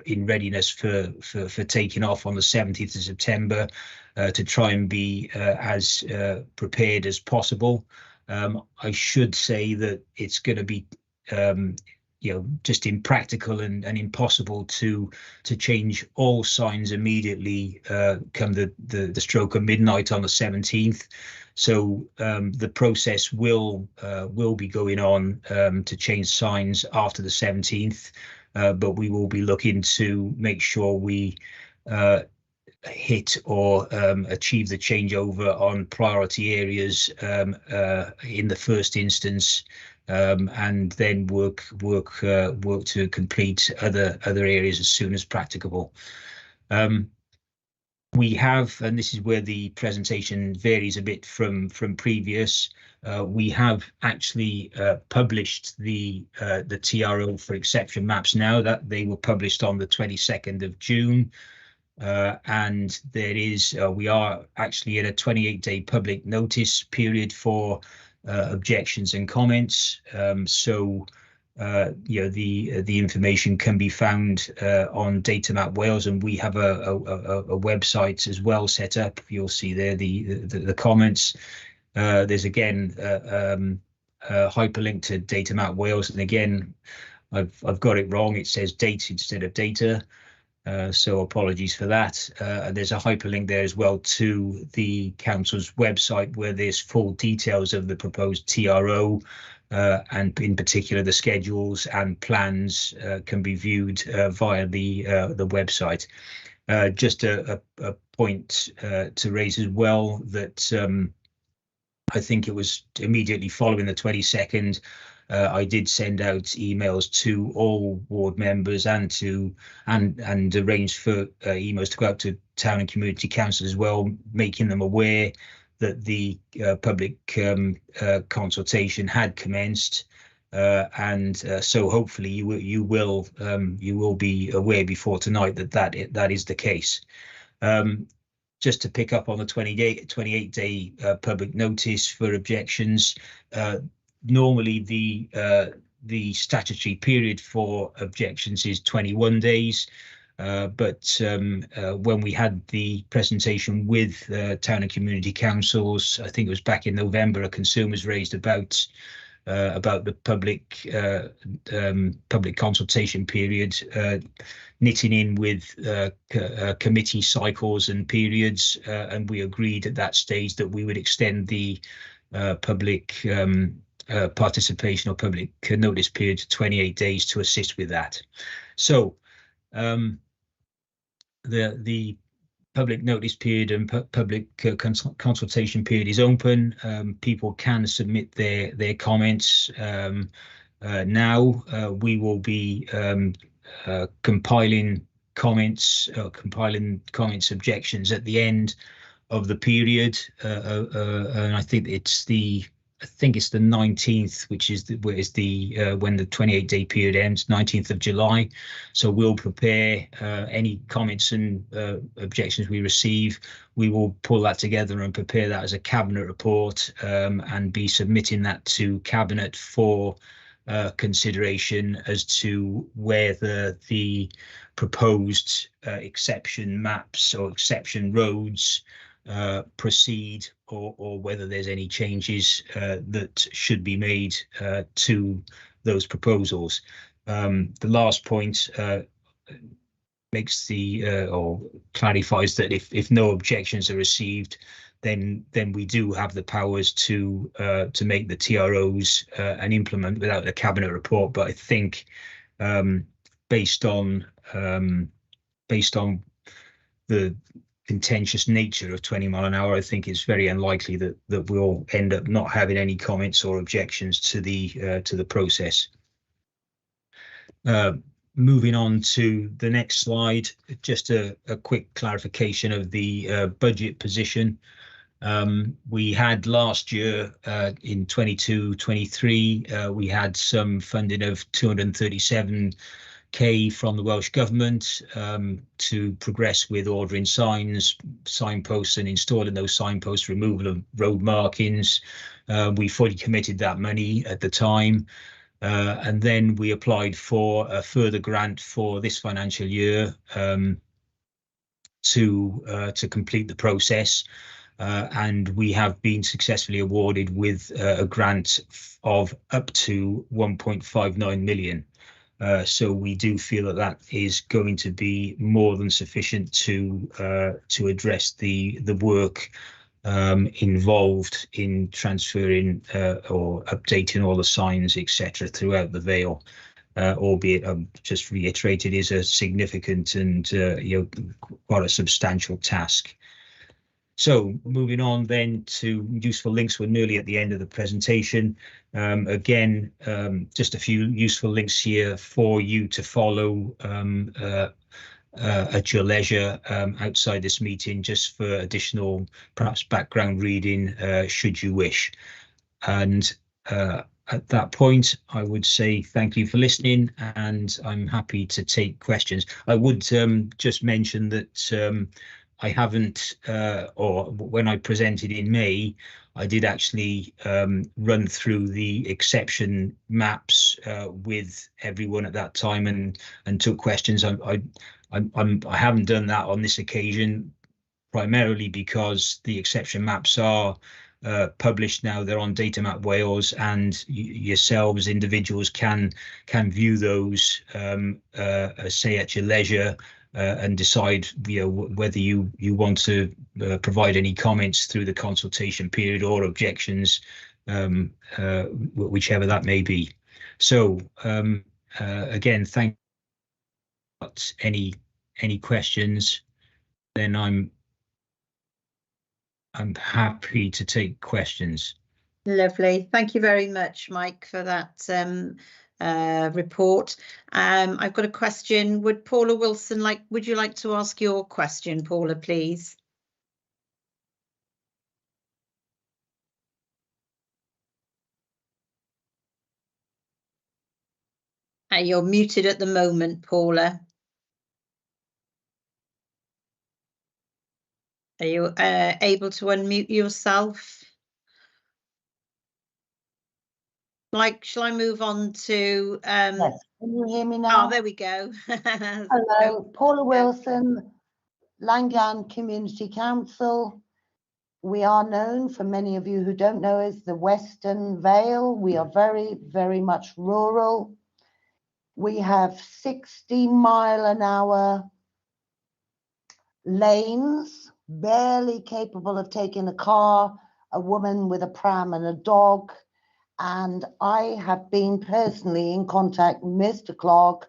in readiness for taking off on the 17th of September to try and be as prepared as possible. I should say that it's going to be just impractical and impossible to change all signs immediately come the stroke of midnight on the 17th. So the process will be going on to change signs after the 17th, but we will be looking to make sure we hit or achieve the changeover on priority areas in the first instance, and then work to complete other areas as soon as practicable. We have, and this is where the presentation varies a bit from previous, we have actually published the TRO for exception maps now. That they were published on the 22nd of June. And there is, we are actually in a 28-day public notice period for objections and comments. So the information can be found on Datamap Wales, and we have a website as well set up. You'll see there the comments. There's again a hyperlink to Datamap Wales, and again I've got it wrong. It says date instead of data. So apologies for that. There's a hyperlink there as well to the council's website where there's full details of the proposed TRO, and in particular the schedules and plans can be viewed via the website. Just a point to raise as well, that I think it was immediately following the 22nd, I did send out emails to all ward members and arranged for emails to go out to town and community council as well, making them aware that the public consultation had commenced. So hopefully you will be aware before tonight that is the case. Just to pick up on the 28-day public notice for objections, normally the statutory period for objections is 21 days. But when we had the presentation with town and community councils, I think it was back in November, a concern was raised about the public consultation period, knitting in with committee cycles and periods, and we agreed at that stage that we would extend the public participation or public notice period to 28 days to assist with that. So the public notice period and public consultation period is open. People can submit their comments now. We will be compiling comments, objections at the end of the period, and I think it's the 19th, which is when the 28-day period ends, 19th of July. So we'll prepare any comments and objections we receive. We will pull that together and prepare that as a cabinet report, and be submitting that to cabinet for consideration as to whether the proposed exception maps or exception roads proceed, or whether there's any changes that should be made to those proposals. The last point makes or clarifies that if no objections are received, then we do have the powers to make the TROs and implement without a cabinet report. But I think based on the contentious nature of 20 mile an hour, I think it's very unlikely that we'll end up not having any comments or objections to the process. Moving on to the next slide, just a quick clarification of the budget position. We had last year in 22-23, we had some funding of 237k from the Welsh Government to progress with ordering signposts and installing those signposts, removal of road markings. We fully committed that money at the time, and then we applied for a further grant for this financial year to complete the process, and we have been successfully awarded with a grant of up to 1.59 million. So we do feel that is going to be more than sufficient to address the work involved in transferring or updating all the signs, etc., throughout the Vale. Albeit, just reiterate, it is a significant and quite a substantial task. So moving on then to useful links, we're nearly at the end of the presentation. Again, just a few useful links here for you to follow at your leisure outside this meeting, just for additional perhaps background reading should you wish. And at that point, I would say thank you for listening, and I'm happy to take questions. I would just mention that I haven't, or when I presented in May, I did actually run through the exception maps with everyone at that time and took questions. I haven't done that on this occasion, primarily because the exception maps are published now. They're on Data Map Wales, and yourselves, individuals, can view those, say, at your leisure. And decide, whether you want to provide any comments through the consultation period or objections, whichever that may be. So again, thank you. Any questions? Then I'm happy to take questions. Lovely. Thank you very much, Mike, for that report. I've got a question. Would Paula Wilson would you like to ask your question, Paula, please? You're muted at the moment, Paula. Are you able to unmute yourself? Shall I move on to? Yes. Can you hear me now? Oh, there we go. Hello, Paula Wilson, Langan Community Council. We are known, for many of you who don't know, as the Western Vale. We are very, very much rural. We have 60-mile-an-hour lanes, barely capable of taking a car, a woman with a pram and a dog. And I have been personally in contact with Mr. Clark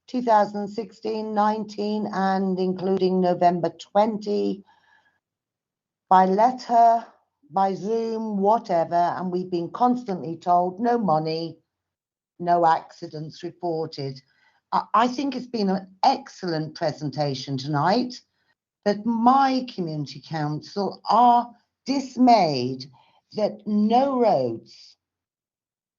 2016, 19, and including November 20, by letter, by Zoom, whatever, and we've been constantly told no money, no accidents reported. I think it's been an excellent presentation tonight, but my community council are dismayed that no roads,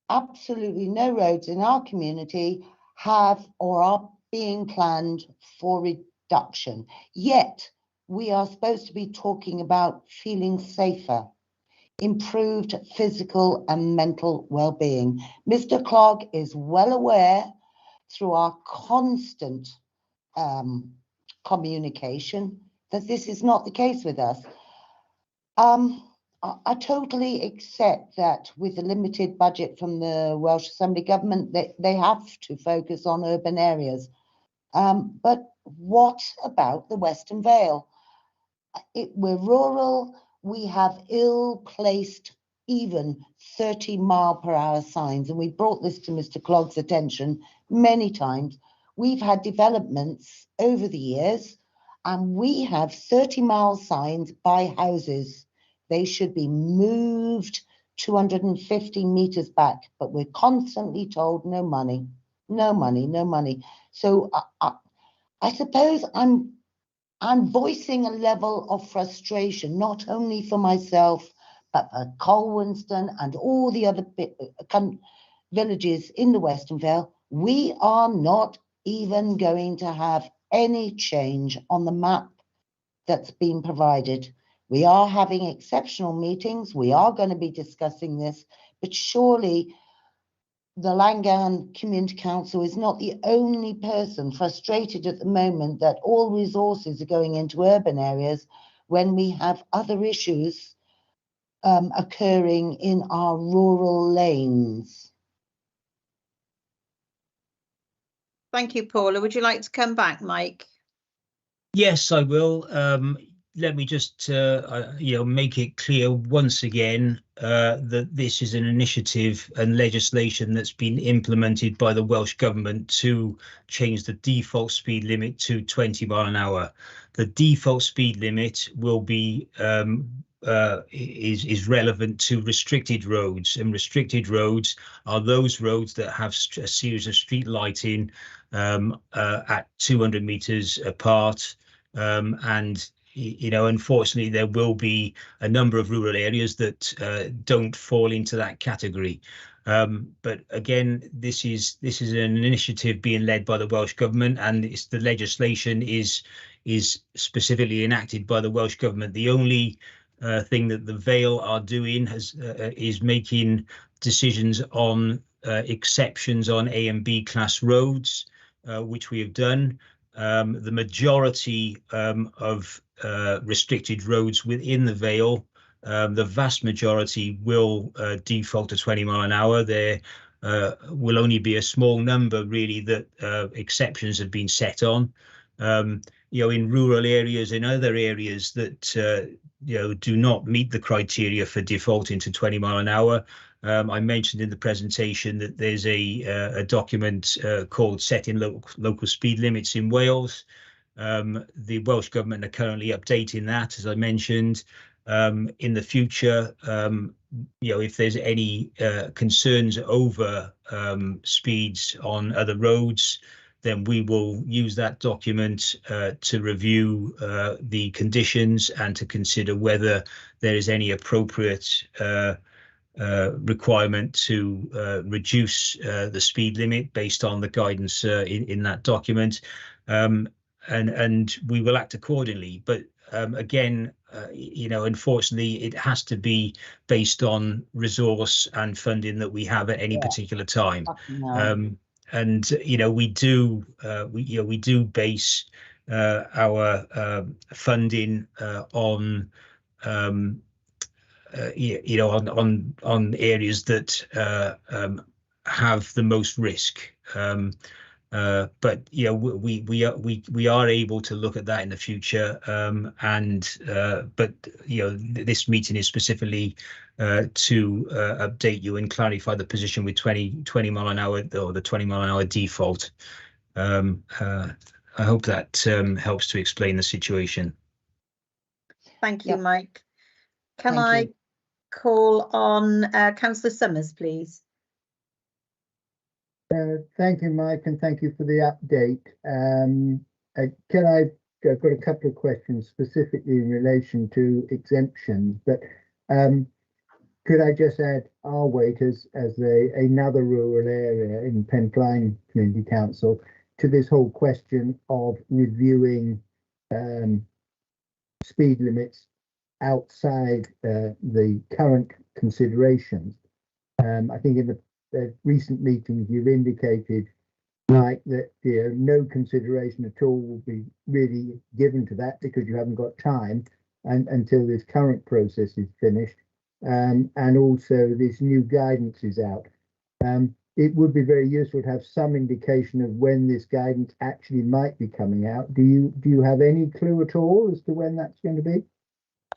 absolutely no roads in our community have or are being planned for reduction. Yet we are supposed to be talking about feeling safer, improved physical and mental well-being. Mr. Clark is well aware through our constant communication that this is not the case with us. I totally accept that with the limited budget from the Welsh Assembly Government, they have to focus on urban areas. But what about the Western Vale? We're rural, we have ill-placed even 30-mile-per-hour signs, and we brought this to Mr. Clogg's attention many times. We've had developments over the years, and we have 30-mile signs by houses. They should be moved 250 meters back, but we're constantly told no money, no money, no money. So I suppose I'm voicing a level of frustration, not only for myself, but for Colwinston and all the other villages in the Western Vale. We are not even going to have any change on the map that's been provided. We are having exceptional meetings. We are going to be discussing this, but surely the Langan Community Council is not the only person frustrated at the moment that all resources are going into urban areas when we have other issues occurring in our rural lanes. Thank you, Paula. Would you like to come back, Mike? Yes, I will. Let me just make it clear once again that this is an initiative and legislation that's been implemented by the Welsh Government to change the default speed limit to 20 mile an hour. The default speed limit will be is relevant to restricted roads, and restricted roads are those roads that have a series of street lighting at 200 meters apart, and unfortunately, there will be a number of rural areas that don't fall into that category. But again, this is an initiative being led by the Welsh Government, and the legislation is specifically enacted by the Welsh Government. The only thing that the Vale are doing is making decisions on exceptions on A and B class roads, which we have done. The majority of restricted roads within the Vale, the vast majority will default to 20 mile an hour. There will only be a small number really that exceptions have been set on. In rural areas, in other areas that do not meet the criteria for defaulting to 20 mile an hour. I mentioned in the presentation that there's a document called Setting Local Speed Limits in Wales. The Welsh Government are currently updating that, as I mentioned. in the future, if there's any concerns over speeds on other roads, then we will use that document to review the conditions and to consider whether there is any appropriate requirement to reduce the speed limit based on the guidance in that document, and we will act accordingly. But again, unfortunately, it has to be based on resource and funding that we have at any particular time. And we do base our funding on on areas that have the most risk. But we are able to look at that in the future, but this meeting is specifically to update you and clarify the position with 20 mile an hour, or the 20 mile an hour default. I hope that helps to explain the situation. Thank you, Mike. Can I call on Councillor Summers, please? Thank you, Mike, and thank you for the update. I've got a couple of questions specifically in relation to exemptions, but could I just add Arwait as another rural area in Pencline Community Council to this whole question of reviewing speed limits outside the current considerations? I think in the recent meetings you've indicated, Mike, that no consideration at all will be really given to that because you haven't got time until this current process is finished, and also this new guidance is out. It would be very useful to have some indication of when this guidance actually might be coming out. Do you have any clue at all as to when that's going to be?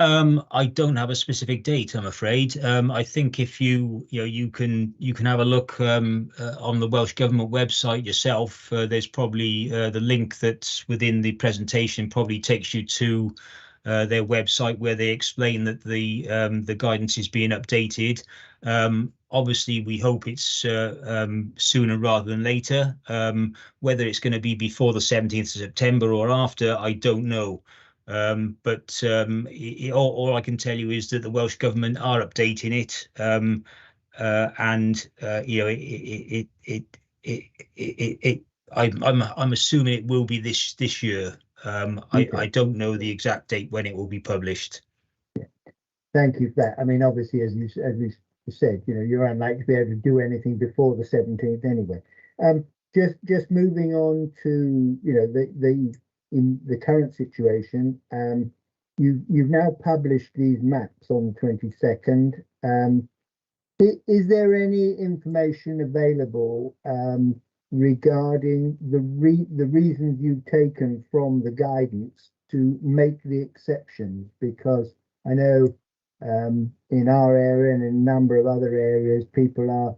I don't have a specific date, I'm afraid. I think if you can have a look on the Welsh Government website yourself. There's probably the link that's within the presentation probably takes you to their website where they explain that the guidance is being updated. Obviously, we hope it's sooner rather than later. Whether it's going to be before the 17th of September or after, I don't know. But all I can tell you is that the Welsh Government are updating it, and I'm assuming it will be this year. Okay. I don't know the exact date when it will be published. Yeah. Thank you for that. I mean, obviously, as you said, you're unlikely to be able to do anything before the 17th anyway. Just moving on to in the current situation, you've now published these maps on the 22nd. Is there any information available regarding the reasons you've taken from the guidance to make the exceptions? Because I know in our area and in a number of other areas, people are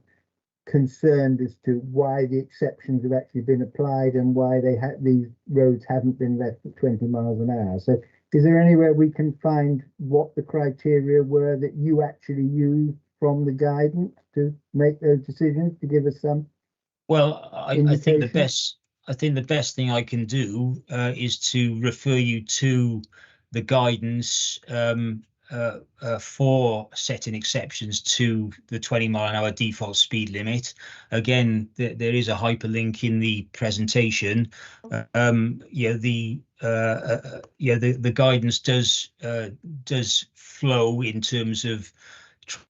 concerned as to why the exceptions have actually been applied and why these roads haven't been left at 20 miles an hour. So is there anywhere we can find what the criteria were that you actually used from the guidance to make those decisions, to give us some? Well, I think the best thing I can do is to refer you to the guidance for setting exceptions to the 20 mile an hour default speed limit. Again, there is a hyperlink in the presentation. The guidance does flow in terms of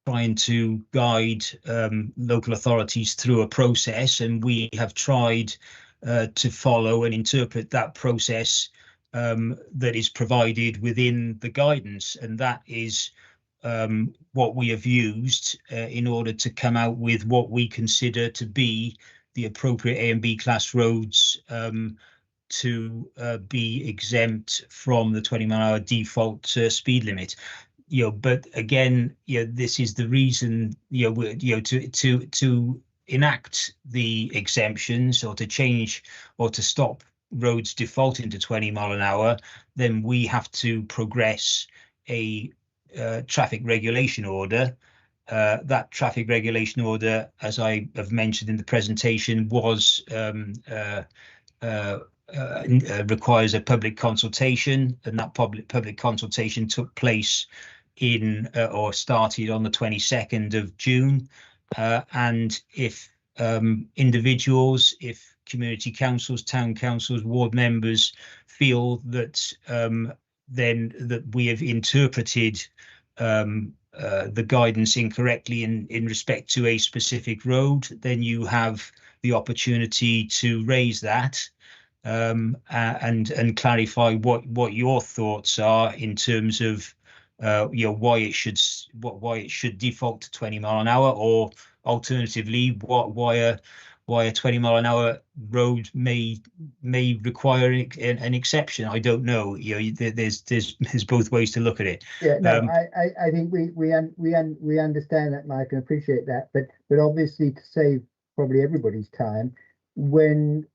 trying to guide local authorities through a process, and we have tried to follow and interpret that process that is provided within the guidance, and that is what we have used in order to come out with what we consider to be the appropriate A and B class roads to be exempt from the 20 mile an hour default speed limit. But again, this is the reason, to enact the exemptions or to change or to stop roads defaulting to 20 mile an hour, then we have to progress a traffic regulation order. That traffic regulation order, as I have mentioned in the presentation, was requires a public consultation, and that public consultation took place in or started on the 22nd of June. And if individuals, if community councils, town councils, ward members feel that then that we have interpreted the guidance incorrectly in respect to a specific road, then you have the opportunity to raise that and clarify what your thoughts are in terms of why it should default to 20 mile an hour, or alternatively why a 20 mile an hour road may require an exception. I don't know. There's both ways to look at it. Yeah, no, I think we understand that, Mike, and appreciate that. But obviously, to save probably everybody's time, when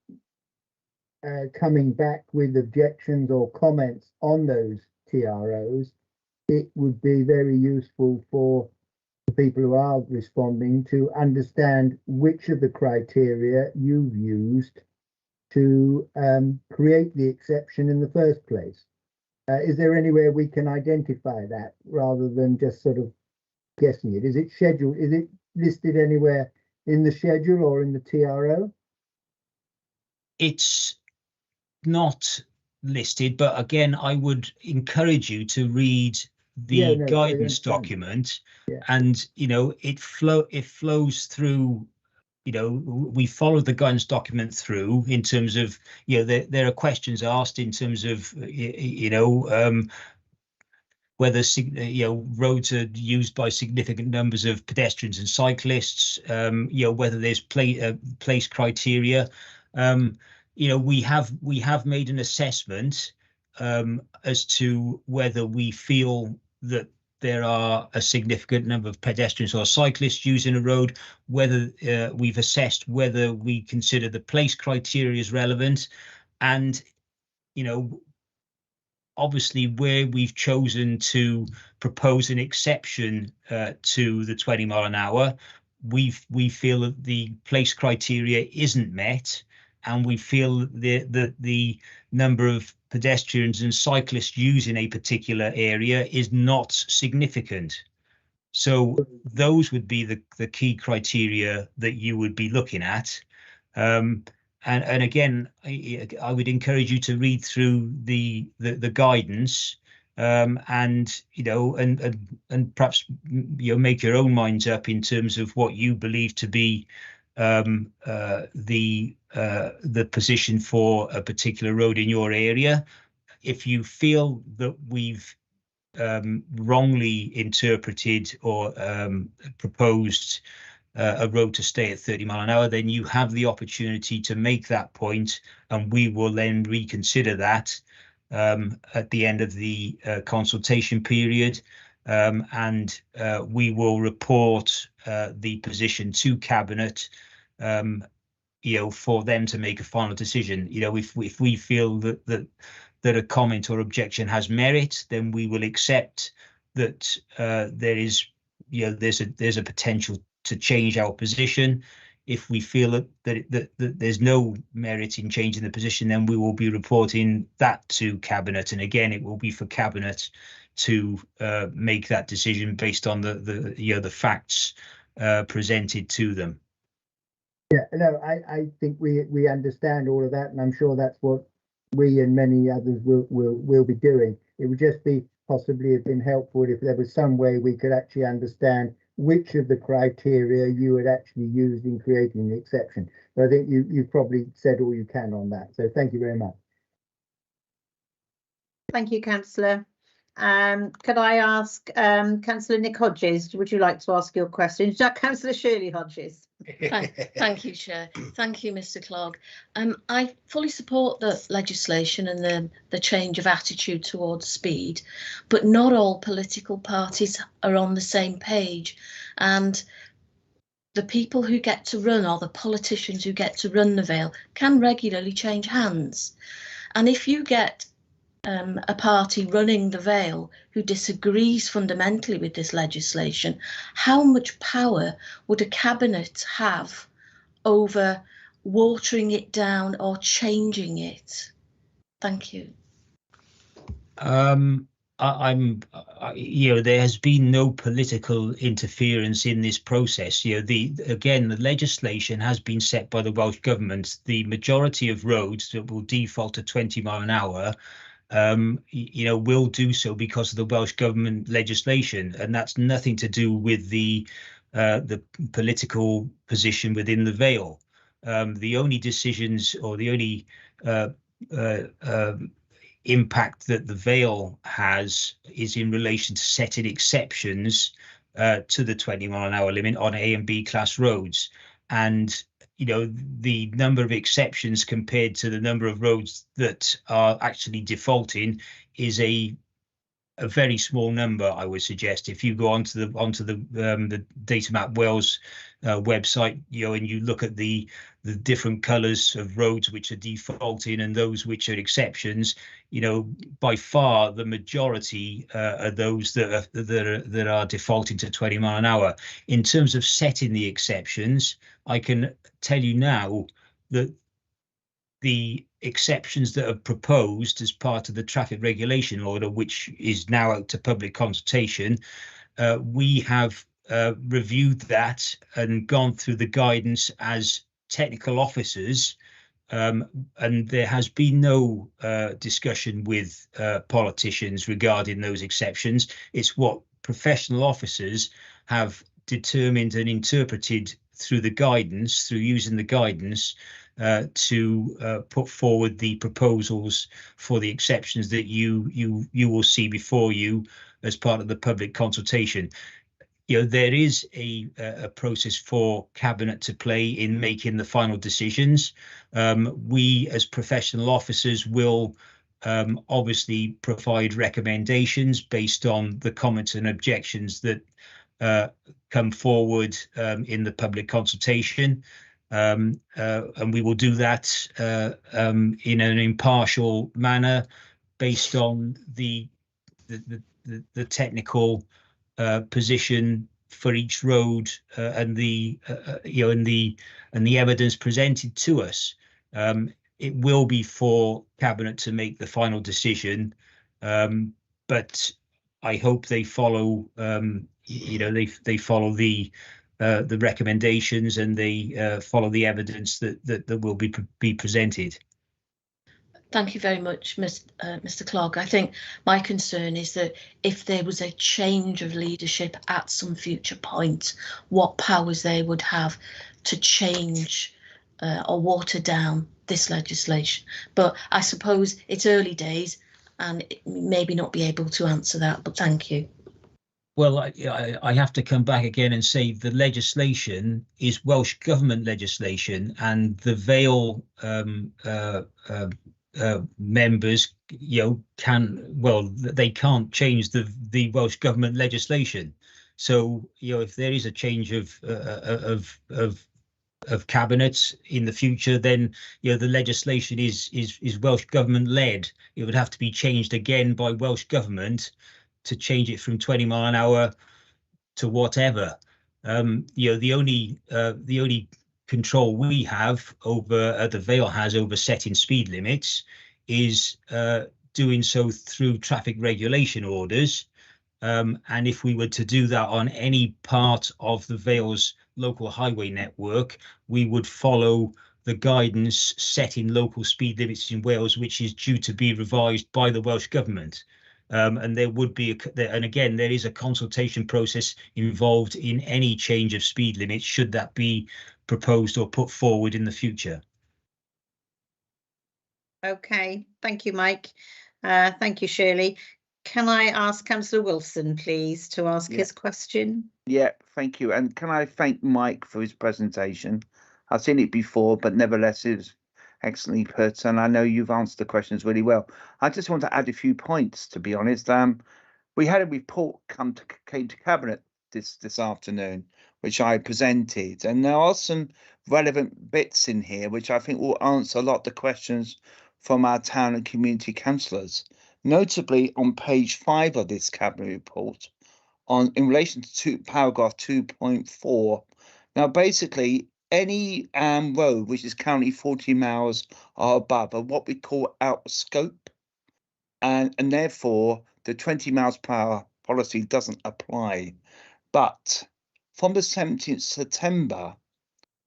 coming back with objections or comments on those TROs, it would be very useful for the people who are responding to understand which of the criteria you've used to create the exception in the first place. Is there anywhere we can identify that rather than just sort of guessing it? Is it scheduled? Is it listed anywhere in the schedule or in the TRO? It's not listed, but again, I would encourage you to read the guidance document, and it flows through. We follow the guidance document through in terms of there are questions asked in terms of whether roads are used by significant numbers of pedestrians and cyclists, whether there's place criteria. We have made an assessment as to whether we feel that there are a significant number of pedestrians or cyclists using a road, whether we've assessed whether we consider the place criteria is relevant, and obviously where we've chosen to propose an exception to the 20 mile an hour, we feel that the place criteria isn't met, and we feel that the number of pedestrians and cyclists using a particular area is not significant. So those would be the key criteria that you would be looking at. And again, I would encourage you to read through the guidance, and perhaps make your own minds up in terms of what you believe to be the position for a particular road in your area. If you feel that we've wrongly interpreted or proposed a road to stay at 30 mile an hour, then you have the opportunity to make that point, and we will then reconsider that at the end of the consultation period, and we will report the position to Cabinet for them to make a final decision. If we feel that a comment or objection has merit, then we will accept that there's a potential to change our position. If we feel that there's no merit in changing the position, then we will be reporting that to Cabinet, and again it will be for Cabinet to make that decision based on the facts presented to them. Yeah, no, I think we understand all of that, and I'm sure that's what we and many others will be doing. It would just be possibly have been helpful if there was some way we could actually understand which of the criteria you had actually used in creating the exception. But I think you've probably said all you can on that. So thank you very much. Thank you, Councillor. Could I ask Councillor Nick Hodges, would you like to ask your question? Councillor Shirley Hodges. Thank you, Chair. Thank you, Mr. Clark. I fully support the legislation and the change of attitude towards speed, but not all political parties are on the same page, and the people who get to run, or the politicians who get to run the Vale, can regularly change hands. And if you get a party running the Vale who disagrees fundamentally with this legislation, how much power would a cabinet have over watering it down or changing it? Thank you. There has been no political interference in this process. The legislation has been set by the Welsh Government. The majority of roads that will default to 20 mile an hour, will do so because of the Welsh Government legislation, and that's nothing to do with the political position within the Vale. The only decisions or the only impact that the Vale has is in relation to setting exceptions to the 20 mile an hour limit on A and B class roads. And the number of exceptions compared to the number of roads that are actually defaulting is a very small number, I would suggest. If you go onto the Data Map Wales website, and you look at the different colours of roads which are defaulting and those which are exceptions, by far the majority are those that are defaulting to 20 mile an hour. In terms of setting the exceptions, I can tell you now that the exceptions that are proposed as part of the traffic regulation order, which is now out to public consultation, we have reviewed that and gone through the guidance as technical officers, and there has been no discussion with politicians regarding those exceptions. It's what professional officers have determined and interpreted through the guidance, through using the guidance to put forward the proposals for the exceptions that you will see before you as part of the public consultation. There is a process for Cabinet to play in making the final decisions. We as professional officers will obviously provide recommendations based on the comments and objections that come forward in the public consultation. And we will do that in an impartial manner based on the technical position for each road and the evidence presented to us. It will be for Cabinet to make the final decision, but I hope they follow. They follow the recommendations and they follow the evidence that will be presented. Thank you very much, Mr. Clark. I think my concern is that if there was a change of leadership at some future point, what powers they would have to change or water down this legislation. But I suppose it's early days and maybe not be able to answer that, but thank you. Well, I have to come back again and say the legislation is Welsh Government legislation, and the Vale members, they can't change the Welsh Government legislation. So, if there is a change of cabinets in the future, then the legislation is Welsh Government led. It would have to be changed again by Welsh Government to change it from 20 mile an hour to whatever. The only control we have over the Vale has over setting speed limits is doing so through traffic regulation orders. And if we were to do that on any part of the Vale's local highway network, we would follow the guidance setting local speed limits in Wales, which is due to be revised by the Welsh Government. And there would be, and again, there is a consultation process involved in any change of speed limits, should that be proposed or put forward in the future. Okay, thank you, Mike. Thank you, Shirley. Can I ask Councillor Wilson, please, to ask his question? Yeah, thank you. And can I thank Mike for his presentation? I've seen it before, but nevertheless, it was excellently put, and I know you've answered the questions really well. I just want to add a few points, to be honest. We had a report came to Cabinet this afternoon, which I presented, and there are some relevant bits in here which I think will answer a lot of the questions from our town and community councillors. notably on page 5 of this cabinet report, in relation to paragraph 2.4. Now, basically, any road which is currently 40 miles or above are what we call out of scope, and therefore the 20 miles per hour policy doesn't apply. But from the 17th September,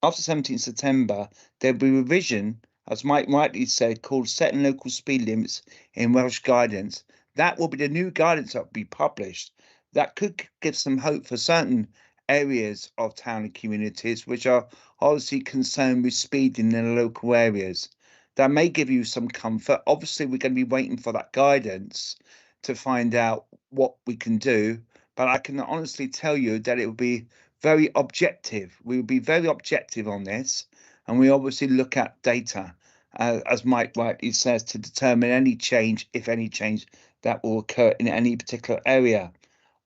after 17th September, there'll be revision, as Mike rightly said, called Setting Local Speed Limits in Welsh Guidance. That will be the new guidance that will be published. That could give some hope for certain areas of town and communities which are obviously concerned with speed in their local areas. That may give you some comfort. Obviously, we're going to be waiting for that guidance to find out what we can do. But I can honestly tell you that it will be very objective. We will be very objective on this, and we obviously look at data, as Mike rightly says, to determine any change, if any change, that will occur in any particular area.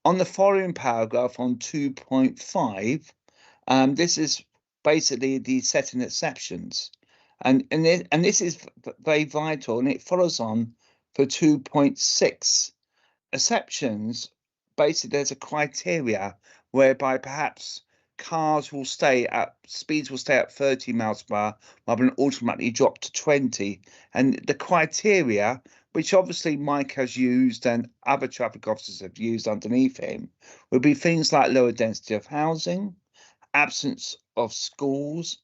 On the following paragraph on 2.5, this is basically the setting exceptions, and this is very vital, and it follows on for 2.6. Exceptions, basically there's a criteria whereby perhaps speeds will stay at 30 miles per hour rather than automatically drop to 20. And the criteria, which obviously Mike has used and other traffic officers have used underneath him, would be things like lower density of housing, absence of schools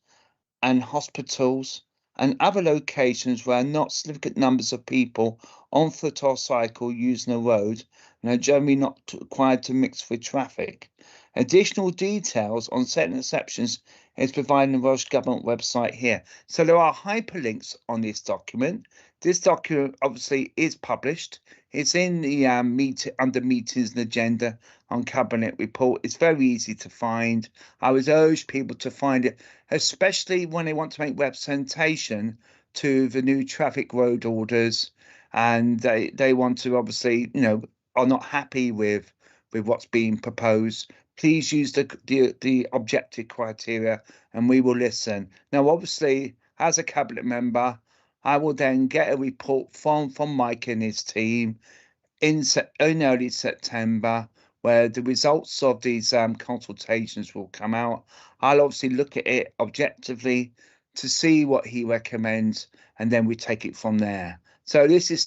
and hospitals, and other locations where not significant numbers of people on foot or cycle using the road and are generally not required to mix with traffic. Additional details on certain exceptions is provided on the Welsh Government website here. So there are hyperlinks on this document. This document obviously is published. It's in the under meetings and agenda on Cabinet report. It's very easy to find. I would urge people to find it, especially when they want to make representation to the new traffic road orders, and they want to obviously, are not happy with what's being proposed. Please use the objective criteria, and we will listen. Now, obviously, as a cabinet member, I will then get a report from Mike and his team in early September, where the results of these consultations will come out. I'll obviously look at it objectively to see what he recommends, and then we take it from there. So this is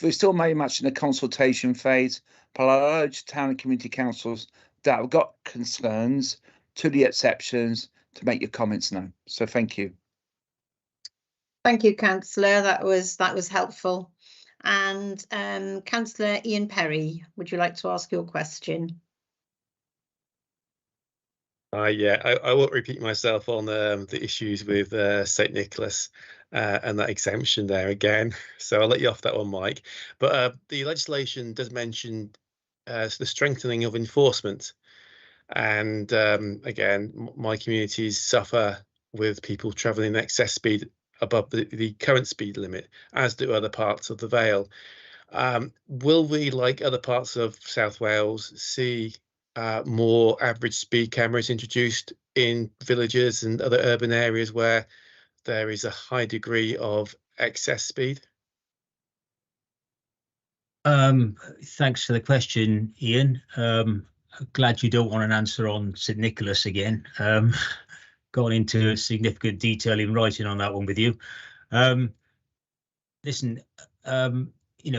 we're still very much in the consultation phase, but I urge town and community councils that have got concerns to the exceptions to make your comments known. So thank you. Thank you, Councillor. That was helpful. And Councillor Ian Perry, would you like to ask your question? Yeah, I won't repeat myself on the issues with St Nicholas and that exemption there again. So I'll let you off that one, Mike. But the legislation does mention the strengthening of enforcement. And again, my communities suffer with people travelling in excess speed above the current speed limit, as do other parts of the Vale. Will we, like other parts of South Wales, see more average speed cameras introduced in villages and other urban areas where there is a high degree of excess speed? Thanks for the question, Ian. Glad you don't want an answer on St Nicholas again. Gone into significant detail in writing on that one with you. Listen,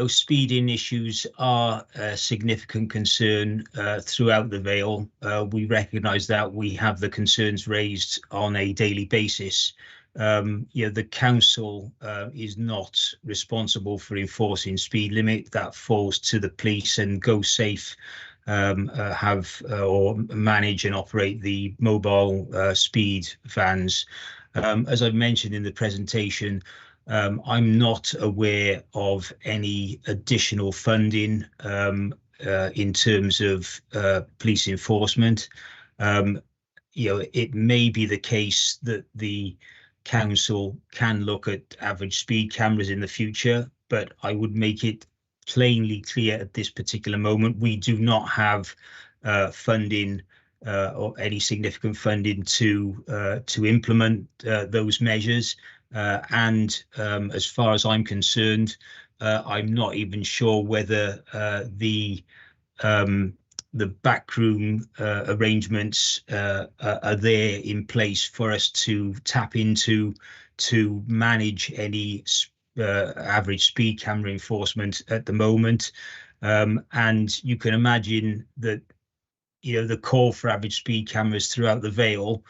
speeding issues are a significant concern throughout the Vale. We recognise that. We have the concerns raised on a daily basis. The council is not responsible for enforcing speed limit. That falls to the police, and Go Safe or manage and operate the mobile speed vans. As I mentioned in the presentation, I'm not aware of any additional funding in terms of police enforcement. It may be the case that the council can look at average speed cameras in the future, but I would make it plainly clear at this particular moment we do not have funding or any significant funding to implement those measures. And as far as I'm concerned, I'm not even sure whether the backroom arrangements are there in place for us to tap into to manage any average speed camera enforcement at the moment. And you can imagine that, you know, the call for average speed cameras throughout the Vale,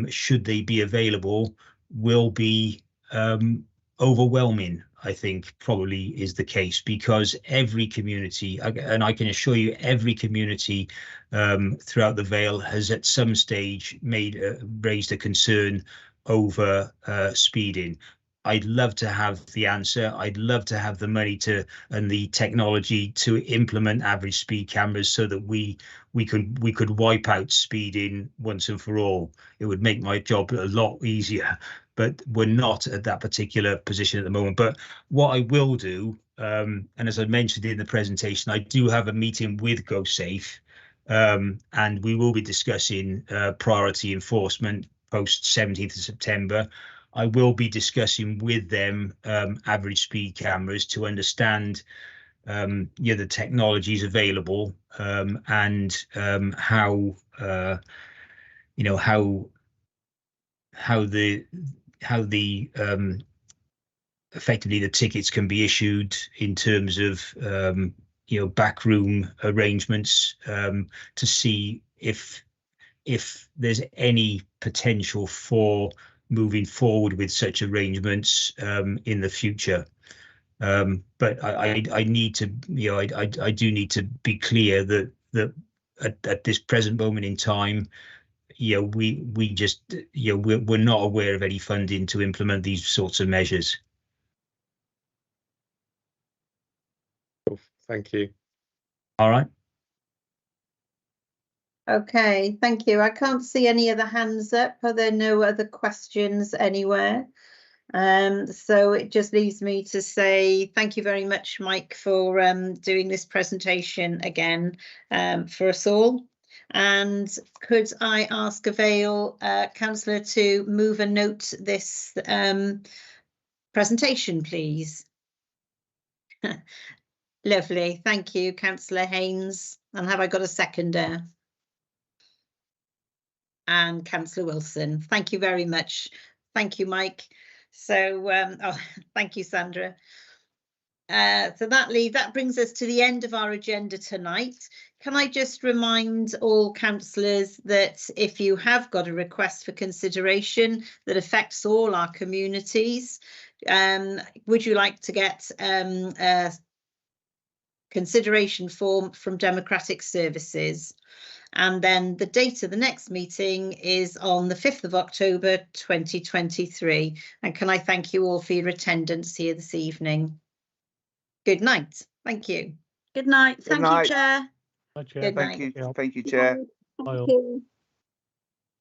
should they be available, will be overwhelming, I think probably is the case, because every community, and I can assure you every community throughout the Vale has at some stage raised a concern over speeding. I'd love to have the answer. I'd love to have the money and the technology to implement average speed cameras so that we could wipe out speeding once and for all. It would make my job a lot easier, but we're not at that particular position at the moment. But what I will do, and as I mentioned in the presentation, I do have a meeting with GoSafe, and we will be discussing priority enforcement post 17th of September. I will be discussing with them average speed cameras to understand the technologies available, and how effectively the tickets can be issued in terms of backroom arrangements, to see if there's any potential for moving forward with such arrangements in the future. But I need to, I do need to be clear that at this present moment in time, we just, we're not aware of any funding to implement these sorts of measures. Thank you. All right. Okay, thank you. I can't see any other hands up. Are there no other questions anywhere? So it just leaves me to say thank you very much, Mike, for doing this presentation again for us all. And could I ask a Vale councillor to move and note this presentation, please? Lovely, thank you, Councillor Haynes. And have I got a seconder? And Councillor Wilson. Thank you very much. Thank you, Mike. So, thank you, Sandra. So that brings us to the end of our agenda tonight. Can I just remind all councillors that if you have got a request for consideration that affects all our communities, would you like to get a consideration form from Democratic Services? And then the date of the next meeting is on the 5th of October 2023. And can I thank you all for your attendance here this evening? Good night. Thank you. Good night. Thank you, Chair. Bye, Chair. Good Thank night. you. Thank you, Chair. Bye all. Thank you.